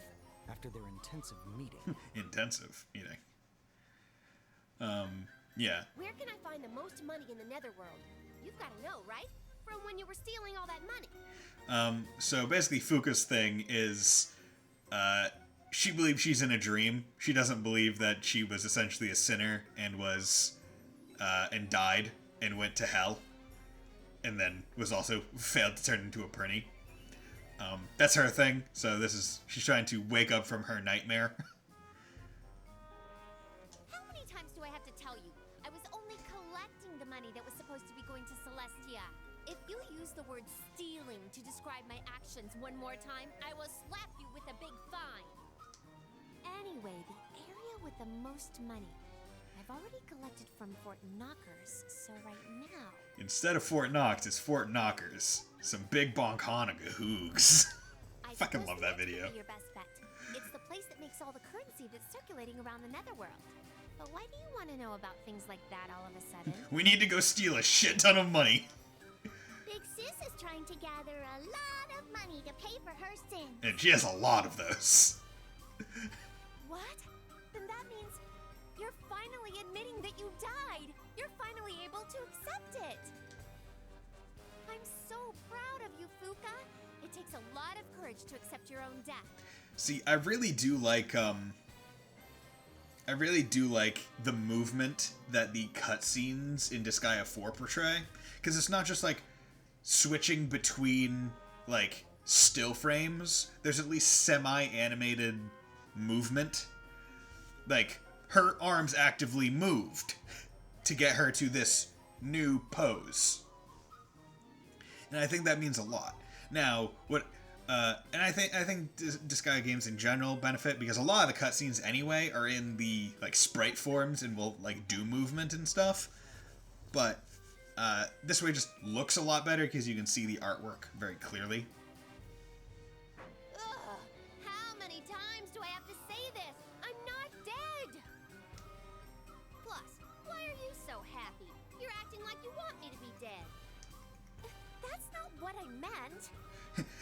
after their intensive meeting? Intensive meeting. Yeah. Where can I find the most money in the Netherworld? You've got to know, right? From when you were stealing all that money. So basically Fuka's thing is, she believes she's in a dream. She doesn't believe that she was essentially a sinner and was, and died and went to hell. And then was also failed to turn into a Prinny. That's her thing. So she's trying to wake up from her nightmare. How many times do I have to tell you? I was only collecting the money that was supposed to be going to Celestia. If you use the word stealing to describe my actions one more time, I will slap you with a big fine. Anyway, the area with the most money. I've already collected from Fort Knockers, so right now... Instead of Fort Knox, it's Fort Knockers. Some big bonkonaga hoogs. Fucking love that video. Your best bet. It's the place that makes all the currency that's circulating around the Netherworld. But why do you want to know about things like that all of a sudden? We need to go steal a shit ton of money. Big Sis is trying to gather a lot of money to pay for her sins. And she has a lot of those. What? Then that means you're finally admitting that you died. You're finally able to accept it. I'm so proud of you, Fuka. It takes a lot of courage to accept your own death. See, I really do like the movement that the cutscenes in Disgaea 4 portray. Because it's not just like switching between like still frames. There's at least semi-animated movement. Like, her arms actively moved to get her to this new pose. And I think that means a lot. Now, and I think Disgaea games in general benefit because a lot of the cutscenes anyway are in the like sprite forms and will like do movement and stuff. But this way just looks a lot better because you can see the artwork very clearly. Ugh, how many times do I have to say this? I'm not dead! Plus, why are you so happy? You're acting like you want me to be dead. That's not what I meant.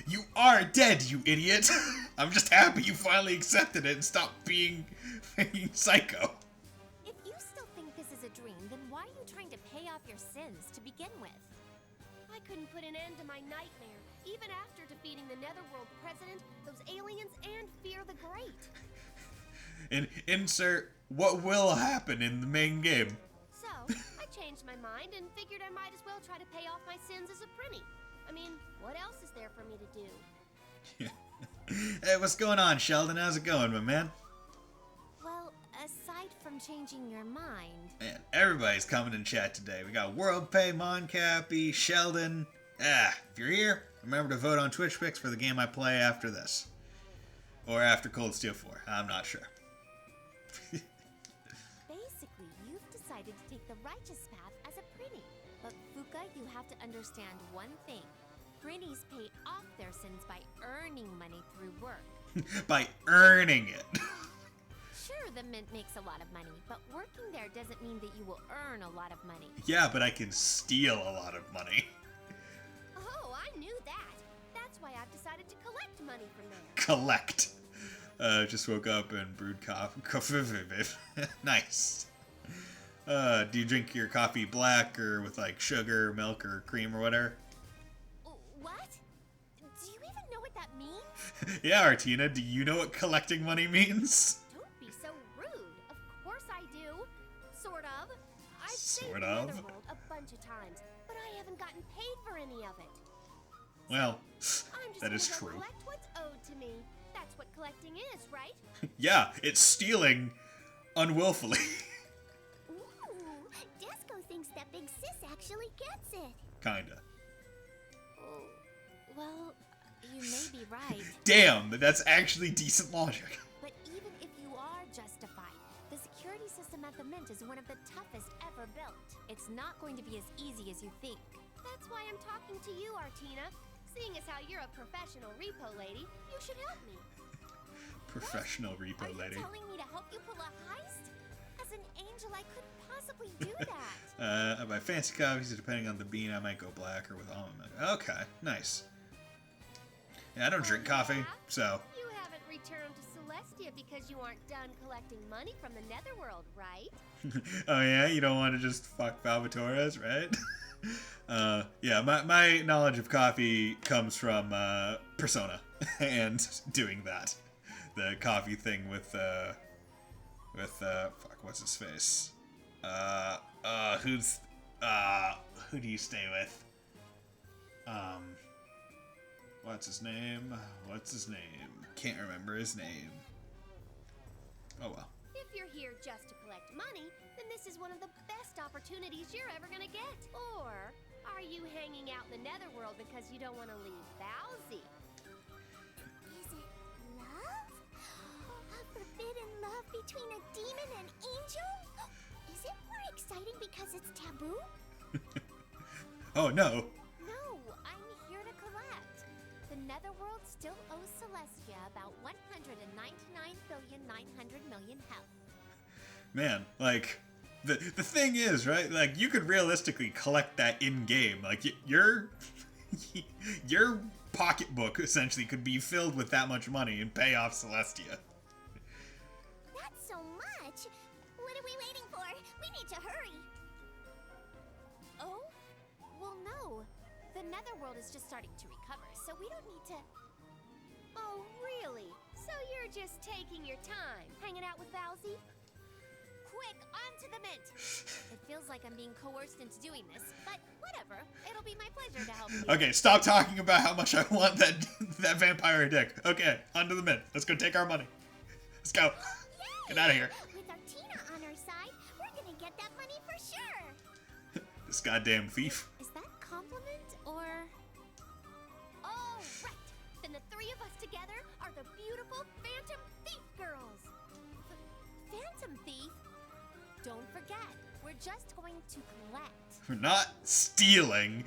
You are dead, you idiot! I'm just happy you finally accepted it and stopped being psycho. If you still think this is a dream, then why are you trying to pay off your sins to begin with? I couldn't put an end to my nightmare, even after defeating the Netherworld President, those aliens, and Fear the Great. Insert what will happen in the main game. So, I changed my mind and figured I might as well try to pay off my sins as a prinny. I mean, what else is there for me to do? Hey, what's going on, Sheldon? How's it going, my man? Well, aside from changing your mind... Man, everybody's coming in chat today. We got WorldPay, Moncappy, Sheldon. If you're here, remember to vote on Twitch picks for the game I play after this. Or after Cold Steel 4. I'm not sure. Basically, you've decided to take the righteous path as a prinny. But Fuka, you have to understand one thing. Prinnies pay off their sins by earning money through work. By earning it. Sure, the Mint makes a lot of money, but working there doesn't mean that you will earn a lot of money. Yeah, but I can steal a lot of money. Oh, I knew that. That's why I've decided to collect money from there. Collect. Just woke up and brewed coffee. Nice. Do you drink your coffee black or with like sugar, milk, or cream or whatever? What? Do you even know what that means? Yeah, Artina, do you know what collecting money means? Don't be so rude. Of course I do. Sort of. I've saved Sort the of? Netherworld a bunch of times, but I haven't gotten paid for any of it. Well, I'm just that is gonna go true. collect what's owed to me. That's what collecting is, right? Yeah, it's stealing unwillfully. Ooh, Desco thinks that Big Sis actually gets it. Kinda. Oh, well, you may be right. Damn, that's actually decent logic. But even if you are justified, the security system at the Mint is one of the toughest ever built. It's not going to be as easy as you think. That's why I'm talking to you, Artina. Seeing as how you're a professional repo lady, you should help me. Professional repo lady. Are you telling me to help you pull a heist? As an angel, I couldn't possibly do that. I buy fancy coffees, depending on the bean, I might go black or with almond milk. Okay, nice. Yeah, I don't drink coffee, so... You haven't returned to Celestia because you aren't done collecting money from the Netherworld, right? Oh yeah, you don't want to just fuck Valvatores, right? Yeah, my knowledge of coffee comes from Persona and doing that. The coffee thing with fuck, what's his face? Who do you stay with? What's his name? Can't remember his name. Oh well. If you're here just to collect money, then this is one of the best opportunities you're ever gonna get. Or are you hanging out in the Netherworld because you don't want to leave Bowsy? Is it love? A forbidden love between a demon and angel? Is it more exciting because it's taboo? Oh no. No, I'm here to collect. The Netherworld still owes Celestia about 199,900,000,000 health. Man, like, the thing is, right? Like, you could realistically collect that in game. Like, your pocketbook essentially could be filled with that much money and pay off Celestia. That's so much. What are we waiting for? We need to hurry. Oh? Well, no. The Netherworld is just starting to recover, so we don't need to... Oh, really? So you're just taking your time, hanging out with Valsy? Quick, onto the Mint! It feels like I'm being coerced into doing this, but whatever. It'll be my pleasure to help you. Okay, stop talking about how much I want that vampire dick. Okay, onto the Mint. Let's go take our money. Let's go. Yay! Get out of here. With Artina on our side, we're gonna get that money for sure! This goddamn thief. Is that compliment or... Oh, right! Then the three of us together are the beautiful Phantom Thief girls! Phantom Thief? Don't forget, we're just going to collect. We're not stealing,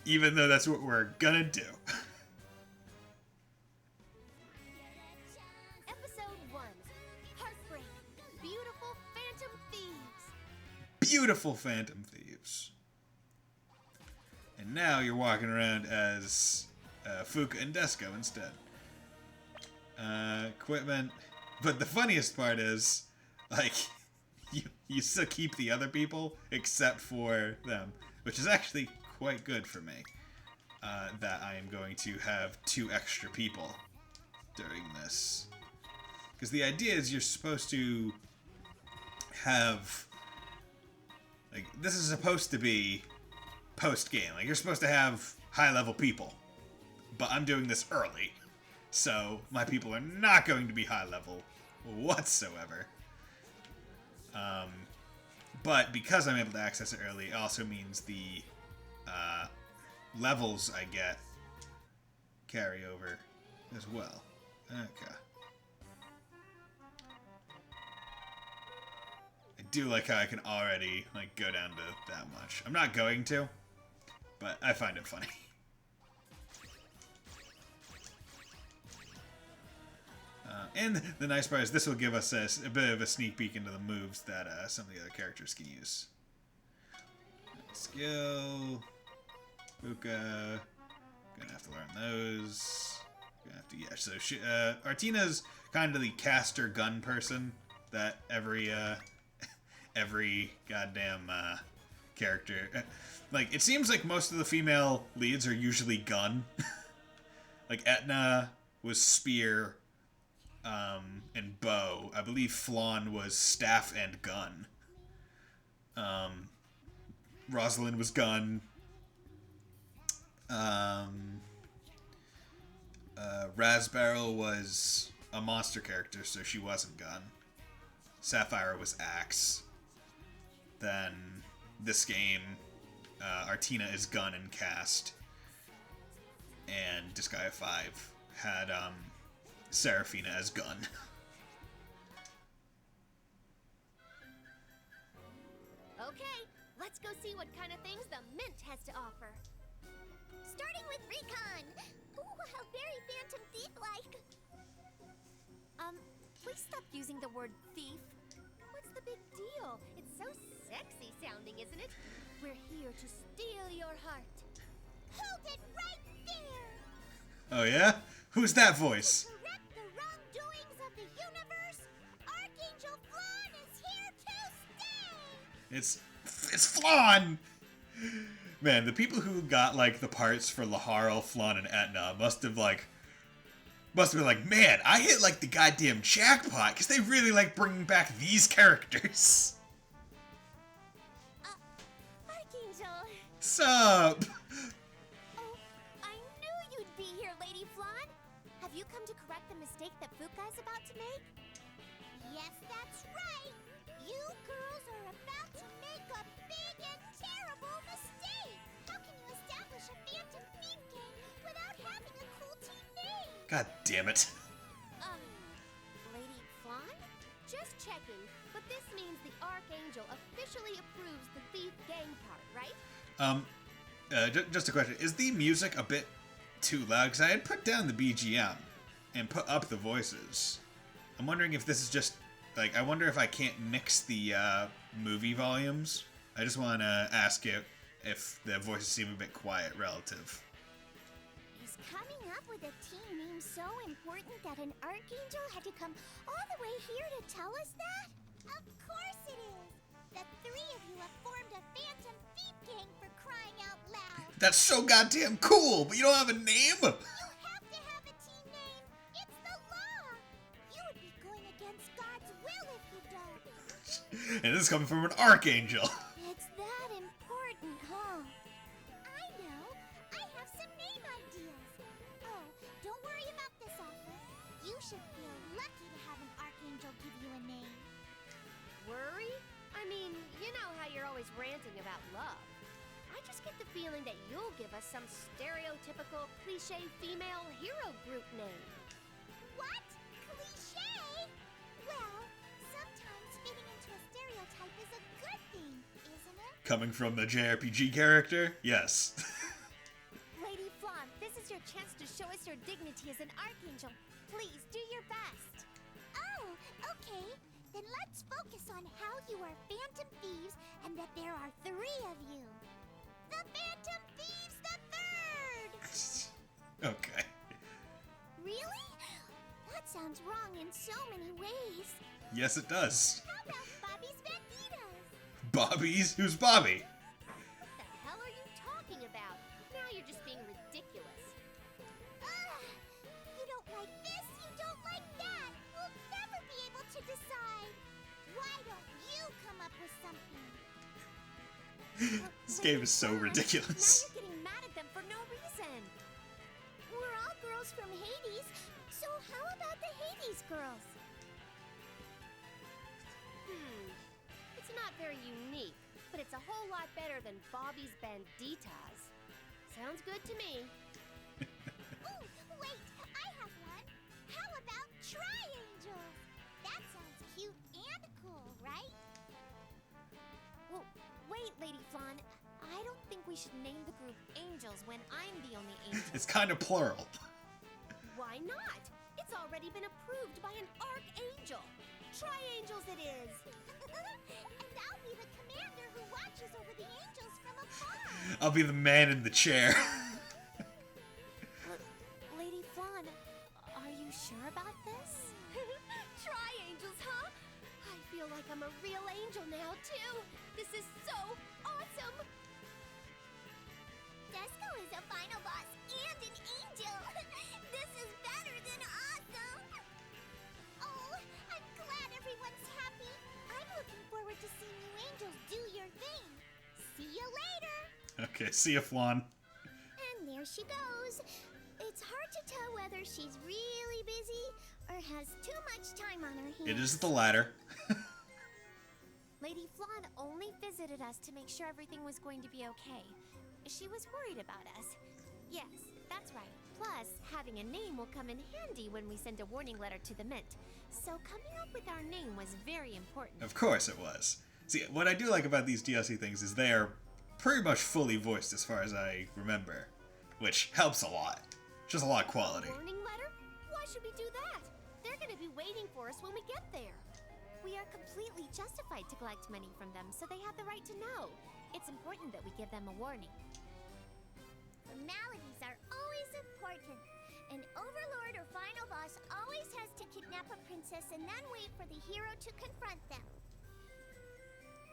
even though that's what we're gonna do. Episode 1. Heartbreak. Beautiful Phantom Thieves. Beautiful Phantom Thieves. And now you're walking around as Fuka and Desco instead. Equipment. But the funniest part is, like, you still keep the other people except for them, which is actually quite good for me. That I am going to have 2 extra people during this. Because the idea is you're supposed to have... Like, this is supposed to be post-game. Like, you're supposed to have high-level people. But I'm doing this early. So, my people are not going to be high-level whatsoever. But because I'm able to access it early, it also means the levels I get carry over as well. Okay. I do like how I can already like go down to that much. I'm not going to, but I find it funny. And the nice part is this will give us a bit of a sneak peek into the moves that some of the other characters can use. Skill, Fuka, gonna have to learn those. Gonna have to, yeah. So she, Artina's kind of the caster gun person that every goddamn character. Like it seems like most of the female leads are usually gun. Like Etna was spear. And bow. I believe Flan was staff and gun. Rosalind was gun. Raspberry was a monster character, so she wasn't gun. Sapphire was axe. Then this game, Artina is gun and cast. And Disgaea 5 had Seraphina as gun. Okay, let's go see what kind of things the Mint has to offer. Starting with Recon. Ooh, how very Phantom Thief-like. Please stop using the word thief. What's the big deal? It's so sexy sounding, isn't it? We're here to steal your heart. Hold it right there! Oh yeah? Who's that voice? Correct the wrongdoings of the universe. Archangel Flan is here to stay. It's Flan! Man, the people who got like the parts for Laharl, Flan, and Etna must have been like, man, I hit like the goddamn jackpot because they really like bringing back these characters. Archangel. Sup? Oh, I knew you'd be here, Lady Flan. Have you come to correct the mistake that Fuka's about to make? Yes, that's right. You girls are about to make a big and terrible mistake. How can you establish a Phantom Thief gang without having a cool team name? God damn it. Lady Flan? Just checking, but this means the Archangel officially approves the Thief gang part, right? Just a question. Is the music a bit too loud? Because I had put down the BGM and put up the voices. I'm wondering if this is just, like, I wonder if I can't mix the movie volumes. I just want to ask you if the voices seem a bit quiet relative. Is coming up with a team name so important that an Archangel had to come all the way here to tell us that? Of course it is! The three of you have formed a Phantom Thief gang for crying out loud! That's so goddamn cool, but you don't have a name? You have to have a team name! It's the law! You would be going against God's will if you don't! And this is coming from an Archangel. It's that important, huh? I know! I have some name ideas! Oh, don't worry about this offer. You should feel lucky to have an Archangel give you a name. Worry? I mean, you know how you're always ranting about love. I just get the feeling that you'll give us some stereotypical, cliché female hero group name. What? Cliché? Well, sometimes fitting into a stereotype is a good thing, isn't it? Coming from the JRPG character? Yes. Lady Flan, this is your chance to show us your dignity as an Archangel. Please, do your best. Oh, okay. Then let's focus on how you are Phantom Thieves and that there are three of you. The Phantom Thieves the Third! Okay. Really? That sounds wrong in so many ways. Yes, it does. How about Bobby's Banditas? Bobby's? Who's Bobby? What the hell are you talking about? Now you're just being ridiculous. You don't like this, you don't like that. We'll never don't you come up with something? This game is so ridiculous. Now you're getting mad at them for no reason. We're all girls from Hades, so how about the Hades girls? It's not very unique, but it's a whole lot better than Bobby's Banditas. Sounds good to me. Ooh, wait, I have one. How about Tri-Angels? That sounds cute and cool, right? Well, wait, Lady Flan. I don't think we should name the group Angels when I'm the only angel. It's kind of plural. Why not? It's already been approved by an Archangel. Tri-Angels it is. And I'll be the commander who watches over the angels from afar. I'll be the man in the chair. Lady Flan, are you sure about this? Tri-Angels, huh? I feel like I'm a real angel now, too. This is so awesome. Desco is a final boss and an angel. This is better than awesome. Oh, I'm glad everyone's happy. I'm looking forward to seeing you angels do your thing. See you later. Okay, see ya, Flan. And there she goes. It's hard to tell whether she's really busy or has too much time on her hands. It is the latter. Lady Flan only visited us to make sure everything was going to be okay. She was worried about us. Yes, that's right. Plus, having a name will come in handy when we send a warning letter to the Mint. So coming up with our name was very important. Of course it was. See, what I do like about these DLC things is they are pretty much fully voiced as far as I remember, which helps a lot. Just a lot of quality. Warning letter? Why should we do that? They're going to be waiting for us when we get there. We are completely justified to collect money from them, so they have the right to know. It's important that we give them a warning. Formalities are always important. An overlord or final boss always has to kidnap a princess and then wait for the hero to confront them.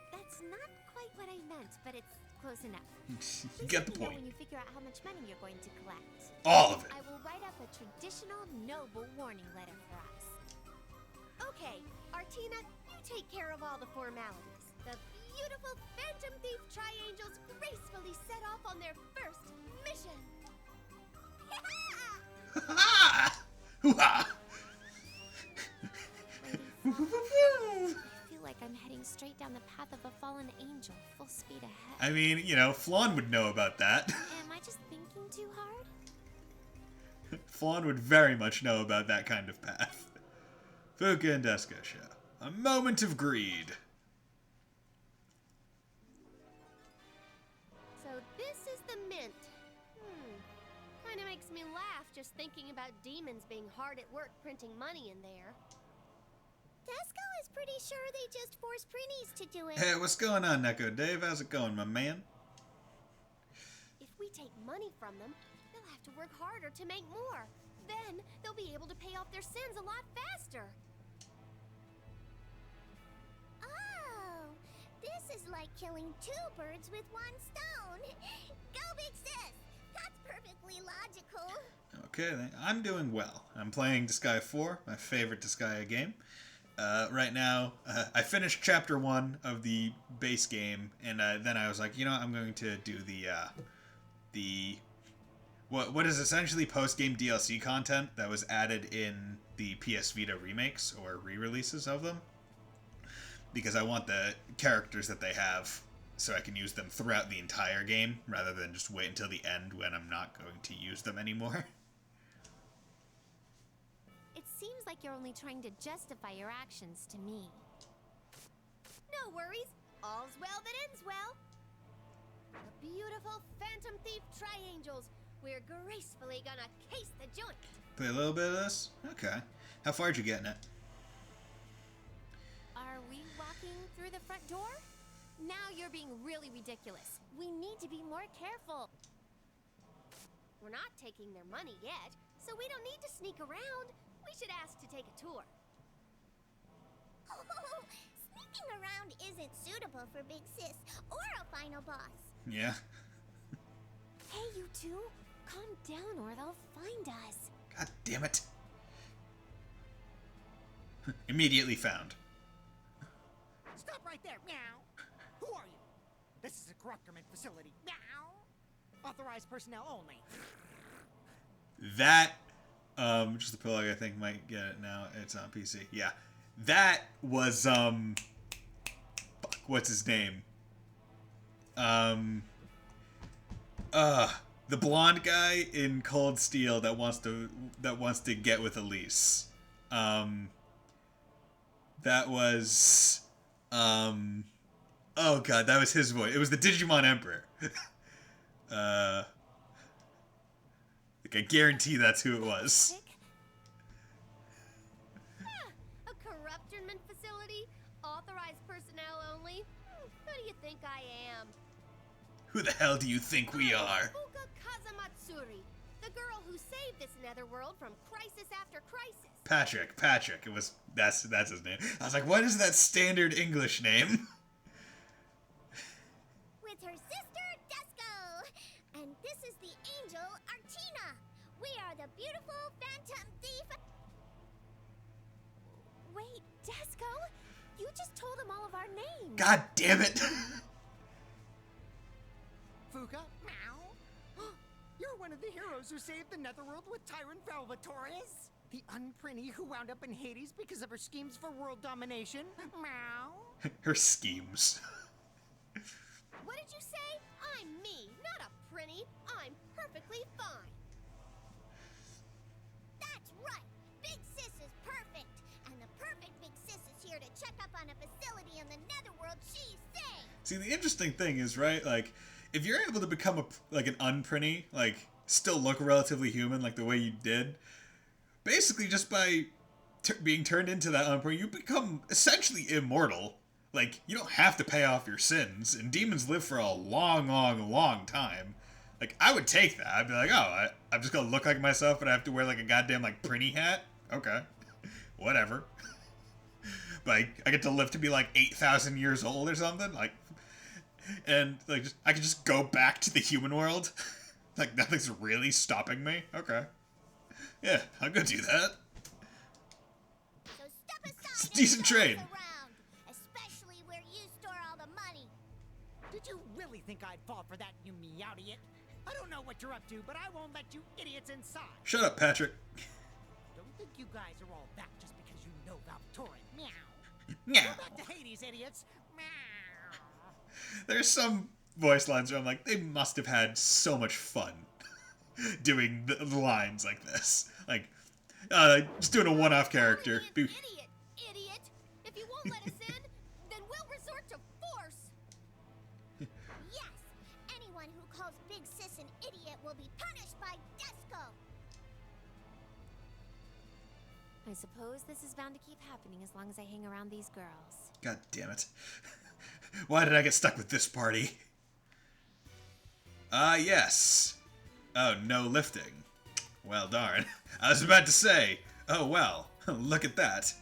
That's not quite what I meant, but it's close enough. You get the Please let me know point. when you figure out how much money you're going to collect. All of it. I will write up a traditional noble warning letter for us. Okay, Artina, you take care of all the formalities. The beautiful Phantom Thief Tri-Angels gracefully set off on their first mission. Hoo-ha! I feel like I'm heading straight down the path of a fallen angel, full speed ahead. I mean, you know, Flan would know about that. Am I just thinking too hard? Flan would very much know about that kind of path. Fuka and Disgaea. A moment of greed. So this is the Mint. Kinda makes me laugh just thinking about demons being hard at work printing money in there. Desco is pretty sure they just forced Prinnies to do it. Hey, what's going on, Neko Dave? How's it going, my man? If we take money from them, they'll have to work harder to make more. Then they'll be able to pay off their sins a lot faster. Oh, this is like killing two birds with one stone. Go Big Sis! That's perfectly logical. Okay, I'm doing well. I'm playing Disgaea 4, my favorite Disgaea game. Right now, I finished Chapter 1 of the base game, and then I was like, you know, I'm going to do the what is essentially post-game DLC content that was added in the PS Vita remakes or re-releases of them. Because I want the characters that they have so I can use them throughout the entire game, rather than just wait until the end when I'm not going to use them anymore. It seems like you're only trying to justify your actions to me. No worries. All's well that ends well. The beautiful Phantom Thief Tri-Angels. We're gracefully gonna case the joint. Play a little bit of this? Okay. How far'd you get in it? Are we walking through the front door? Now you're being really ridiculous. We need to be more careful. We're not taking their money yet, so we don't need to sneak around. We should ask to take a tour. Oh, sneaking around isn't suitable for Big Sis or a final boss. Yeah. Hey, you two. Calm down or they'll find us. God damn it. Stop right there. Meow. Who are you? This is a corruptorment facility. Meow. Authorized personnel only. That, just the prologue, I think, might get it now. It's on PC. Yeah. That was, fuck, what's his name? The blonde guy in Cold Steel that wants to get with Elise. That was, oh god, that was his voice. It was the Digimon Emperor. Like, I guarantee that's who it was. A corruptorment facility? Authorized personnel only? Who do you think I am? Who the hell do you think we are? Fuka Kazamatsuri, the girl who saved this netherworld from crisis after crisis. Patrick. It was that's his name. I was like, what is that standard English name? With her sister, Disco. And this is the angel, Artina. We are the beautiful Phantom Thief. Wait, Disco? You just told him all of our names. God damn it. Fuka? Meow. You're one of the heroes who saved the netherworld with Tyrant Velvatorius? The unprinny who wound up in Hades because of her schemes for world domination? Meow. Her schemes. What did you say? I'm me, not a prinny. I'm perfectly fine. That's right. Big Sis is perfect. And the perfect Big Sis is here to check up on a facility in the netherworld she saved. See, the interesting thing is, right, like, if you're able to become an unprinny, like, still look relatively human, like the way you did, basically just by being turned into that unprinny, you become essentially immortal. Like, you don't have to pay off your sins, and demons live for a long, long, long time. Like, I would take that. I'd be like, oh, I'm just gonna look like myself, but I have to wear, like, a goddamn, like, prinny hat? Okay. Whatever. Like, I get to live to be, like, 8,000 years old or something? Like, and, like, I can just go back to the human world? Like, nothing's really stopping me? Okay. Yeah, I'll go do that. So step aside. It's a decent trade. Especially where you store all the money. Did you really think I'd fall for that, you meow-idiot? I don't know what you're up to, but I won't let you idiots inside. Shut up, Patrick. Don't think you guys are all that just because you know Valtorin. Meow. Meow. Go back to Hades, idiots. Meow. There's some voice lines where I'm like, they must have had so much fun doing the lines like this. Like, just doing a one-off character. Idiot. If you won't let us in, then we'll resort to force. Yes, anyone who calls Big Sis an idiot will be punished by Disco. I suppose this is bound to keep happening as long as I hang around these girls. God damn it. Why did I get stuck with this party? Yes. Oh, no lifting. Well, darn. I was about to say, oh well, look at that.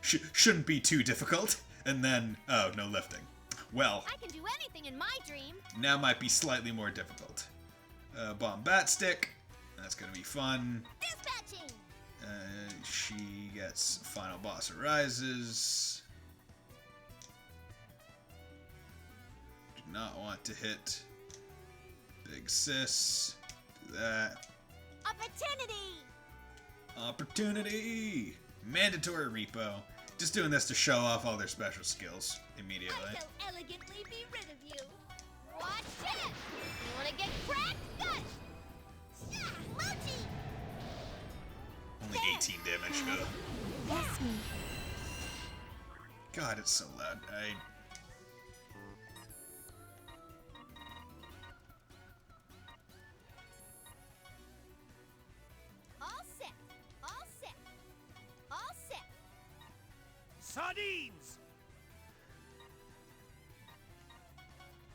Shouldn't be too difficult. And then, oh, no lifting. Well, I can do anything in my dream. now might be slightly more difficult. Bomb bat stick. That's gonna be fun. Dispatching. She gets final boss arises. Do not want to hit Big Sis. Do that. Opportunity! Mandatory repo. Just doing this to show off all their special skills immediately. I shall elegantly be rid of you. Watch it! You wanna get cracked? Good! Mochi! Only 18 damage. Ugh. Yes, me. God, it's so loud. All set. All set. All set. Sardines!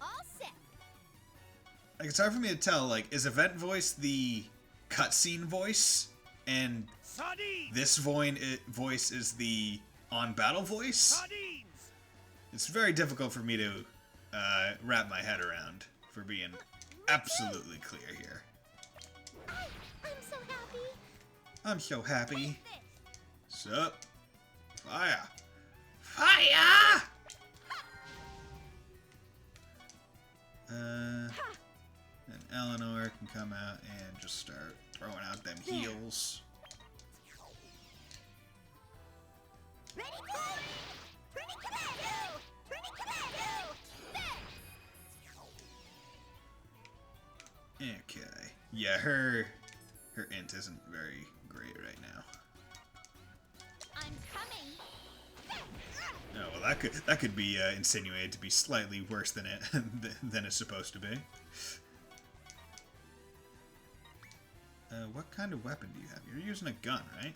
All set. Like, it's hard for me to tell, like, is event voice the cutscene voice? And Sardines! this voice is the on-battle voice? Sardines! It's very difficult for me to wrap my head around, for being absolutely clear here. I'm so happy. I'm so happy. Sup? Fire. Fire! And Eleanor can come out and just start throwing out them heals. Okay. Yeah, her int isn't very great right now. I'm coming. Oh, well, that could be insinuated to be slightly worse than than it's supposed to be. What kind of weapon do you have? You're using a gun, right?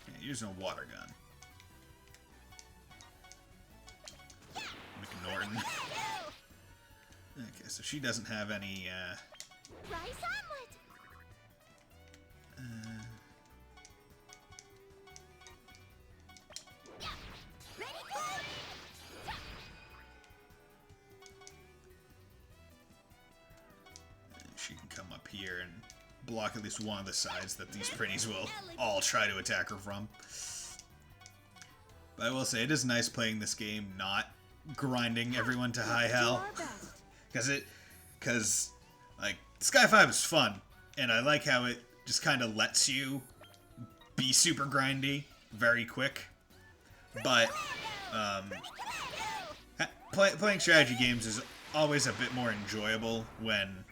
Yeah, you're using a water gun. McNorton. Okay, so she doesn't have any, Rice omelet. She can come up here and block at least one of the sides that these pretties will all try to attack her from. But I will say, it is nice playing this game not grinding everyone to high hell. Because, like, Sky 5 is fun, and I like how it just kind of lets you be super grindy very quick. But, playing strategy games is always a bit more enjoyable when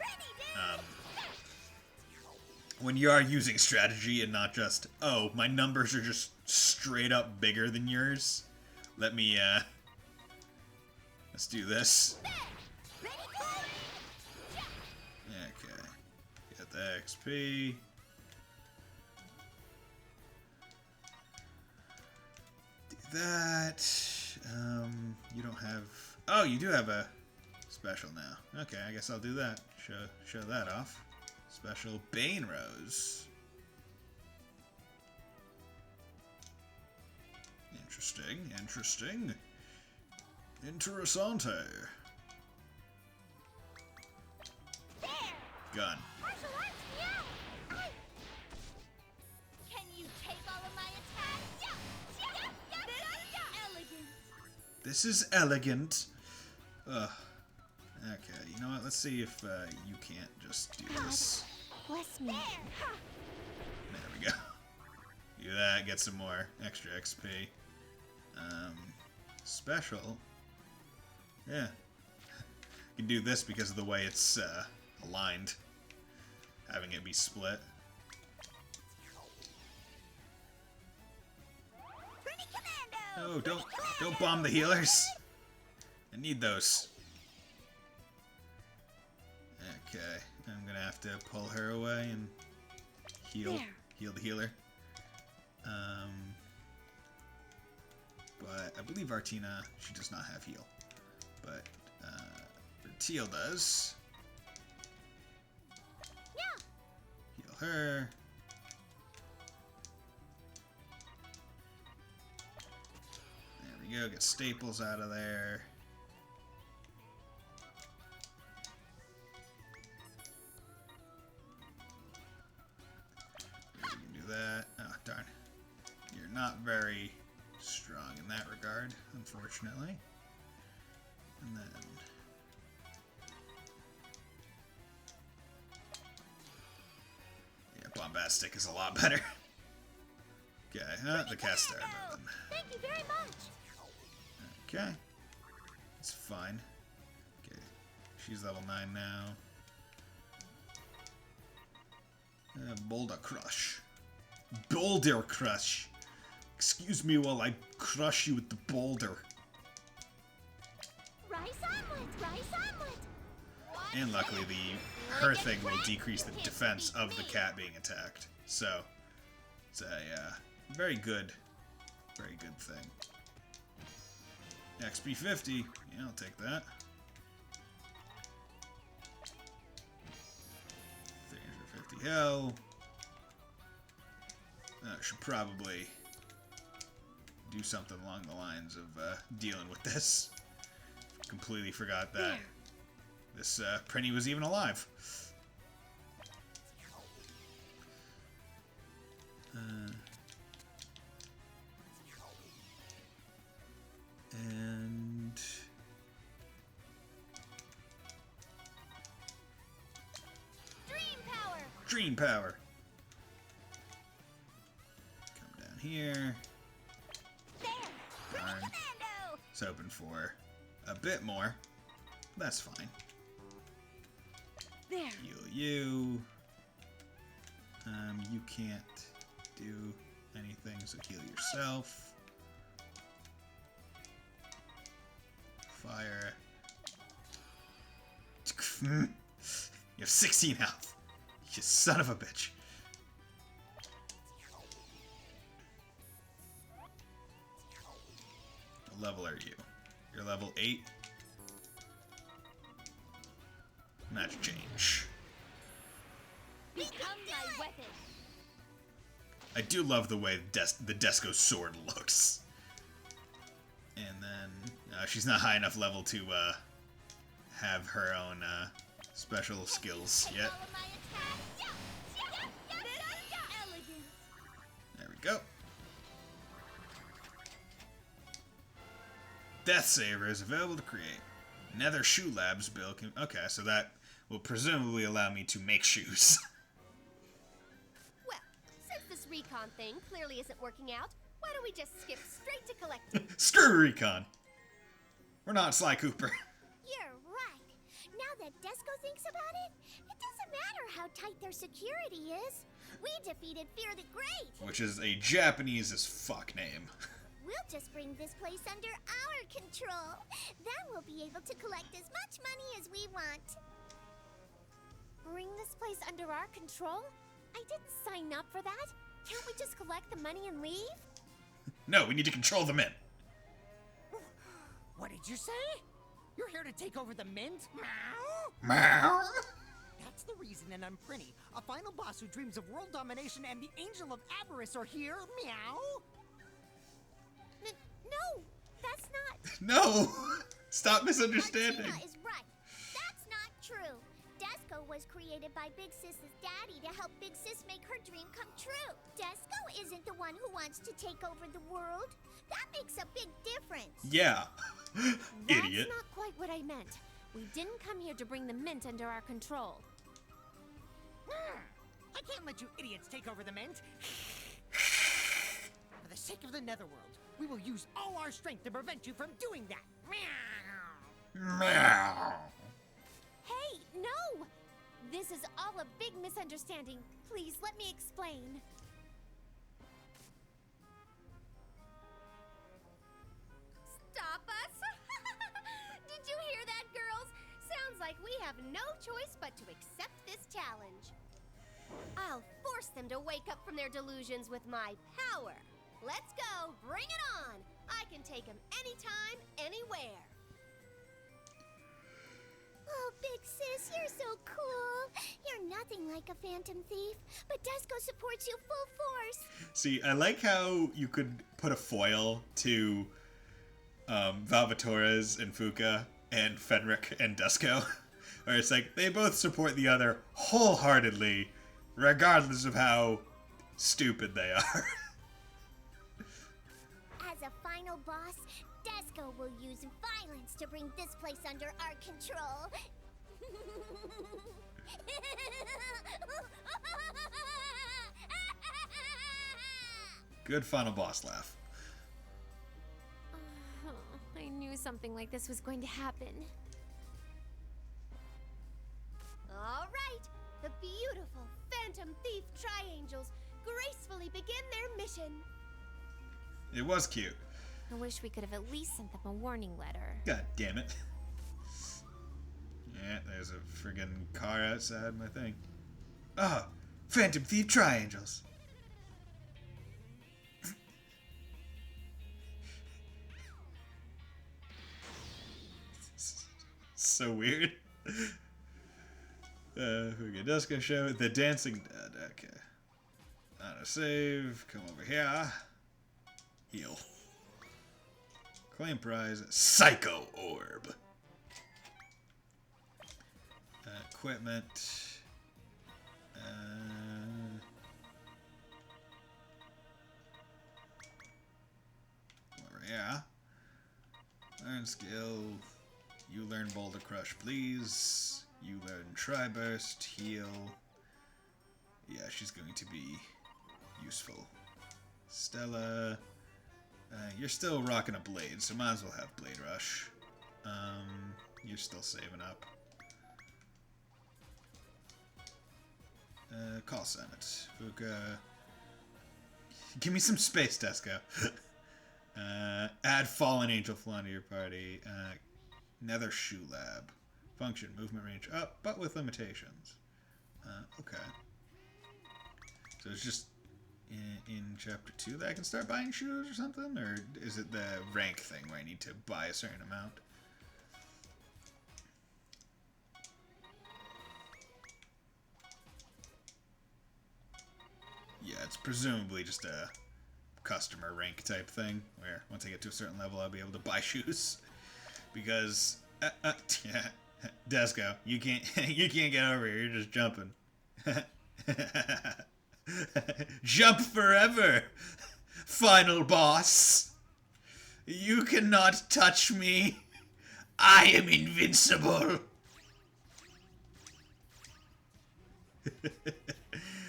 you are using strategy and not just, oh, my numbers are just straight up bigger than yours. Let me, let's do this. Okay. Get the XP. Do that. You don't have... Oh, you do have a special now. Okay, I guess I'll do that. Show that off. Special Bane Rose. Interesting. Interessante. Gun. Can you take all of my attacks? Elegant. This is elegant. Ugh. Okay, you know what? Let's see if you can't just do this. Bless me. There we go. Do that, get some more extra XP. Special. Yeah. You can do this because of the way it's aligned. Having it be split. Oh, don't bomb the healers. I need those. Okay, I'm gonna have to pull her away and heal the healer. But I believe Artina, she does not have heal. But Teal does. Heal her. There we go, get staples out of there. That. Oh, darn. You're not very strong in that regard, unfortunately. And then... yeah, Bombastic is a lot better. Okay, the cast started then. Thank you very much. Okay. It's fine. Okay. She's level 9 now. Boulder Crush. Boulder Crush. Excuse me while I crush you with the boulder. Rice omelet. And luckily her thing will decrease the defense of the cat being attacked. So it's a very good thing. XP 50. Yeah, I'll take that. 350 hell. Should probably do something along the lines of dealing with this. Completely forgot that this Prinny was even alive. And Dream power. Dream power. Come down here. There. Darn. Commando. It's hoping for a bit more. That's fine. There. Heal you. You can't do anything, so heal yourself. Fire. You have 16 health. You son of a bitch. What level are you? You're level 8. Match change. Become my weapon. I do love the way the Disco sword looks. And then she's not high enough level to have her own special skills yet. There we go. Death Saver is available to create. Nether Shoe Labs build can... Okay, so that will presumably allow me to make shoes. Well, since this recon thing clearly isn't working out, why don't we just skip straight to collecting? Screw recon. We're not Sly Cooper. You're right. Now that Disco thinks about it, it doesn't matter how tight their security is. We defeated Fear the Great. Which is a Japanese as fuck name. We'll just bring this place under our control. Then we'll be able to collect as much money as we want. Bring this place under our control? I didn't sign up for that. Can't we just collect the money and leave? No, we need to control the mint. What did you say? You're here to take over the mint? Meow? Meow. That's the reason an Unprinny, a final boss who dreams of world domination, and the Angel of Avarice are here. Meow? No, that's not... No! Stop misunderstanding. Tina is right. That's not true. Disco was created by Big Sis's daddy to help Big Sis make her dream come true. Disco isn't the one who wants to take over the world. That makes a big difference. Yeah. Idiot. That's not quite what I meant. We didn't come here to bring the mint under our control. I can't let you idiots take over the mint. For the sake of the Netherworld, we will use all our strength to prevent you from doing that. Meow. Meow. Hey, no! This is all a big misunderstanding. Please, let me explain. Stop us! Did you hear that, girls? Sounds like we have no choice but to accept this challenge. I'll force them to wake up from their delusions with my power. Let's go, bring it on! I can take them anytime, anywhere. Oh, Big Sis, you're so cool. You're nothing like a phantom thief, but Disco supports you full force. See, I like how you could put a foil to Valvatores and Fuka and Fenric and Disco, where it's like they both support the other wholeheartedly, regardless of how stupid they are. As a final boss, Disco will use violence to bring this place under our control. Good final boss laugh. I knew something like this was going to happen. All right, the beautiful Phantom Thief Triangels gracefully begin their mission. It was cute. I wish we could have at least sent them a warning letter. God damn it. Yeah, there's a friggin' car outside my thing. Ah, Phantom Thief Triangles. So weird. Okay, Disco Show. The Dancing Dead. Okay. On a save. Come over here. Heal. Claim prize. Psycho Orb. Equipment. Learn skill. You learn Boulder Crush, please. You learn Tri-Burst, heal. Yeah, she's going to be useful. Stella, you're still rocking a blade, so might as well have Blade Rush. You're still saving up. Call Senate. Fuka. Give me some space, Desco. Add Fallen Angel Flawn to your party. Nether Shoe Lab. Function, movement range up, but with limitations. Okay. So it's just in Chapter 2 that I can start buying shoes or something? Or is it the rank thing where I need to buy a certain amount? Yeah, it's presumably just a customer rank type thing, where once I get to a certain level, I'll be able to buy shoes. Because, yeah, Desco, you can't get over here. You're just jumping. Jump forever, final boss. You cannot touch me. I am invincible.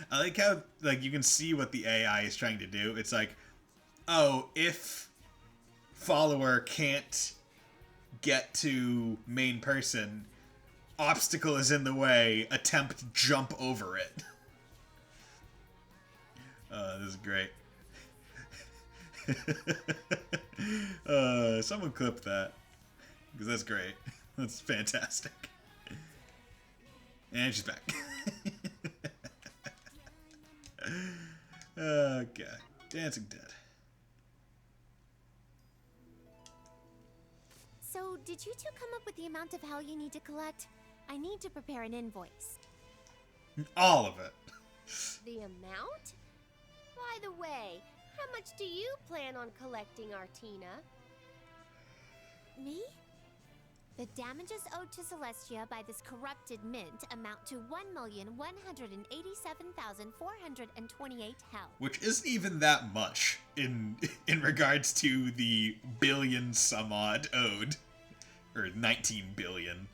I like how, like, you can see what the AI is trying to do. It's like, oh, if follower can't get to main person, obstacle is in the way, attempt jump over it. This is great. Someone clip that, because that's great. That's fantastic. And she's back. Okay. Dancing Dead. So, did you two come up with the amount of hell you need to collect? I need to prepare an invoice. All of it. The amount? By the way, how much do you plan on collecting, Artina? Me? The damages owed to Celestia by this corrupted mint amount to 1,187,428 hell. Which isn't even that much in regards to the billion some odd owed. Or 19 billion.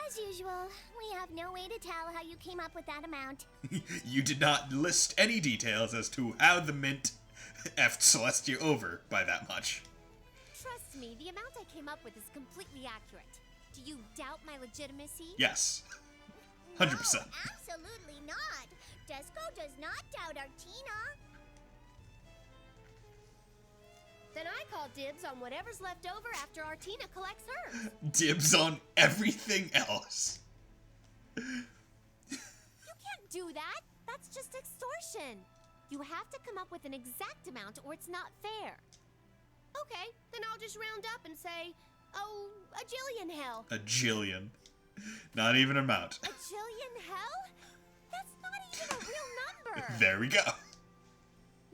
As usual, we have no way to tell how you came up with that amount. You did not list any details as to how the mint effed Celestia over by that much. Trust me, the amount I came up with is completely accurate. Do you doubt my legitimacy? Yes. 100%. No, absolutely not. Desco does not doubt Artina. Then I call dibs on whatever's left over after Artina collects hers. Dibs on everything else. You can't do that. That's just extortion. You have to come up with an exact amount or it's not fair. Okay, then I'll just round up and say, oh, a jillion hell. A jillion. Not even amount. A jillion hell? That's not even a real number. There we go.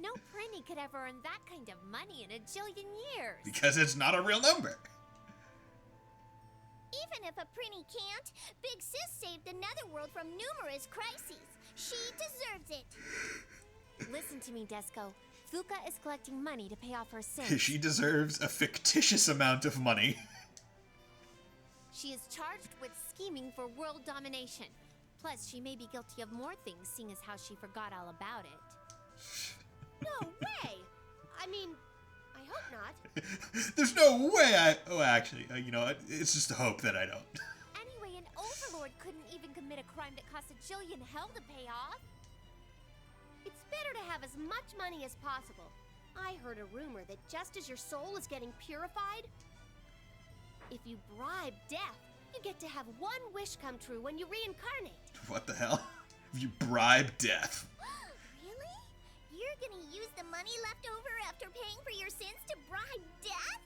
No Prinny could ever earn that kind of money in a jillion years. Because it's not a real number. Even if a Prinny can't, Big Sis saved the Netherworld from numerous crises. She deserves it. Listen to me, Desco. Fuka is collecting money to pay off her sins. She deserves a fictitious amount of money. She is charged with scheming for world domination. Plus, she may be guilty of more things, seeing as how she forgot all about it. No way! I mean, I hope not. There's no way Oh, actually, you know what? It's just a hope that I don't. Anyway, an overlord couldn't even commit a crime that cost a jillion hell to pay off. It's better to have as much money as possible. I heard a rumor that just as your soul is getting purified, if you bribe death, you get to have one wish come true when you reincarnate. What the hell? If you bribe death. Really? You're gonna use the money left over after paying for your sins to bribe death?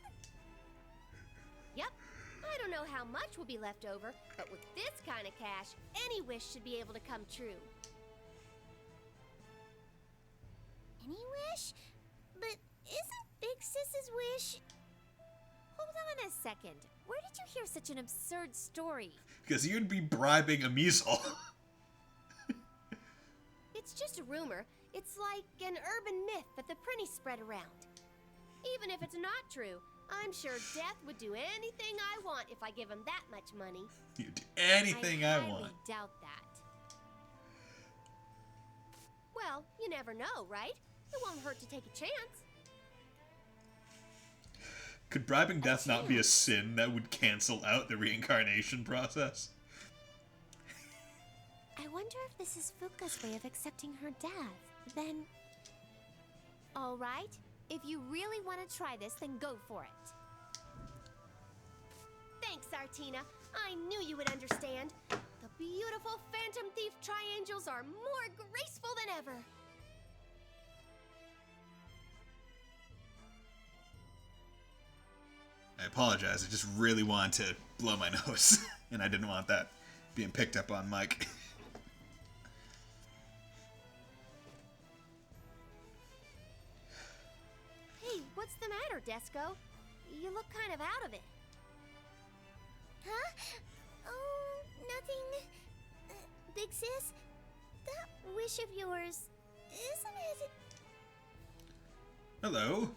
Yep. I don't know how much will be left over, but with this kind of cash, any wish should be able to come true. Any wish? But isn't Big Sis's wish... Hold on a second. Where did you hear such an absurd story? Because you'd be bribing a measle. It's just a rumor. It's like an urban myth that the Prinny spread around. Even if it's not true, I'm sure Death would do anything I want if I give him that much money. You do anything I highly want. doubt that. Well, you never know, right? It won't hurt to take a chance. Could bribing death not be a sin that would cancel out the reincarnation process? I wonder if this is Fuka's way of accepting her death. Then... Alright, if you really want to try this, then go for it. Thanks, Artina. I knew you would understand. The beautiful Phantom Thief Triangles are more graceful than ever. I apologize, I just really wanted to blow my nose, and I didn't want that being picked up on mic. Hey, what's the matter, Desco? You look kind of out of it. Huh? Oh, nothing. Big Sis, that wish of yours, isn't it? Hello?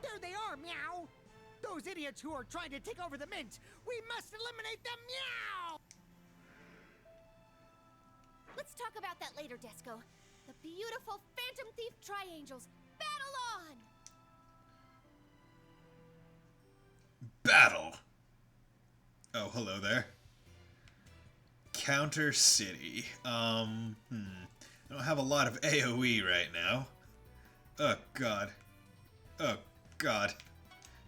There they are, meow! Those idiots who are trying to take over the mint! We must eliminate them, meow! Let's talk about that later, Desco. The beautiful Phantom Thief Triangles. Battle on! Battle! Oh, hello there. Counter City. I don't have a lot of AoE right now. Oh, God. Oh, God.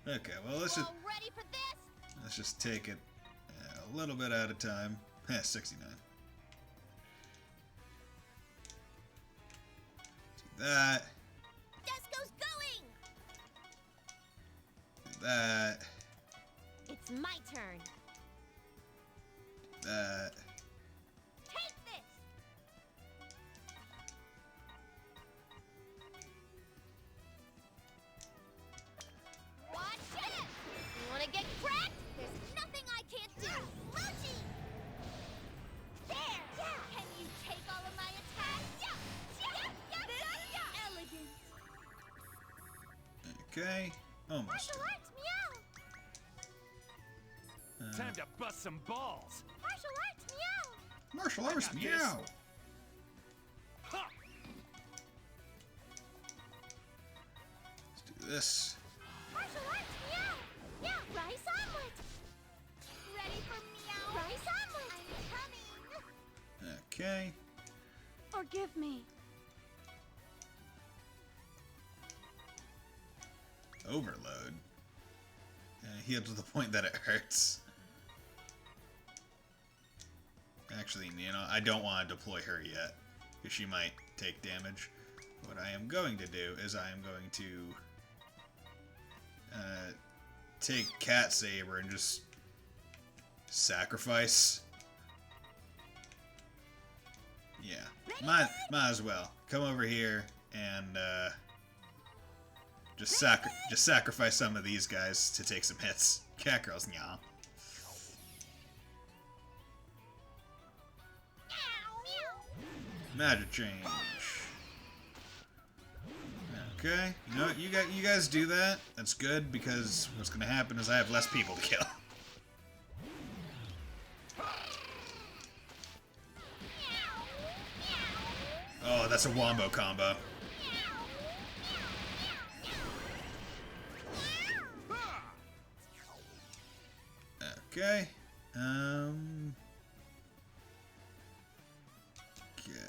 Okay, well, let's just... Ready for this? Let's just take it a little bit at a time. 69. Do that. Desco's going! Do that. It's my turn. Do that. Take this! Watch it! You wanna get cracked? There's nothing I can't do! Mochi! There! Yeah! Can you take all of my attacks? Yeah! Elegant! Okay. Almost. Martial arts, meow! Time to bust some balls. Martial arts, meow! Martial arts, got this. meow! Ha! Let's do this. Martial arts, meow! Yeah, rice omelet! Ready for meow? Rice omelet! I'm coming! Okay. Forgive me. Overload. Healed to the point that it hurts. Actually, you know, I don't want to deploy her yet, because she might take damage. What I am going to do is I am going to take Cat Saber and just sacrifice. Yeah, might as well. Come over here and just sacrifice some of these guys to take some hits. Cat girls, yeah. Magic change. Okay, you know what? You guys do that. That's good because what's gonna happen is I have less people to kill. Oh, that's a wombo combo. Okay. Okay.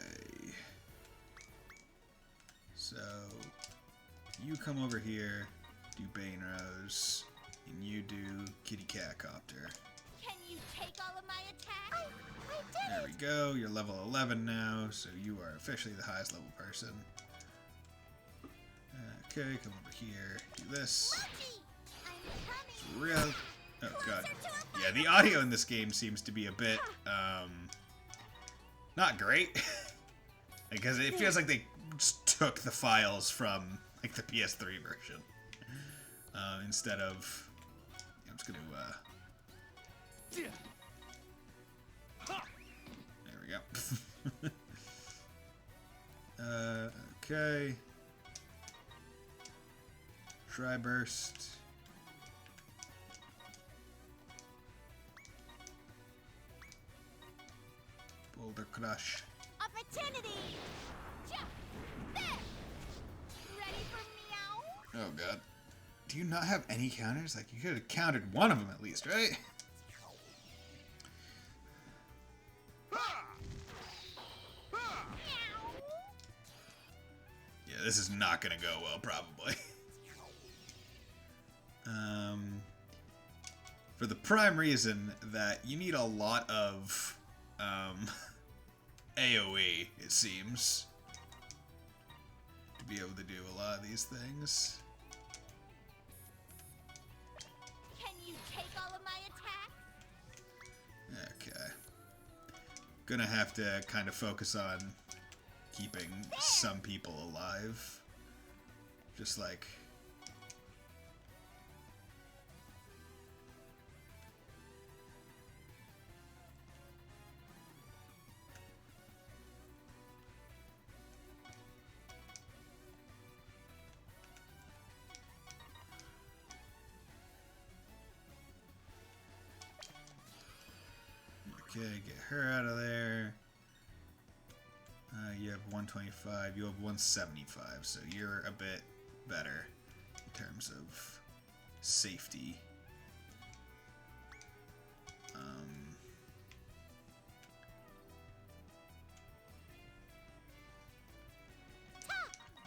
So you come over here, do Bane Rose, and you do Kitty Cat Copter. Can you take all of my attacks? I did There we go. You're level 11 now, so you are officially the highest level person. Okay, come over here, do this. It's real. Oh god. Yeah, the audio in this game seems to be a bit, not great. Because it feels like they just took the files from, like, the PS3 version. Instead of... I'm just gonna, there we go. Okay. Dry Burst. Boulder Crush. Opportunity! Jump! There! Ready for meow? Oh god. Do you not have any counters? Like, you could have countered one of them at least, right? Yeah, this is not gonna go well, probably. For the prime reason that you need a lot of AoE, it seems, to be able to do a lot of these things. Can you take all of my attacks? Okay. Gonna have to kind of focus on keeping some people alive. Just like... Okay, get her out of there. You have 125, you have 175, so you're a bit better in terms of safety.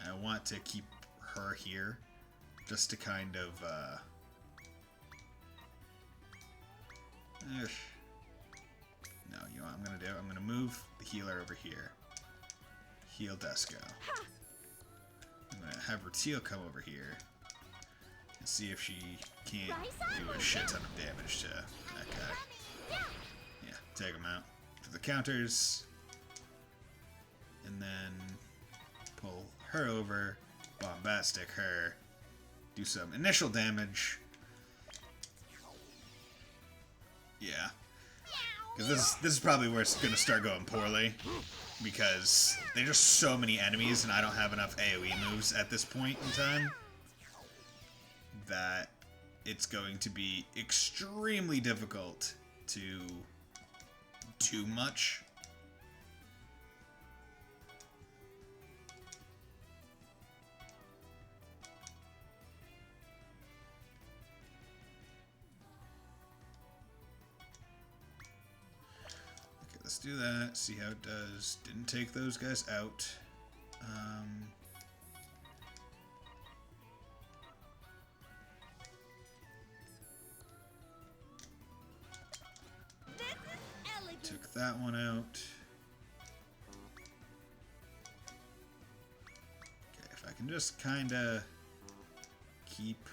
I want to keep her here, just to kind of, no, you know what I'm gonna do? I'm gonna move the healer over here. Heal Disgaea. I'm gonna have Ratil come over here and see if she can't do a shit ton of damage to that guy. Yeah, take him out. To the counters. And then pull her over, bombastic her, do some initial damage. Yeah. Because this is probably where it's going to start going poorly. Because there's just so many enemies and I don't have enough AoE moves at this point in time that it's going to be extremely difficult to do much. Let's do that, see how it does. Didn't take those guys out. Took that one out. Okay, if I can just kind of keep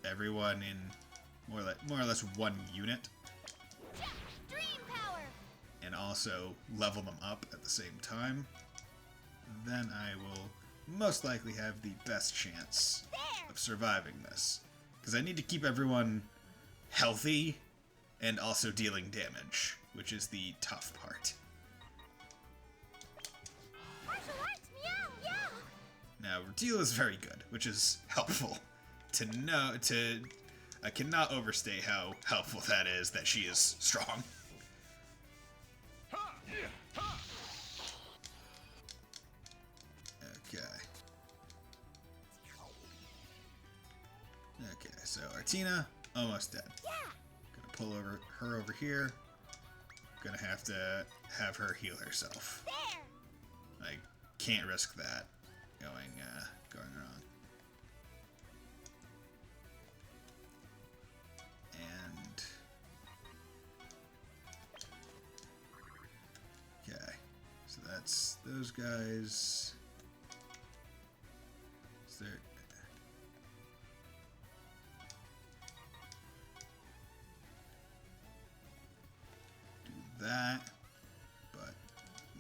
everyone in more or less one unit. And also level them up at the same time, then I will most likely have the best chance of surviving this. Because I need to keep everyone healthy and also dealing damage, which is the tough part. Now, Ratil is very good, which is helpful to know. I cannot overstate how helpful that is that she is strong. Okay, so Artina, almost dead. Gonna pull her over here. Gonna have to have her heal herself. I can't risk that going wrong. And okay, so that's those guys. Is there? That, but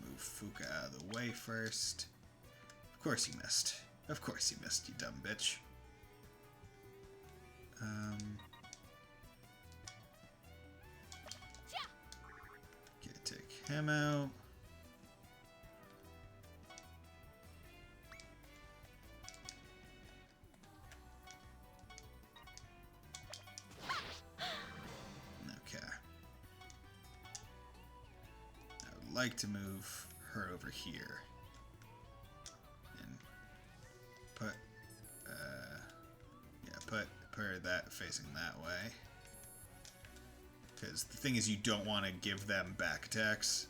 move Fuka out of the way first. Of course you missed. Of course you missed, you dumb bitch. Okay, take him out. would like to move her over here. And put, put her that facing that way. Because the thing is, you don't want to give them back attacks.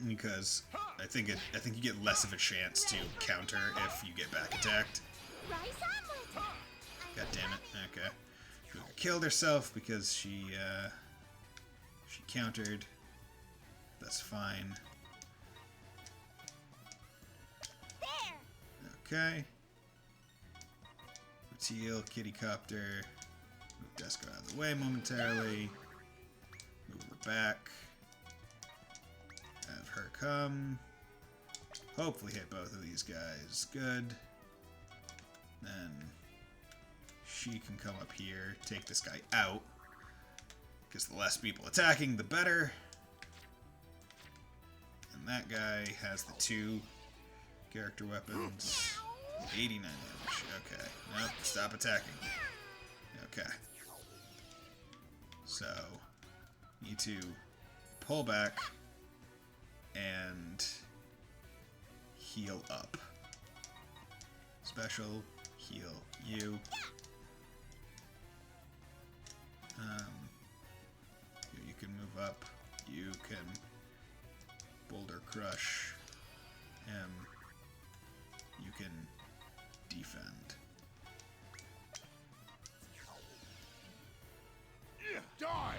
Because I think you get less of a chance to counter if you get back attacked. God damn it. Okay. Killed herself because she countered. That's fine. Okay. Teal, kitty copter. Move Disco out of the way momentarily. Move her back. Have her come. Hopefully hit both of these guys. Good. Then she can come up here, take this guy out. Because the less people attacking, the better. And that guy has the 2 character weapons. 89 damage. Okay. Nope. Stop attacking. Okay. So, need to pull back and heal up. Special, heal you. You can move up. You can boulder crush him. You can defend. Die!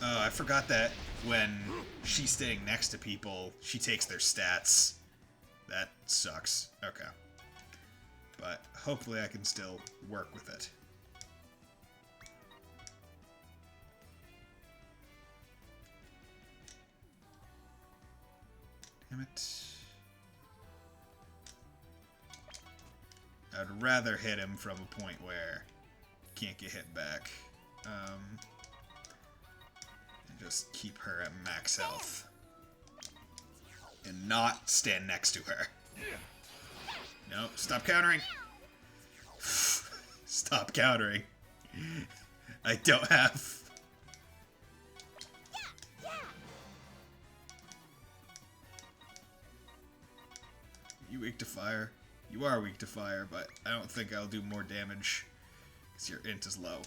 Oh, I forgot that when she's staying next to people, she takes their stats. That sucks. Okay. But hopefully I can still work with it. Damn it. I'd rather hit him from a point where he can't get hit back. And just keep her at max health. And not stand next to her. No, stop countering. Stop countering. I don't have... You weak to fire? You are weak to fire, but I don't think I'll do more damage because your int is low.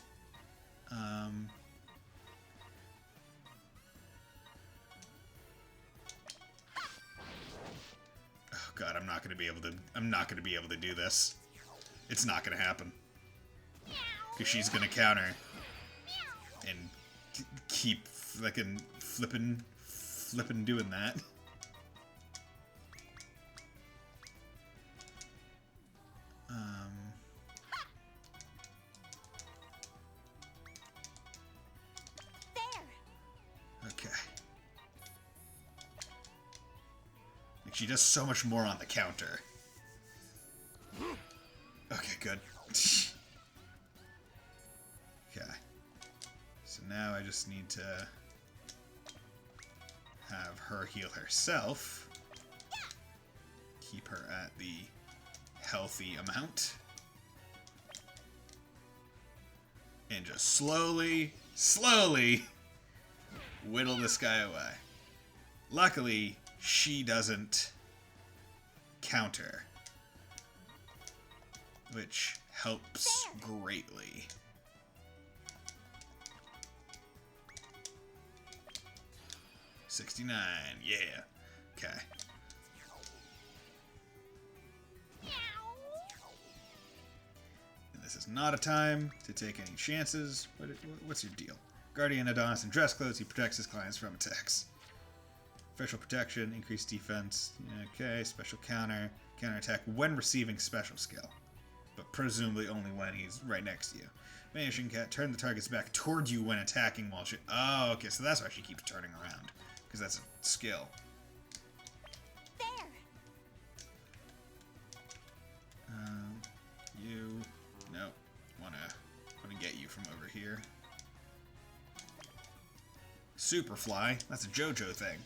Oh god, I'm not gonna be able to do this. It's not gonna happen. Because she's gonna counter and keep flipping doing that. Okay. Like, she does so much more on the counter. Okay, good. Okay. So now I just need to have her heal herself. Keep her at the healthy amount. And just slowly whittle this guy away. Luckily, she doesn't counter, which helps greatly. $69, yeah. Okay. And this is not a time to take any chances. What's your deal? Guardian Adonis in dress clothes, he protects his clients from attacks. Special protection, increased defense. Okay, special counter. Counterattack when receiving special skill. But presumably only when he's right next to you. Vanishing Cat, turn the target's back toward you when attacking while she... Oh, okay, so that's why she keeps turning around. Because that's a skill. There. You... No. Wanna get you from over here. Superfly, that's a JoJo thing.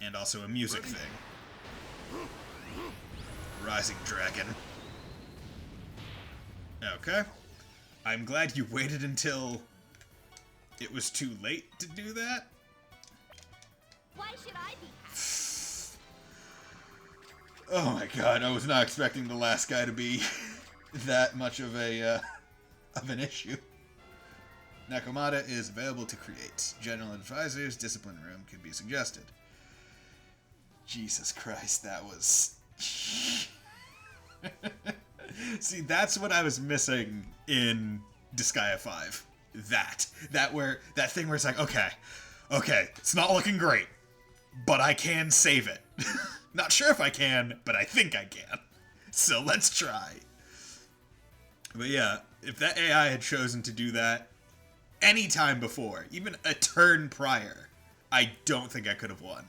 And also a music thing. Rising Dragon. Okay. I'm glad you waited until it was too late to do that? Why should I be happy? Oh my god, I was not expecting the last guy to be that much of an issue. Nakamata is available to create. General advisors, discipline room could be suggested. Jesus Christ, that was... See, that's what I was missing in Disgaea 5. That thing where it's like, okay, it's not looking great, but I can save it. Not sure if I can, but I think I can. So let's try. But yeah, if that AI had chosen to do that any time before, even a turn prior, I don't think I could have won.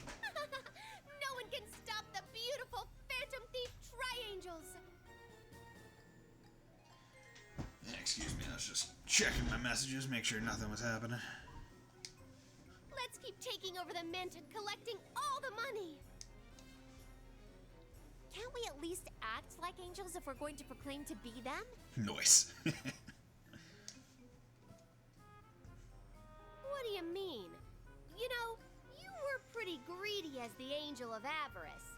No one can stop the beautiful Phantom Thief Triangles. Excuse me, I was just checking my messages, make sure nothing was happening. Let's keep taking over the mint and collecting all the money. Can't we at least act like angels if we're going to proclaim to be them? Noise. What do you mean? You know, you were pretty greedy as the Angel of Avarice.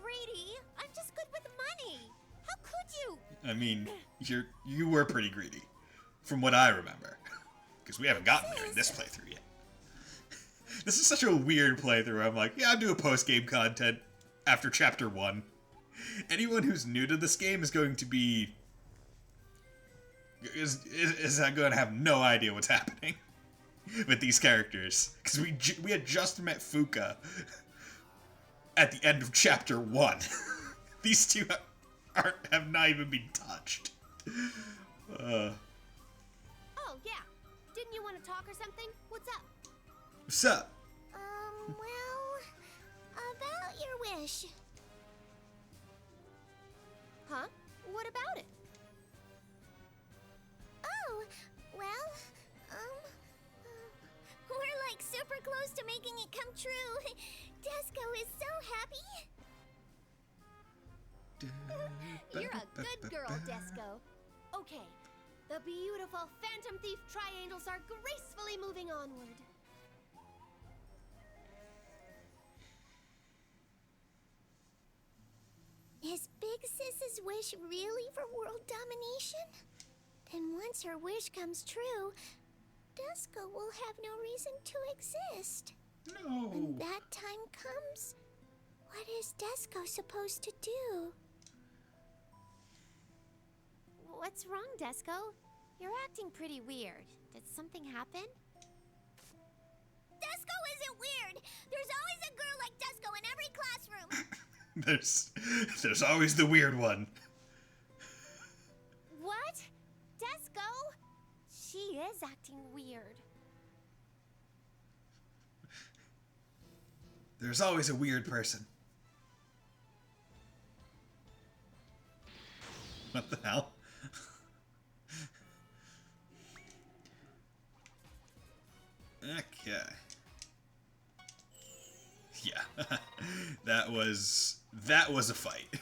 Greedy? I'm just good with money. How could you? I mean, you were pretty greedy, from what I remember. Because we haven't gotten there in this playthrough yet. This is such a weird playthrough. I'm like, yeah, I'll do a post-game content after Chapter 1. Anyone who's new to this game is going to be... is going to have no idea what's happening with these characters. Because we had just met Fuka at the end of Chapter 1. These two have not even been touched. Oh, yeah. Didn't you want to talk or something? What's up? What's up? Well, about your wish. Huh? What about it? Oh, well, we're like super close to making it come true. Desco is so happy. You're a good girl, Desco. Okay, the beautiful Phantom Thief Triangles are gracefully moving onward. Is Big Sis's wish really for world domination? Then once her wish comes true, Desco will have no reason to exist. No. When that time comes, what is Desco supposed to do? What's wrong, Desco? You're acting pretty weird. Did something happen? Desco isn't weird! There's always a girl like Desco in every classroom! There's always the weird one. What? Desco? She is acting weird. There's always a weird person. What the hell? Okay. Yeah. that was a fight.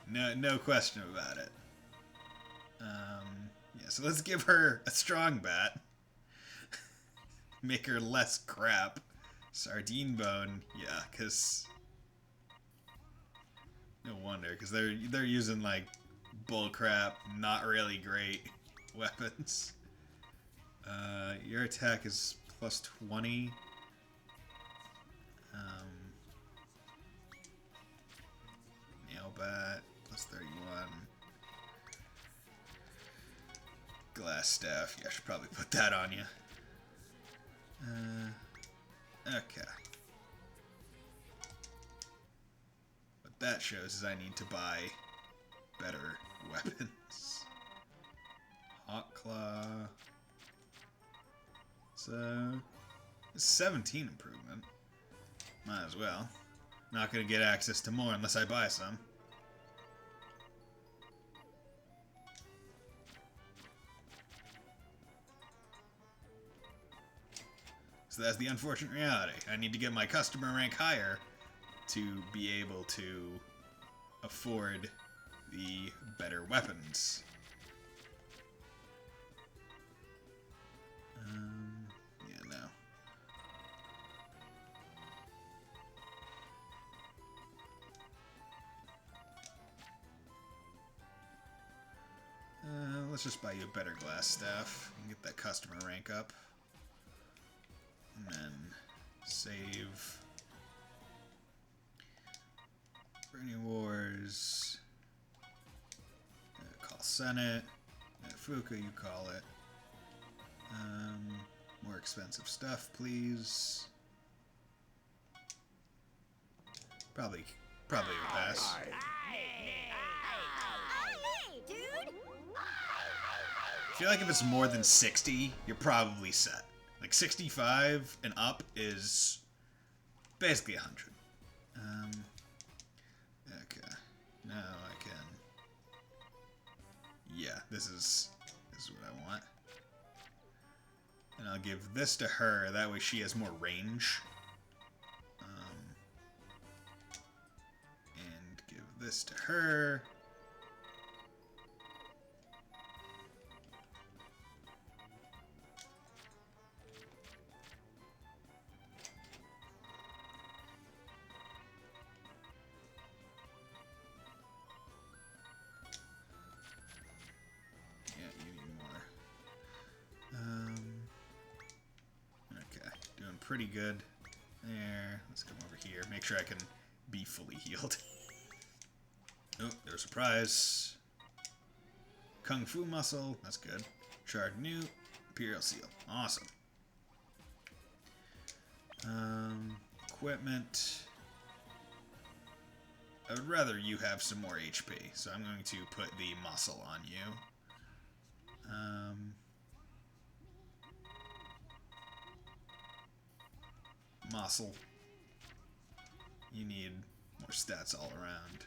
No question about it. Yeah, so let's give her a strong bat. Make her less crap. Sardine bone, yeah, cause no wonder, cause they're using like bull crap, not really great weapons. Your attack is plus 20. Nail bat plus 31. Glass staff. Yeah, I should probably put that on you. Okay. What that shows is I need to buy better weapons. Hawk Claw. So, 17 improvement. Might as well. Not gonna get access to more unless I buy some. So that's the unfortunate reality. I need to get my customer rank higher to be able to afford the better weapons. Yeah, no. Let's just buy you a better glass staff and get that customer rank up. And then save. Burning Wars. Call Senate. Fuka, you call it. More expensive stuff, please. Probably a pass. I feel like if it's more than 60, you're probably set. Like 65 and up is basically 100. Okay. Now I can. Yeah, this is what I want. And I'll give this to her. That way she has more range. And give this to her. Pretty good. There. Let's come over here. Make sure I can be fully healed. Oh, there's a prize. Kung Fu Muscle. That's good. Shard Newt. Imperial Seal. Awesome. Equipment. I would rather you have some more HP, so I'm going to put the muscle on you. Muscle. You need more stats all around.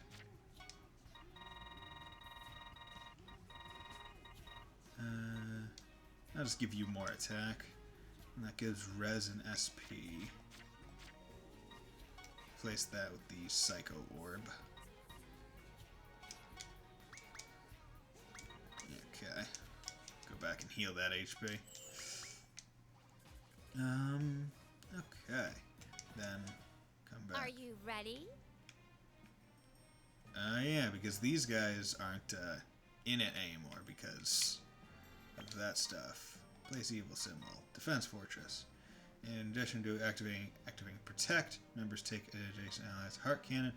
I'll just give you more attack. And that gives res and SP. Place that with the Psycho Orb. Okay. Go back and heal that HP. Okay. Then come back. Are you ready? Yeah, because these guys aren't in it anymore because of that stuff. Place evil symbol. Defense fortress. In addition to activating protect, members take adjacent allies heart cannon.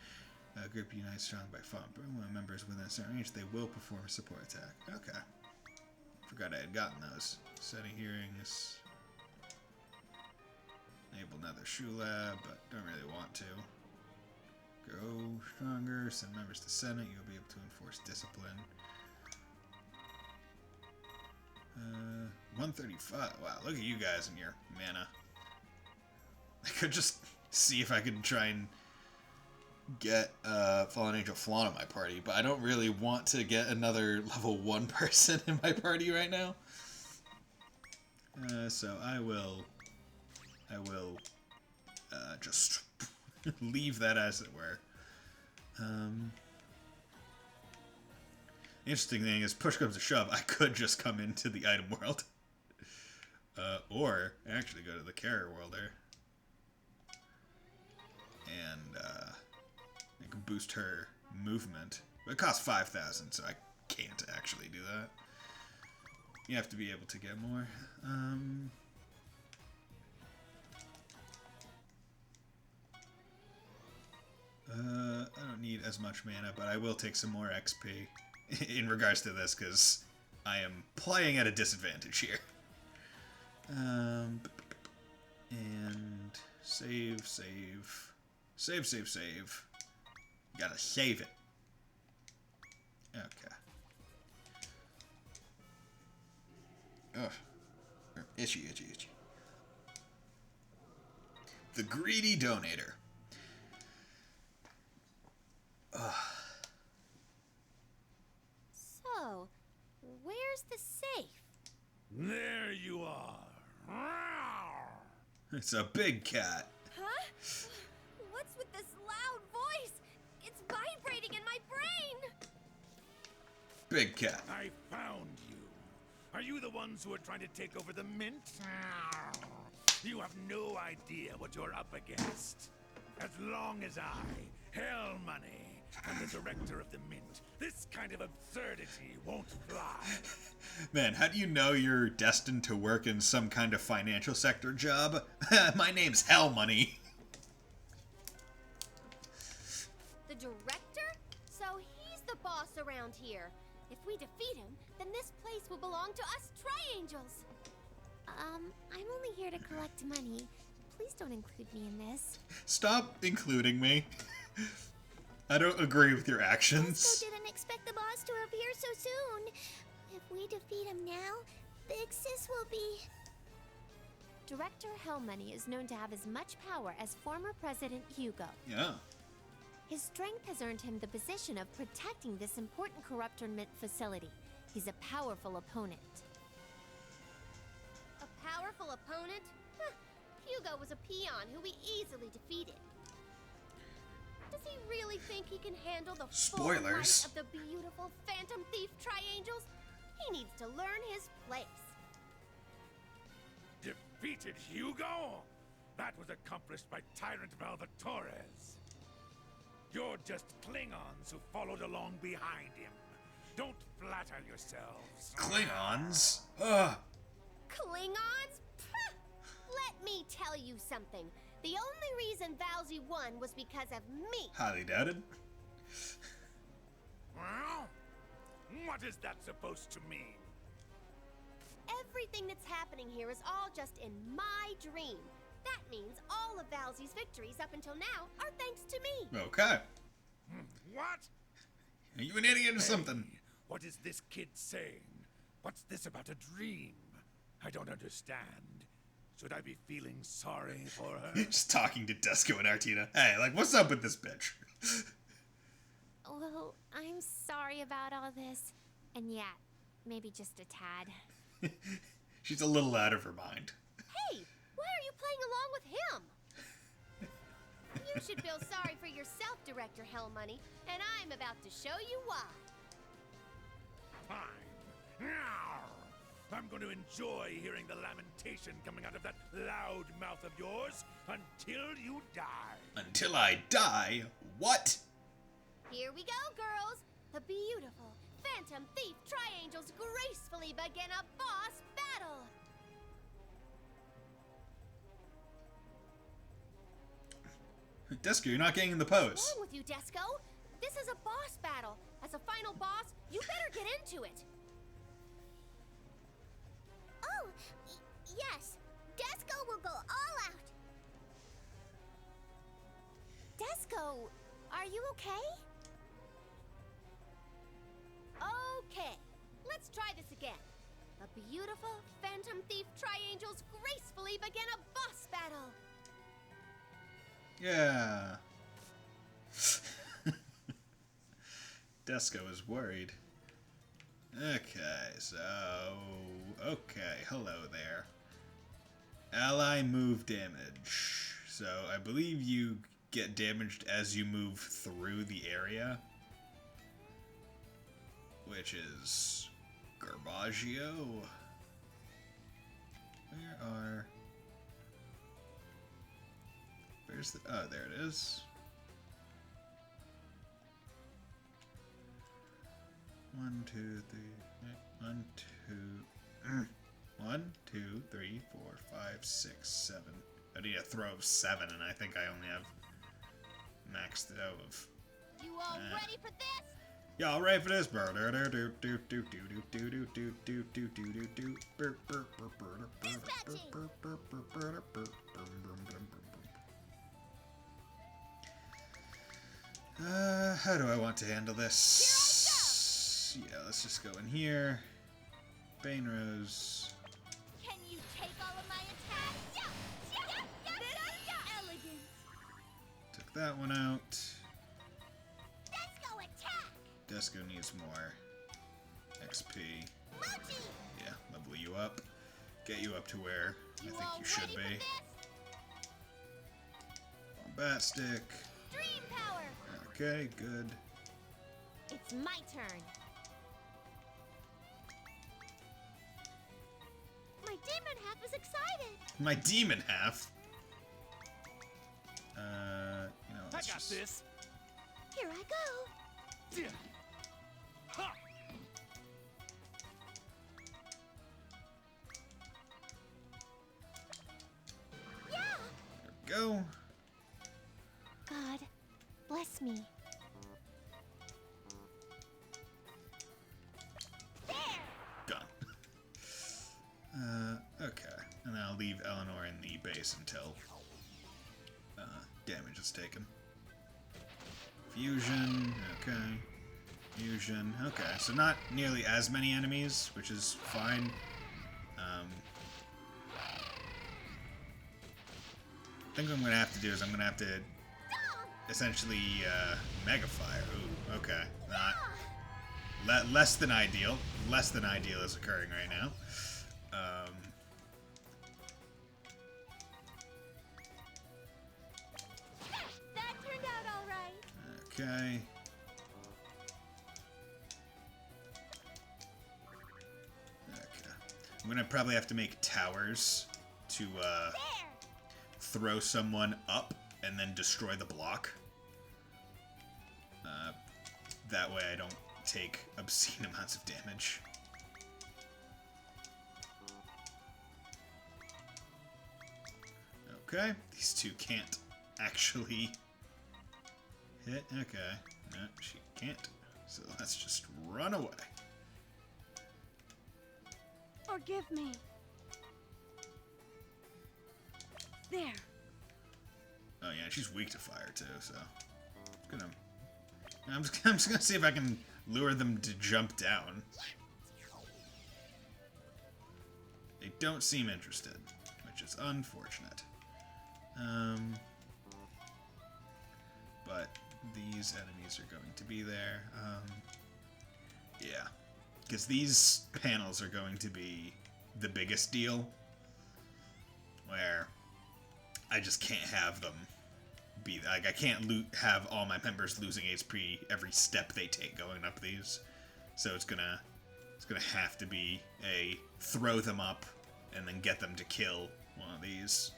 Group unites strong by font. When members within a certain range, they will perform a support attack. Okay. Forgot I had gotten those. Setting hearings. Enable another shoe lab, but don't really want to. Go stronger. Send members to Senate. You'll be able to enforce discipline. 135. Wow, look at you guys and your mana. I could just see if I could try and get Fallen Angel Flan in my party, but I don't really want to get another level 1 person in my party right now. So I will just leave that as it were. The interesting thing is, push comes to shove, I could just come into the item world. Or actually go to the carrier world there. And I can boost her movement. But it costs 5,000, so I can't actually do that. You have to be able to get more. I don't need as much mana, but I will take some more XP in regards to this, because I am playing at a disadvantage here. And save. Gotta save it. Okay. Ugh. Itchy. The Greedy Donator. Ugh. So, where's the safe? There you are. It's a big cat. Huh? What's with this loud voice? It's vibrating in my brain! Big cat. I found you. Are you the ones who are trying to take over the mint? You have no idea what you're up against. As long as I, Hell Money, am the director of the mint, this kind of absurdity won't fly. Man, how do you know you're destined to work in some kind of financial sector job? My name's Hell Money. The director? So he's the boss around here. If we defeat him, then this place will belong to us Triangels. I'm only here to collect money. Please don't include me in this. Stop including me. I don't agree with your actions. Disco didn't expect the boss to appear so soon. If we defeat him now, Big Sis will be... Director Hellmoney is known to have as much power as former President Hugo. Yeah. His strength has earned him the position of protecting this important corruptor mint facility. He's a powerful opponent. A powerful opponent? Huh. Hugo was a peon who we easily defeated. Does he really think he can handle the full might Spoilers. of the beautiful Phantom Thief Triangels? He needs to learn his place. Defeated Hugo? That was accomplished by Tyrant Valvatores. You're just Klingons who followed along behind him. Don't flatter yourselves. Klingons? Ugh. Klingons? Pah! Let me tell you something. The only reason Valzy won was because of me. Highly doubted. Well, what is that supposed to mean? Everything that's happening here is all just in my dream. That means all of Valzy's victories up until now are thanks to me. Okay. What? Are you an idiot or something? What is this kid saying? What's this about a dream? I don't understand. Should I be feeling sorry for her? Just talking to Disco and Artina. Hey, like, what's up with this bitch? Well, I'm sorry about all this. And yeah, maybe just a tad. She's a little out of her mind. Hey, why are you playing along with him? You should feel sorry for yourself, Director Hellmoney, and I'm about to show you why. Fine. Now, I'm going to enjoy hearing the lamentation coming out of that loud mouth of yours until you die. Until I die? What? Here we go, girls. The beautiful Phantom Thief Triangels gracefully begin a boss battle. Disco, you're not getting in the pose. What's wrong with you, Desco? This is a boss battle. As a final boss, you better get into it. Oh, yes. Desco will go all out. Desco, are you okay? Okay, let's try this again. The beautiful Phantom Thief Triangels gracefully begin a boss battle. Yeah. Disco is worried. Okay, so... Okay, hello there. Ally move damage. So, I believe you get damaged as you move through the area. Which is... Garbaggio. Where are... Where's the... Oh, there it is. 1, 2, 3... 1, 2... 1, 2, 3, 4, 5, 6, 7. I need a throw of 7, and I think I only have maxed it out of... You all ready for this? Y'all ready for this? How do I want to handle this? Yeah, let's just go in here. Bane Rose. Can you take all of my attacks? Elegant. Took that one out. Desco attack. Disco needs more XP. Mochi. Yeah, level you up. Get you up to where I think you should be. Bat stick. Dream power. Okay, good. It's my turn. half as excited. My demon half. You know, I let's got just... this. Here I go. Yeah. Ha! Yeah! There we go. God, bless me. There! Gone. Okay. And I'll leave Eleanor in the base until damage is taken. Fusion, okay. Fusion, okay. So not nearly as many enemies, which is fine. I think what I'm gonna have to do is I'm gonna have to essentially Mega Fire. Ooh, okay. Not less than ideal. Less than ideal is occurring right now. That turned out all right. Okay. Okay. I'm gonna probably have to make towers to throw someone up and then destroy the block. That way I don't take obscene amounts of damage. Okay, these two can't actually hit. Okay, no, she can't. So let's just run away. Forgive me. There. Oh yeah, she's weak to fire too, so I'm just gonna see if I can lure them to jump down. They don't seem interested, which is unfortunate. But these enemies are going to be there. Yeah, because these panels are going to be the biggest deal, where I just can't have them be like, I can't have all my members losing HP every step they take going up these. So it's gonna have to be a throw them up and then get them to kill one of these.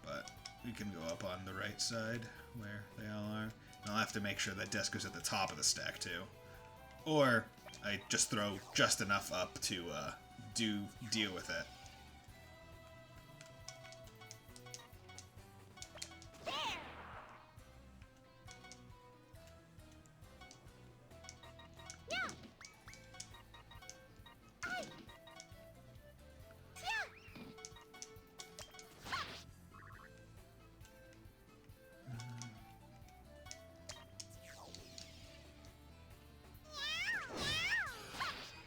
But we can go up on the right side where they all are. And I'll have to make sure that desk goes at the top of the stack too. Or I just throw just enough up to deal with it. There! Yeah! Ay! Yeah!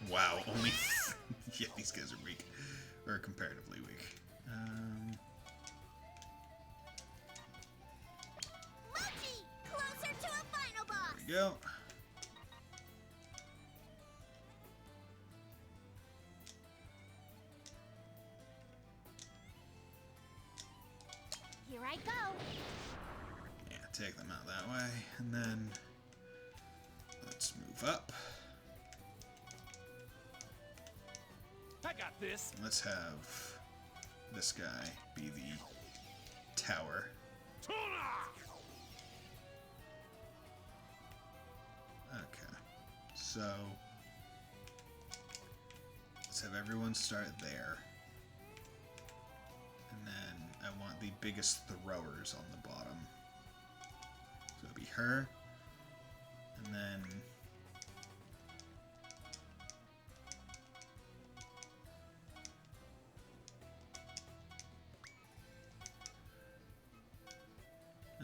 Wow, only... yeah, these guys are weak. Or comparatively weak. Mochi! Closer to a final boss! There we go. Here I go. Yeah, take them out that way. And then... let's move up. I got this. Let's have this guy be the tower. Okay, so let's have everyone start there. And then I want the biggest throwers on the bottom. So it'll be her. And then...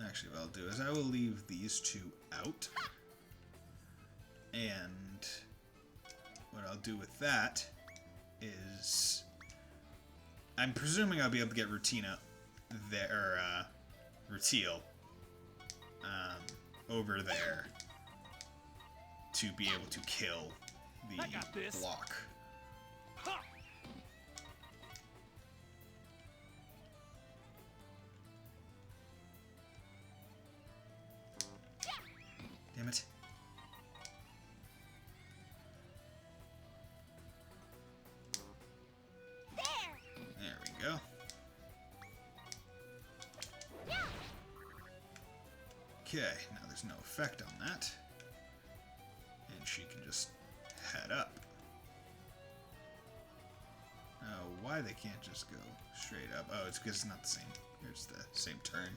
actually, what I'll do is I will leave these two out. And what I'll do with that is... I'm presuming I'll be able to get Rutina there, or Rutiel over there to be able to kill the block. Ha! Damn it. Okay, now there's no effect on that. And she can just head up. Why they can't just go straight up? Oh, it's because it's not the same. Here's the same turn.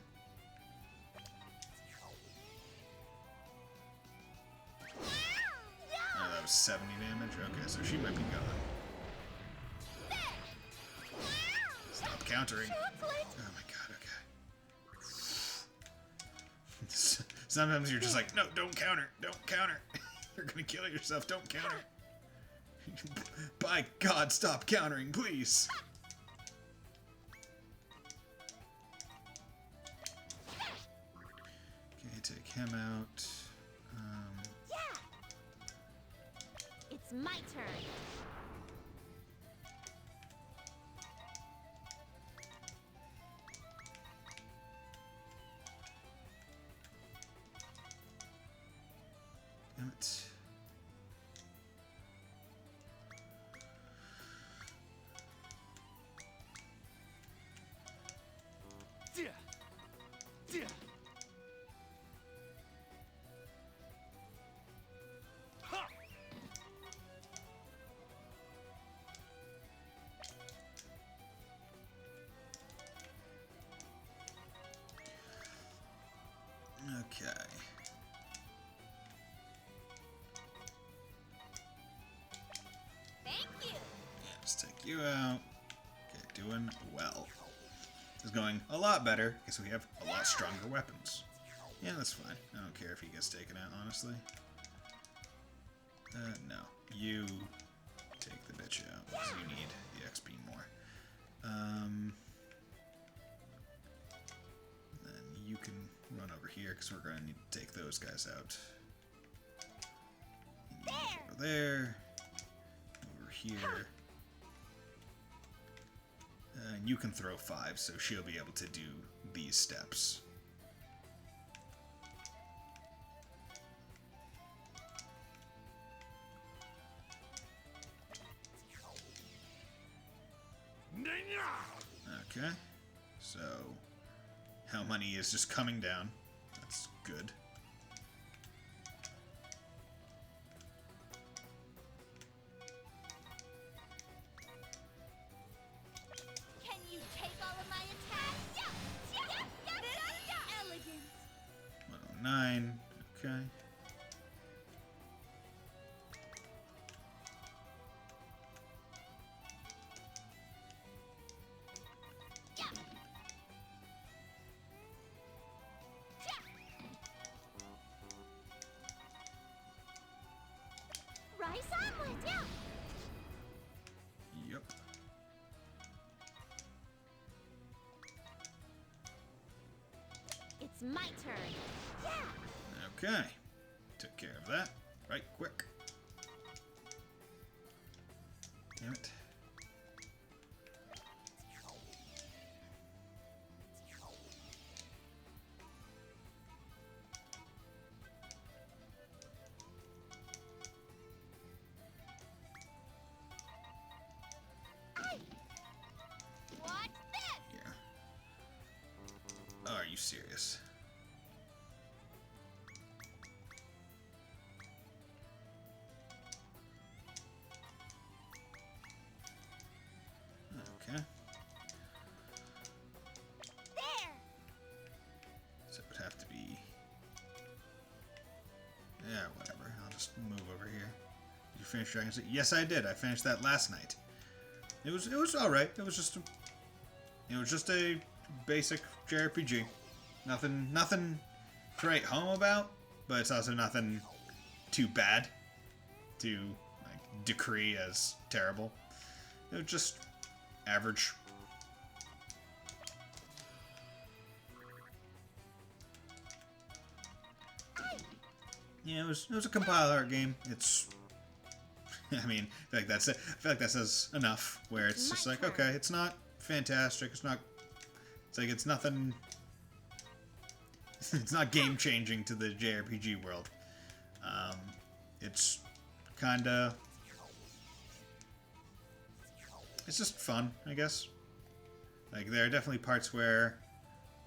Oh, that was 70 damage? Okay, so she might be gone. Stop countering. Oh my god, okay. Sometimes you're just like, no, don't counter. Don't counter. You're gonna kill yourself. Don't counter. By God, stop countering, please. Okay, take him out. Yeah! It's my turn. Damn it. Okay. Thank you. Yeah, just take you out. Okay, doing well. This is going a lot better because we have a lot stronger weapons. Yeah, that's fine. I don't care if he gets taken out, honestly. No. You take the bitch out because you need the XP more. Then you can run over here because we're going to need to take those guys out. Over there. Over here. And you can throw 5, so she'll be able to do these steps. Okay, so how money is just coming down. That's good. Can you take all of my attacks? Elegant. 109, okay. Rise onward, yeah. Yep. It's my turn. Yeah. Okay. Took care of that. Right quick. Damn it. What's this? Yeah. Are you serious? Okay. There. So it would have to be... Yeah, whatever. I'll just move over here. Did you finish Dragon's League? Yes, I did. I finished that last night. It was all right. It was just a basic JRPG. Nothing to write home about, but it's also nothing too bad to like decree as terrible. It was just average. Yeah, it was a compile art game. It's I mean, I feel like that says enough. Where it's just like, okay, it's not fantastic. It's nothing. It's not game changing to the JRPG world. It's kinda. It's just fun, I guess. Like there are definitely parts where,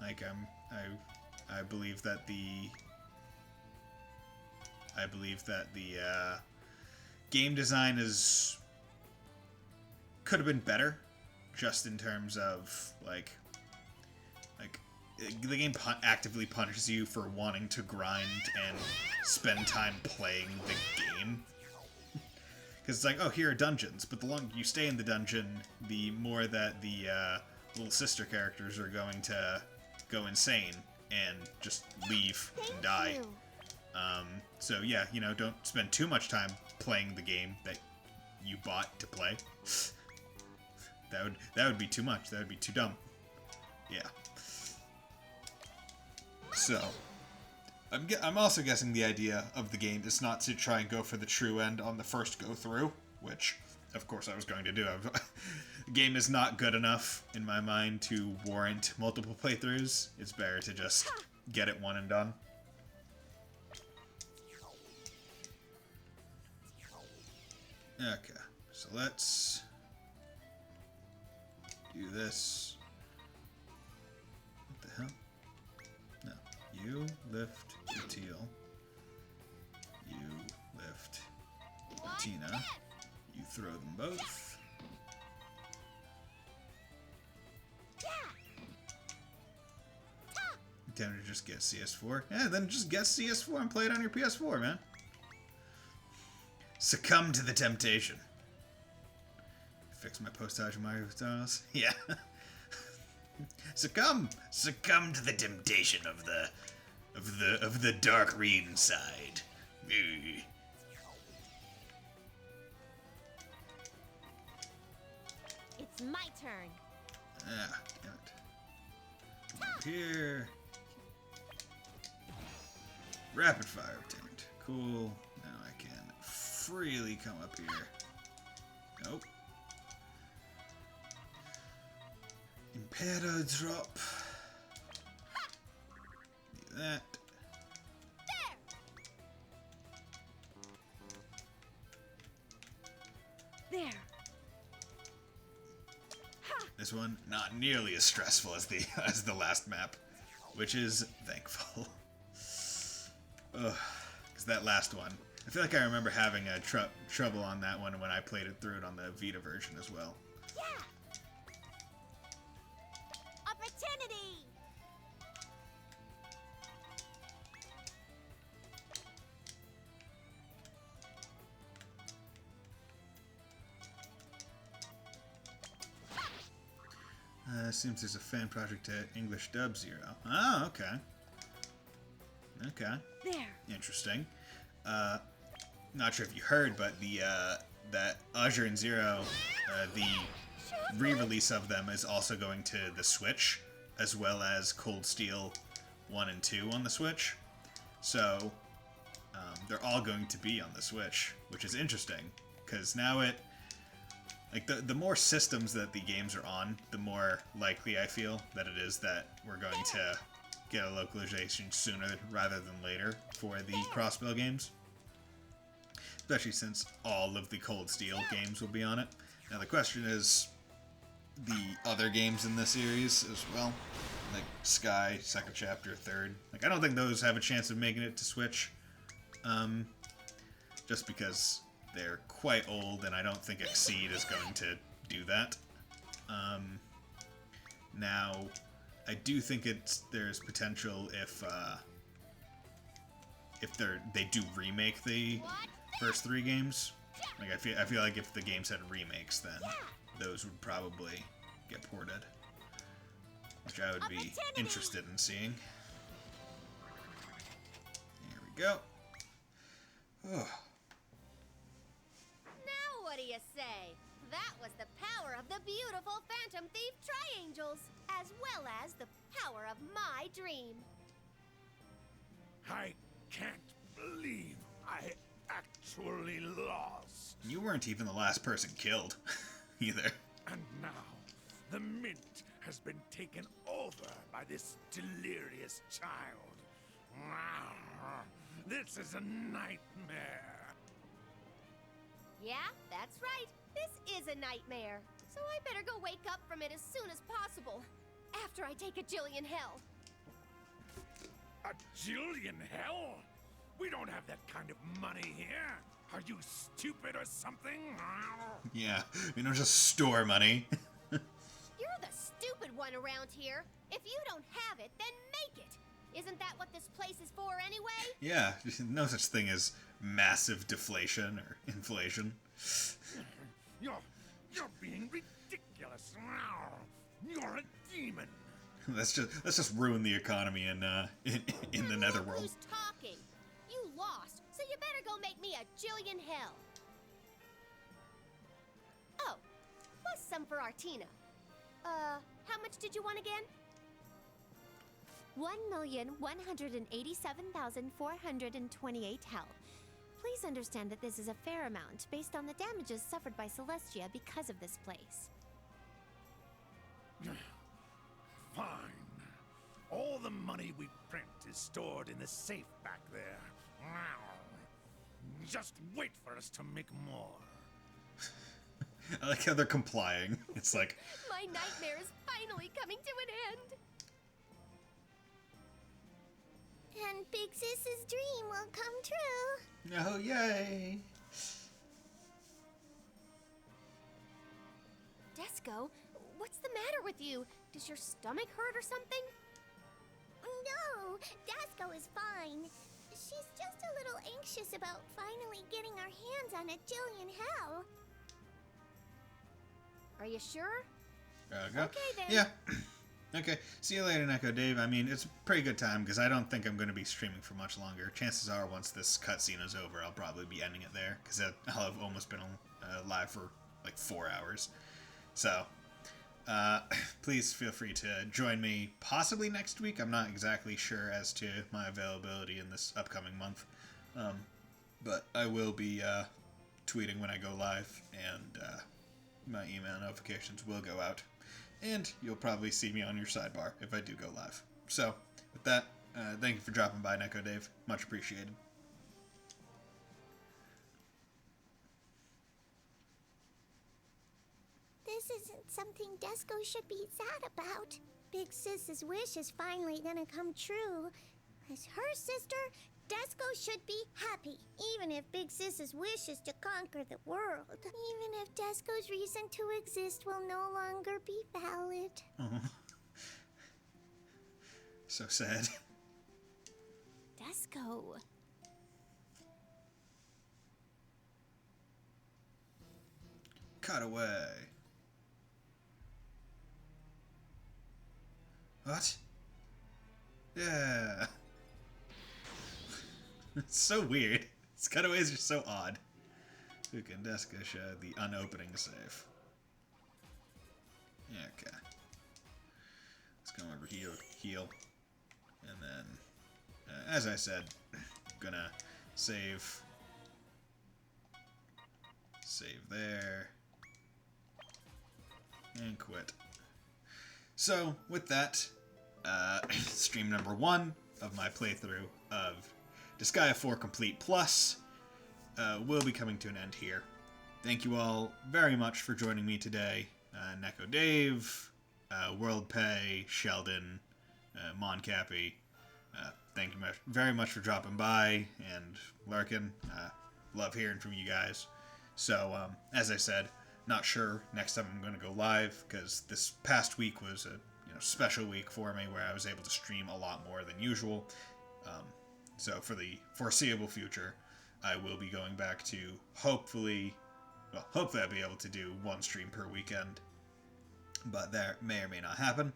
like I I believe that the game design could have been better, just in terms of like the game actively punishes you for wanting to grind and spend time playing the game. Because it's like, oh, here are dungeons, but the longer you stay in the dungeon, the more that the little sister characters are going to go insane and just leave and die. So yeah, you know, don't spend too much time playing the game that you bought to play. That would be too much. That would be too dumb. Yeah. So, I'm also guessing the idea of the game is not to try and go for the true end on the first go through, which, of course, I was going to do. The game is not good enough, in my mind, to warrant multiple playthroughs. It's better to just get it one and done. Okay, so let's do this. What the hell? No. You lift the teal. You lift Tina. You throw them both. I'm tempted to just get CS4. Yeah, then just get CS4 and play it on your PS4, man. Succumb to the temptation. Fix my postage in Mario Stars. Yeah. Succumb to the temptation of the dark green side. It's my turn. Ah, damn it. Come up here. Rapid fire obtained. Cool. Now I can freely come up here. Nope. Impero drop. Do that. There. This one not nearly as stressful as the last map, which is thankful. Ugh, because that last one, I feel like I remember having a trouble on that one when I played it through it on the Vita version as well. Yeah. Opportunity. Seems there's a fan project at English Dub Zero. Oh, okay. Okay. There. Interesting. Not sure if you heard, but the that Azure and Zero, the re-release of them is also going to the Switch, as well as Cold Steel 1 and 2 on the Switch. So they're all going to be on the Switch, which is interesting, because now it, like, the more systems that the games are on, the more likely I feel that it is that we're going to get a localization sooner rather than later for the crossbill games. Especially since all of the Cold Steel games will be on it. Now the question is, the other games in the series as well, like Sky, second chapter, third. Like, I don't think those have a chance of making it to Switch, just because they're quite old, and I don't think Exceed is going to do that. Now, I do think there's potential if they do remake the first 3 games. Like, I feel like if the games had remakes, then those would probably get ported, which I would be interested in seeing. There we go. Oh. Now what do you say? That was the power of the beautiful Phantom Thief Triangles, as well as the power of my dream. I can't believe I actually lost. You weren't even the last person killed, either. And now, the Mint has been taken over by this delirious child. This is a nightmare. Yeah, that's right. This is a nightmare. So I better go wake up from it as soon as possible. After I take a Jillian hell. A jillion hell? We don't have that kind of money here. Are you stupid or something? Yeah, we don't just store money. You're the stupid one around here. If you don't have it, then make it. Isn't that what this place is for anyway? Yeah, no such thing as massive deflation or inflation. You're being ridiculous. You're a demon. Let's just ruin the economy in the Netherworld. Who's talking? You lost, so you better go make me a jillion hell. Oh, plus some for Artina. How much did you want again? 1,187,428 hell. Please understand that this is a fair amount based on the damages suffered by Celestia because of this place. Fine. All the money we print is stored in the safe back there. Just wait for us to make more. I like how they're complying. It's like... My nightmare is finally coming to an end. And Big Sis's dream will come true. Oh, yay! Desco, what's the matter with you? Does your stomach hurt or something? No, Desco is fine. She's just a little anxious about finally getting our hands on a jillion hell. Are you sure? Okay then. Yeah. Okay, see you later, Neko Dave. I mean, it's a pretty good time, because I don't think I'm going to be streaming for much longer. Chances are, once this cutscene is over, I'll probably be ending it there, because I'll have almost been live for, like, 4 hours. So, please feel free to join me possibly next week. I'm not exactly sure as to my availability in this upcoming month. But I will be tweeting when I go live, and my email notifications will go out. And you'll probably see me on your sidebar if I do go live. So, with that, thank you for dropping by, Neko Dave. Much appreciated. This isn't something Desco should be sad about. Big Sis's wish is finally gonna come true. As her sister, Desco should be happy, even if Big Sis's wish is to conquer the world. Even if Desco's reason to exist will no longer be valid. Oh. So sad. Desco. Cut away. What? Yeah. It's so weird. These cutaways are so odd. Luke and Desca show the unopening safe. Yeah, okay. Let's go over here, heal. And then, as I said, I'm gonna save. Save there. And quit. So, with that, stream number 1 of my playthrough of Disgaea 4 Complete Plus will be coming to an end here. Thank you all very much for joining me today. Neko Dave, WorldPay, Sheldon, Moncappy. Thank you very much for dropping by, and Larkin. Love hearing from you guys. So, as I said, not sure next time I'm going to go live, because this past week was a special week for me where I was able to stream a lot more than usual. So for the foreseeable future, I will be going back to hopefully I'll be able to do 1 stream per weekend, but that may or may not happen.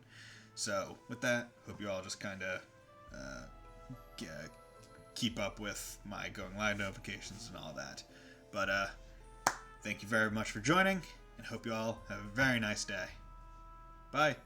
So with that, hope you all just kind of keep up with my going live notifications and all that. But thank you very much for joining, and hope you all have a very nice day. Bye.